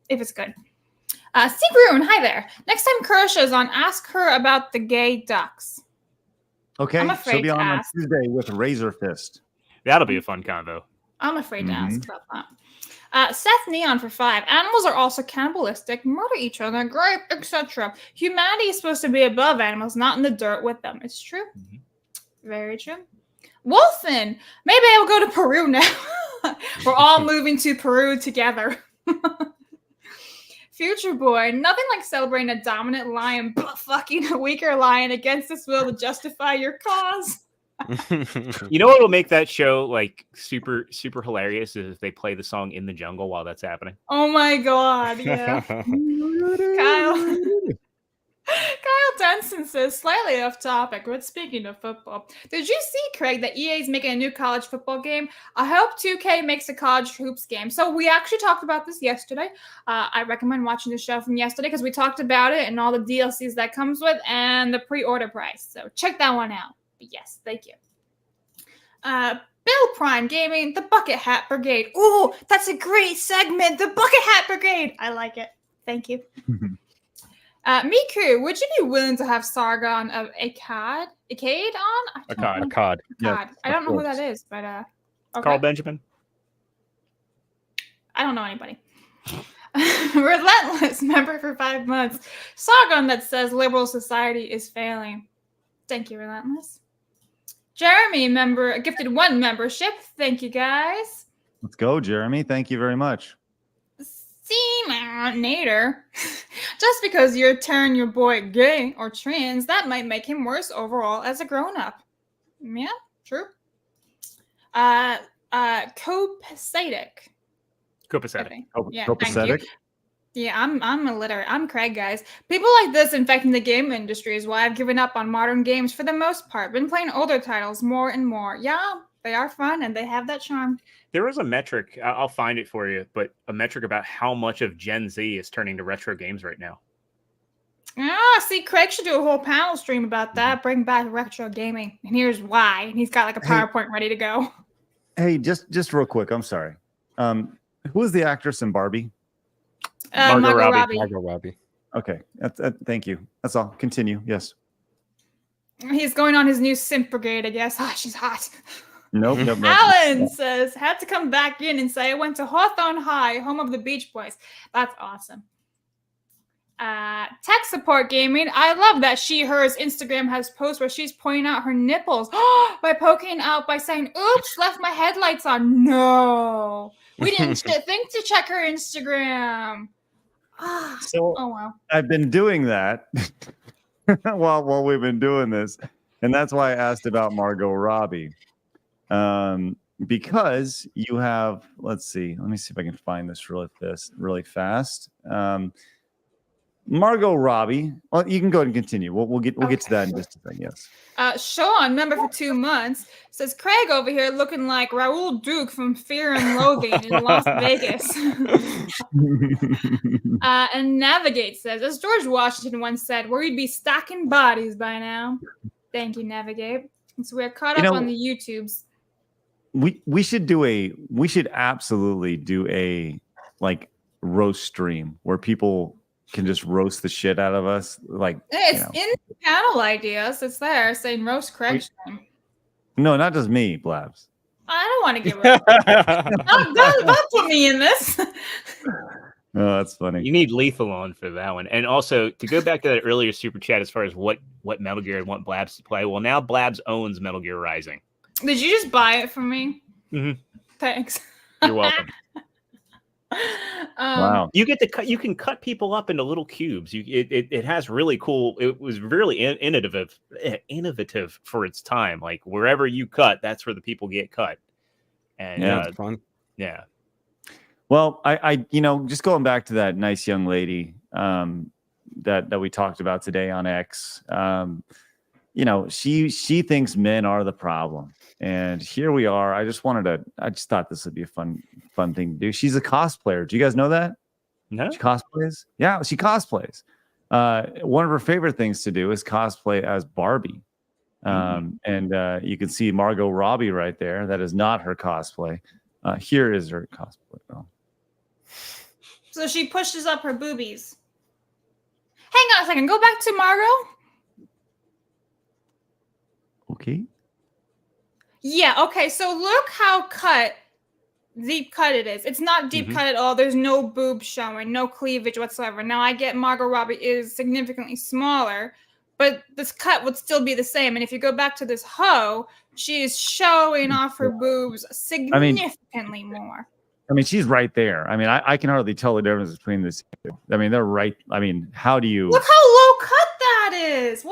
if it's good. Seagroon, hi there. Next time Kersha's on, ask her about the gay ducks. Okay, I'm afraid she'll be to on ask. Tuesday with Razor Fist. That'll be a fun convo. I'm afraid to ask about that. Seth Neon for 5. Animals are also cannibalistic, murder each other, grape, etc. Humanity is supposed to be above animals, not in the dirt with them. It's true. Very true. Wolfen, maybe I'll go to Peru now. We're all moving to Peru together. Future Boy, nothing like celebrating a dominant lion but fucking a weaker lion against his will to justify your cause. You know what will make that show like super hilarious is if they play the song In the Jungle while that's happening. Oh my god, yeah. Kyle Denson says, slightly off topic, but speaking of football, did you see, Craig, that EA is making a new college football game? I hope 2K makes a college hoops game. So we actually talked about this yesterday. I recommend watching the show from yesterday because we talked about it and all the DLCs that comes with and the pre-order price. So check that one out. But yes, thank you. Bill Prime Gaming, the Bucket Hat Brigade. Ooh, that's a great segment. The Bucket Hat Brigade. I like it. Thank you. Miku, would you be willing to have Sargon of Akkad on? Akkad. Yes, I don't know who course. that is, but okay. Carl Benjamin. I don't know anybody. Relentless member for 5 months. Sargon that says liberal society is failing. Thank you, Relentless. Jeremy, gifted 1 membership. Thank you, guys. Let's go, Jeremy. Thank you very much. Nader. Just because you turn your boy gay or trans, that might make him worse overall as a grown-up. Yeah, true. Copacetic. Copacetic. Yeah, Copacetic? thank you. Yeah, I'm illiterate. I'm Craig, guys. People like this infecting the game industry is why I've given up on modern games for the most part. Been playing older titles more and more. Yeah, they are fun and they have that charm. There was a metric, I'll find it for you, but a metric about how much of Gen Z is turning to retro games right now. See, Craig should do a whole panel stream about that. Bring back retro gaming. And here's why. And he's got like a PowerPoint ready to go. Hey, just real quick. I'm sorry. Who is the actress in Barbie? Margot Robbie. Margot Robbie. Okay. Thank you. That's all. Continue. Yes. He's going on his new simp brigade, I guess. Ah, she's hot. Nope. Alan says, had to come back in and say I went to Hawthorne High, home of the Beach Boys. That's awesome. Tech support gaming. I love that hers Instagram has posts where she's pointing out her nipples by poking out by saying, oops, left my headlights on. No. We didn't think to check her Instagram. So oh, wow. I've been doing that while we've been doing this. And that's why I asked about Margot Robbie. Because you have, let's see, let me see if I can find this really fast. Margot Robbie. Well, you can go ahead and continue. We'll get to that in just a second. Yes. Sean, member for 2 months, says Craig over here looking like Raoul Duke from Fear and Loathing in Las Vegas. And Navigate says, as George Washington once said, we'd be stacking bodies by now. Thank you, Navigate. So we're caught up on the YouTubes. We should absolutely do a like roast stream where people can just roast the shit out of us. Like it's in the panel ideas. It's there saying roast Craig stream. No, not just me, Blabs. I don't want to get roasted. don't put me in this. Oh, that's funny. You need Lethal on for that one. And also, to go back to that earlier super chat as far as what Metal Gear I want Blabs to play, well, now Blabs owns Metal Gear Rising. Did you just buy it from me? Mm-hmm. Thanks. You're welcome. Wow. You can cut people up into little cubes. It has really cool. It was really innovative for its time. Like wherever you cut, that's where the people get cut. And it's fun. Yeah. Well, I just going back to that nice young lady that we talked about today on X. She thinks men are the problem. And here we are. I just thought this would be a fun thing to do. She's a cosplayer. Do you guys know that? No. She cosplays? Yeah, she cosplays. One of her favorite things to do is cosplay as Barbie. And you can see Margot Robbie right there. That is not her cosplay. Here is her cosplay. Oh. So she pushes up her boobies. Hang on a second. Go back to Margot. Okay. Yeah, okay. So look how deep cut it is. It's not deep cut at all. There's no boob showing, no cleavage whatsoever. Now I get Margot Robbie is significantly smaller, but this cut would still be the same. And if you go back to this hoe, she is showing off her boobs significantly more. I mean, she's right there. I mean, I can hardly tell the difference between this two. I mean, they're right. I mean, how do you look how low cut that is?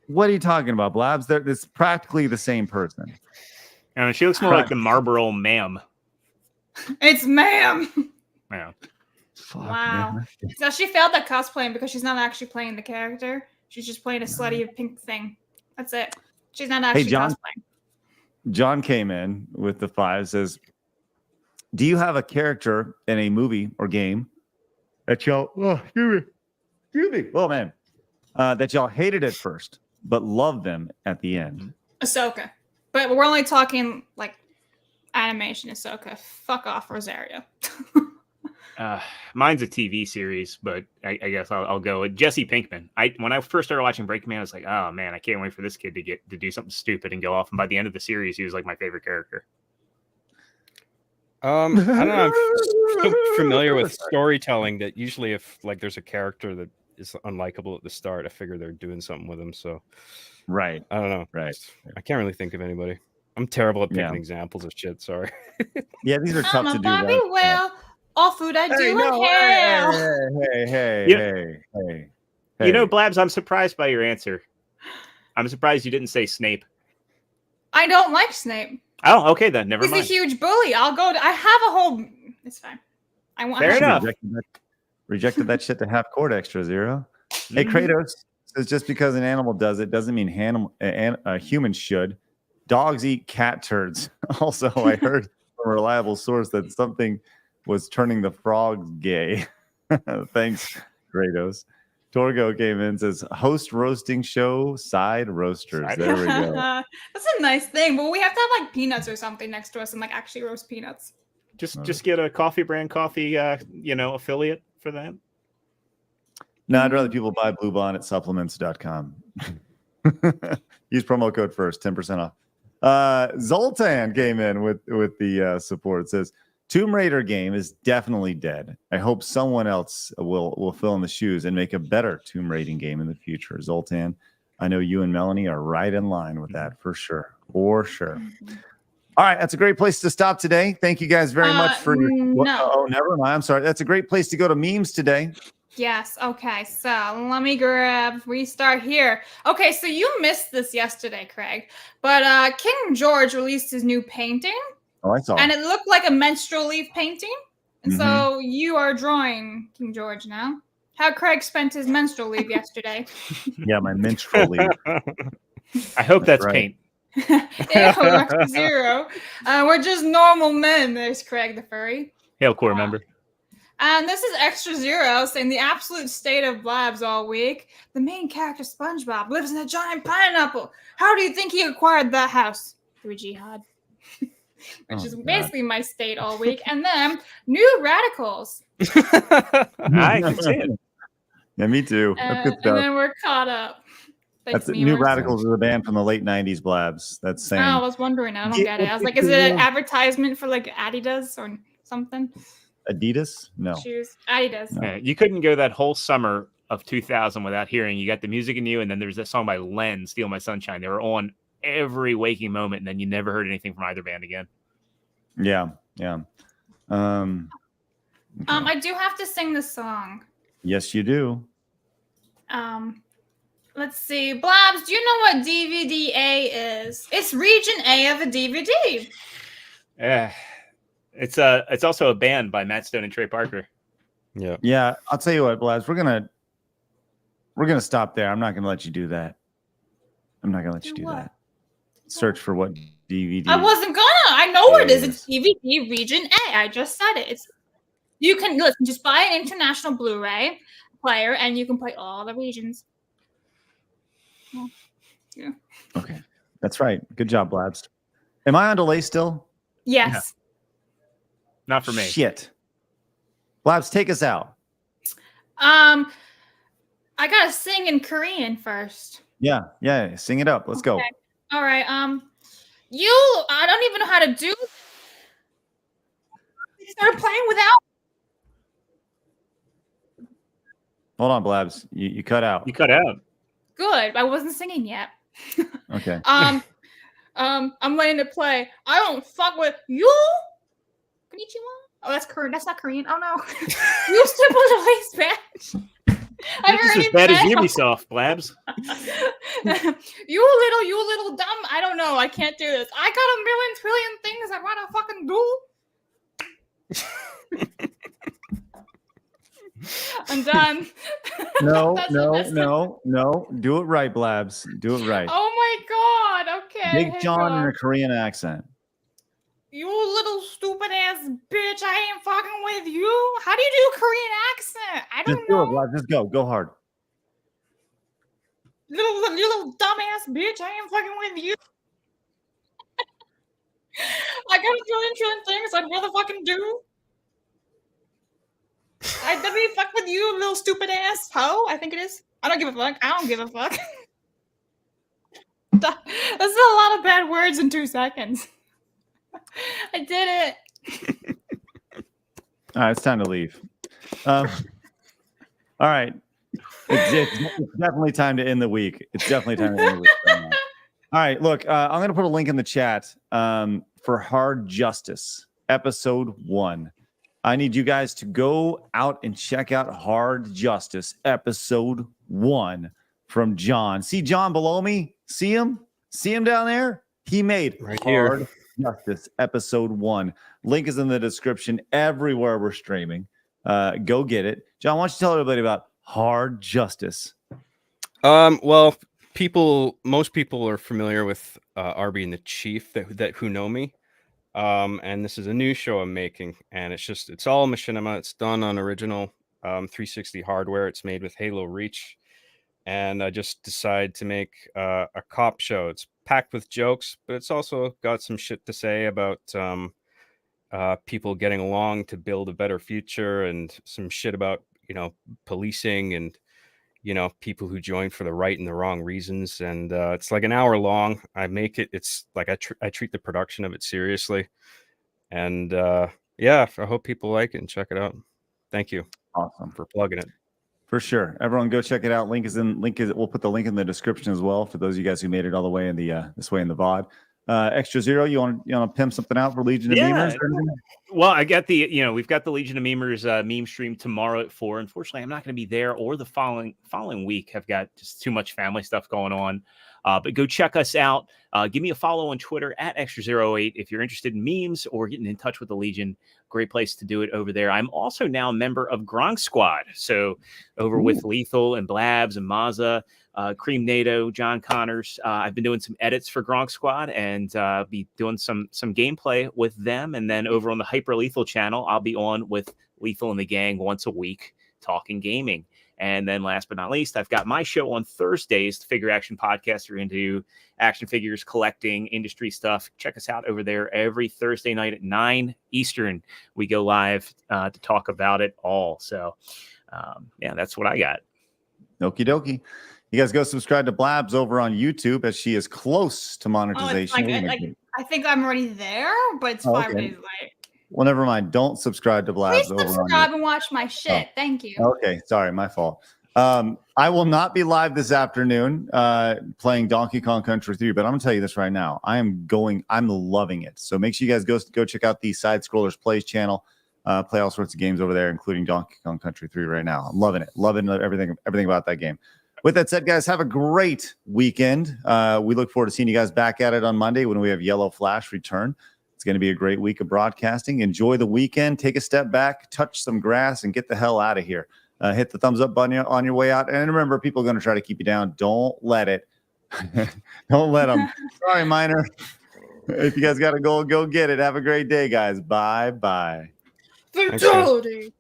What are you talking about, Blabs? It's practically the same person. I mean, she looks more like the Marlboro ma'am. It's ma'am. Yeah. Fuck, wow. Man. So she failed at cosplaying because she's not actually playing the character. She's just playing a slutty pink thing. That's it. She's not actually cosplaying. John came in with the 5, says, do you have a character in a movie or game that y'all that y'all hated at first, but loved them at the end? Ahsoka. But we're only talking like animation Ahsoka. Fuck off, Rosario. Mine's a TV series, but I guess I'll go with Jesse Pinkman. When I first started watching Breaking Man, I was like, oh man, I can't wait for this kid to do something stupid and go off. And by the end of the series, he was like my favorite character. I don't know. I'm so familiar with storytelling that usually if like there's a character that is unlikable at the start, I figure they're doing something with them. So, right. I don't know. Right. I can't really think of anybody. I'm terrible at picking examples of shit. Sorry. Yeah, these are tough to do. Bobby, well, All food I do Hey, no, inhale. hey. You know, Blabs, I'm surprised by your answer. I'm surprised you didn't say Snape. I don't like Snape. Oh, okay then. Never He's mind. a huge bully. I'll go. I have a whole. It's fine. I want. Fair enough. Rejected that shit to half court extra zero. Hey, Kratos says just because an animal does it doesn't mean a human should. Dogs eat cat turds. Also, I heard from a reliable source that something was turning the frogs gay. Thanks, Kratos. Torgo came in and says, host roasting show, side roasters. There we go. That's a nice thing, but we have to have like peanuts or something next to us and like actually roast peanuts. Just get a coffee brand coffee, affiliate for that. No, I'd rather people buy bluebonnetsupplements.com. Use promo code first, 10% off. Zoltan came in with the support. It says, Tomb Raider game is definitely dead. I hope someone else will fill in the shoes and make a better Tomb Raiding game in the future. Zoltan, I know you and Melanie are right in line with that for sure. For sure. All right, that's a great place to stop today. Thank you guys very much for your. Oh, never mind. I'm sorry. That's a great place to go to memes today. Yes. Okay. So let me restart here. Okay. So you missed this yesterday, Craig, but King George released his new painting. Oh, I saw. And it looked like a menstrual leaf painting. And so you are drawing King George now. How Craig spent his menstrual leave yesterday. Yeah, my menstrual leave. I hope that's paint. Yeah, we're zero. We're just normal men. There's Craig the furry. Hail core member. And this is Extra Zero saying the absolute state of Blabs all week. The main character, SpongeBob, lives in a giant pineapple. How do you think he acquired that house? Through jihad. Which is basically my state all week. And then New Radicals. I can see it. Yeah, me too. That's good stuff. And then we're caught up. Thanks, That's New Radicals is a band from the late 90s, Blabs. That's saying. Oh, I was wondering. I don't get it. I was like, is it an advertisement for like Adidas or something? Adidas? No. Shoes. Adidas. No. You couldn't go that whole summer of 2000 without hearing You Got the Music in You, and then there's that song by Len, Steal My Sunshine. They were on every waking moment, and then you never heard anything from either band again. Yeah. I do have to sing the song. Yes, you do. Let's see. Blabs, do you know what DVD A is? It's region A of a DVD. Yeah. It's also a band by Matt Stone and Trey Parker. Yeah. I'll tell you what, Blabs, we're gonna stop there. I'm not gonna let you do that. I'm not gonna let you do that. Search for what DVD. I wasn't gonna. I know where it is. It's DVD region A. I just said it. You can listen. Just buy an international Blu-ray player, and you can play all the regions. Yeah. Okay, that's right. Good job, Blabs. Am I on delay still? Yes. No. Not for me. Shit. Blabs, take us out. I gotta sing in Korean first. Yeah. Sing it up. Let's go. All right. I don't even know how to do. You started playing without. Hold on, Blabs. You cut out. You cut out. Good. I wasn't singing yet. Okay. I'm letting it play. I don't fuck with you. Konnichiwa. Oh, that's Korean. That's not Korean. Oh no. You stipple the waist badge. This is as bad as Ubisoft, Blabs. You little dumb. I don't know. I can't do this. I got a million trillion things I want to fucking do. I'm done. No. Do it right, Blabs. Do it right. Oh my god. Okay. Big John in a Korean accent. You little stupid ass bitch. I ain't fucking with you. How do you do a Korean accent? I don't know. Do it, Blabs. Just go. Go hard. You little dumbass bitch. I ain't fucking with you. I got a trillion things I'd rather fucking do. I'd never fuck with you, little stupid ass hoe. I think it is. I don't give a fuck. I don't give a fuck. That's a lot of bad words in 2 seconds. I did it. All right, it's time to leave. All right. It's definitely time to end the week. It's definitely time to end the week. All right, look, I'm going to put a link in the chat for Hard Justice, episode 1. I need you guys to go out and check out Hard Justice episode 1 from John. See John below me? See him? See him down there? He made Right Hard here. Justice episode 1. Link is in the description everywhere we're streaming. Go get it. John, why don't you tell everybody about Hard Justice? Well, most people are familiar with Arby and the Chief that who know me. And this is a new show I'm making, and it's all machinima. It's done on original 360 hardware. It's made with Halo Reach, and I just decided to make a cop show. It's packed with jokes, but it's also got some shit to say about people getting along to build a better future, and some shit about policing and people who join for the right and the wrong reasons. And it's like an hour long. I make it. It's like I treat the production of it seriously. And yeah, I hope people like it and check it out. Thank you. Awesome for plugging it. For sure. Everyone go check it out. We'll put the link in the description as well for those of you guys who made it all the way in the this way in the VOD. Extra Zero, you want to pimp something out for Legion of Memers? Well, I got we've got the Legion of Memers meme stream tomorrow at 4. Unfortunately, I'm not going to be there or the following week. I've got just too much family stuff going on. But go check us out. Give me a follow on Twitter at Extra08 if you're interested in memes or getting in touch with the Legion. Great place to do it over there. I'm also now a member of Gronk Squad. So over with Lethal and Blabs and Mazza, Cream NATO, John Connors. I've been doing some edits for Gronk Squad and be doing some gameplay with them. And then over on the Hyper Lethal channel, I'll be on with Lethal and the gang once a week talking gaming. And then last but not least, I've got my show on Thursdays, the Figure Action Podcast. We're into action figures, collecting, industry stuff. Check us out over there every Thursday night at 9 Eastern. We go live to talk about it all. So, yeah, that's what I got. Okie dokie. You guys go subscribe to Blabs over on YouTube as she is close to monetization. I think I'm already there, but it's 5 days late. Well, never mind. Don't subscribe to Blabs. Please subscribe and watch my shit. Thank you. Okay, sorry, my fault. I will not be live this afternoon playing Donkey Kong Country 3, but I'm gonna tell you this right now. I'm loving it. So make sure you guys go check out the Side Scrollers Plays channel. Play all sorts of games over there, including Donkey Kong Country 3 right now. I'm loving it. Loving everything about that game. With that said, guys, have a great weekend. We look forward to seeing you guys back at it on Monday when we have Yellow Flash return. It's going to be a great week of broadcasting. Enjoy the weekend. Take a step back, touch some grass, and get the hell out of here. Hit the thumbs up button on your way out. And remember, people are going to try to keep you down. Don't let it. Don't let them. Sorry, Miner. If you guys got to go get it. Have a great day, guys. Bye-bye. Fatality.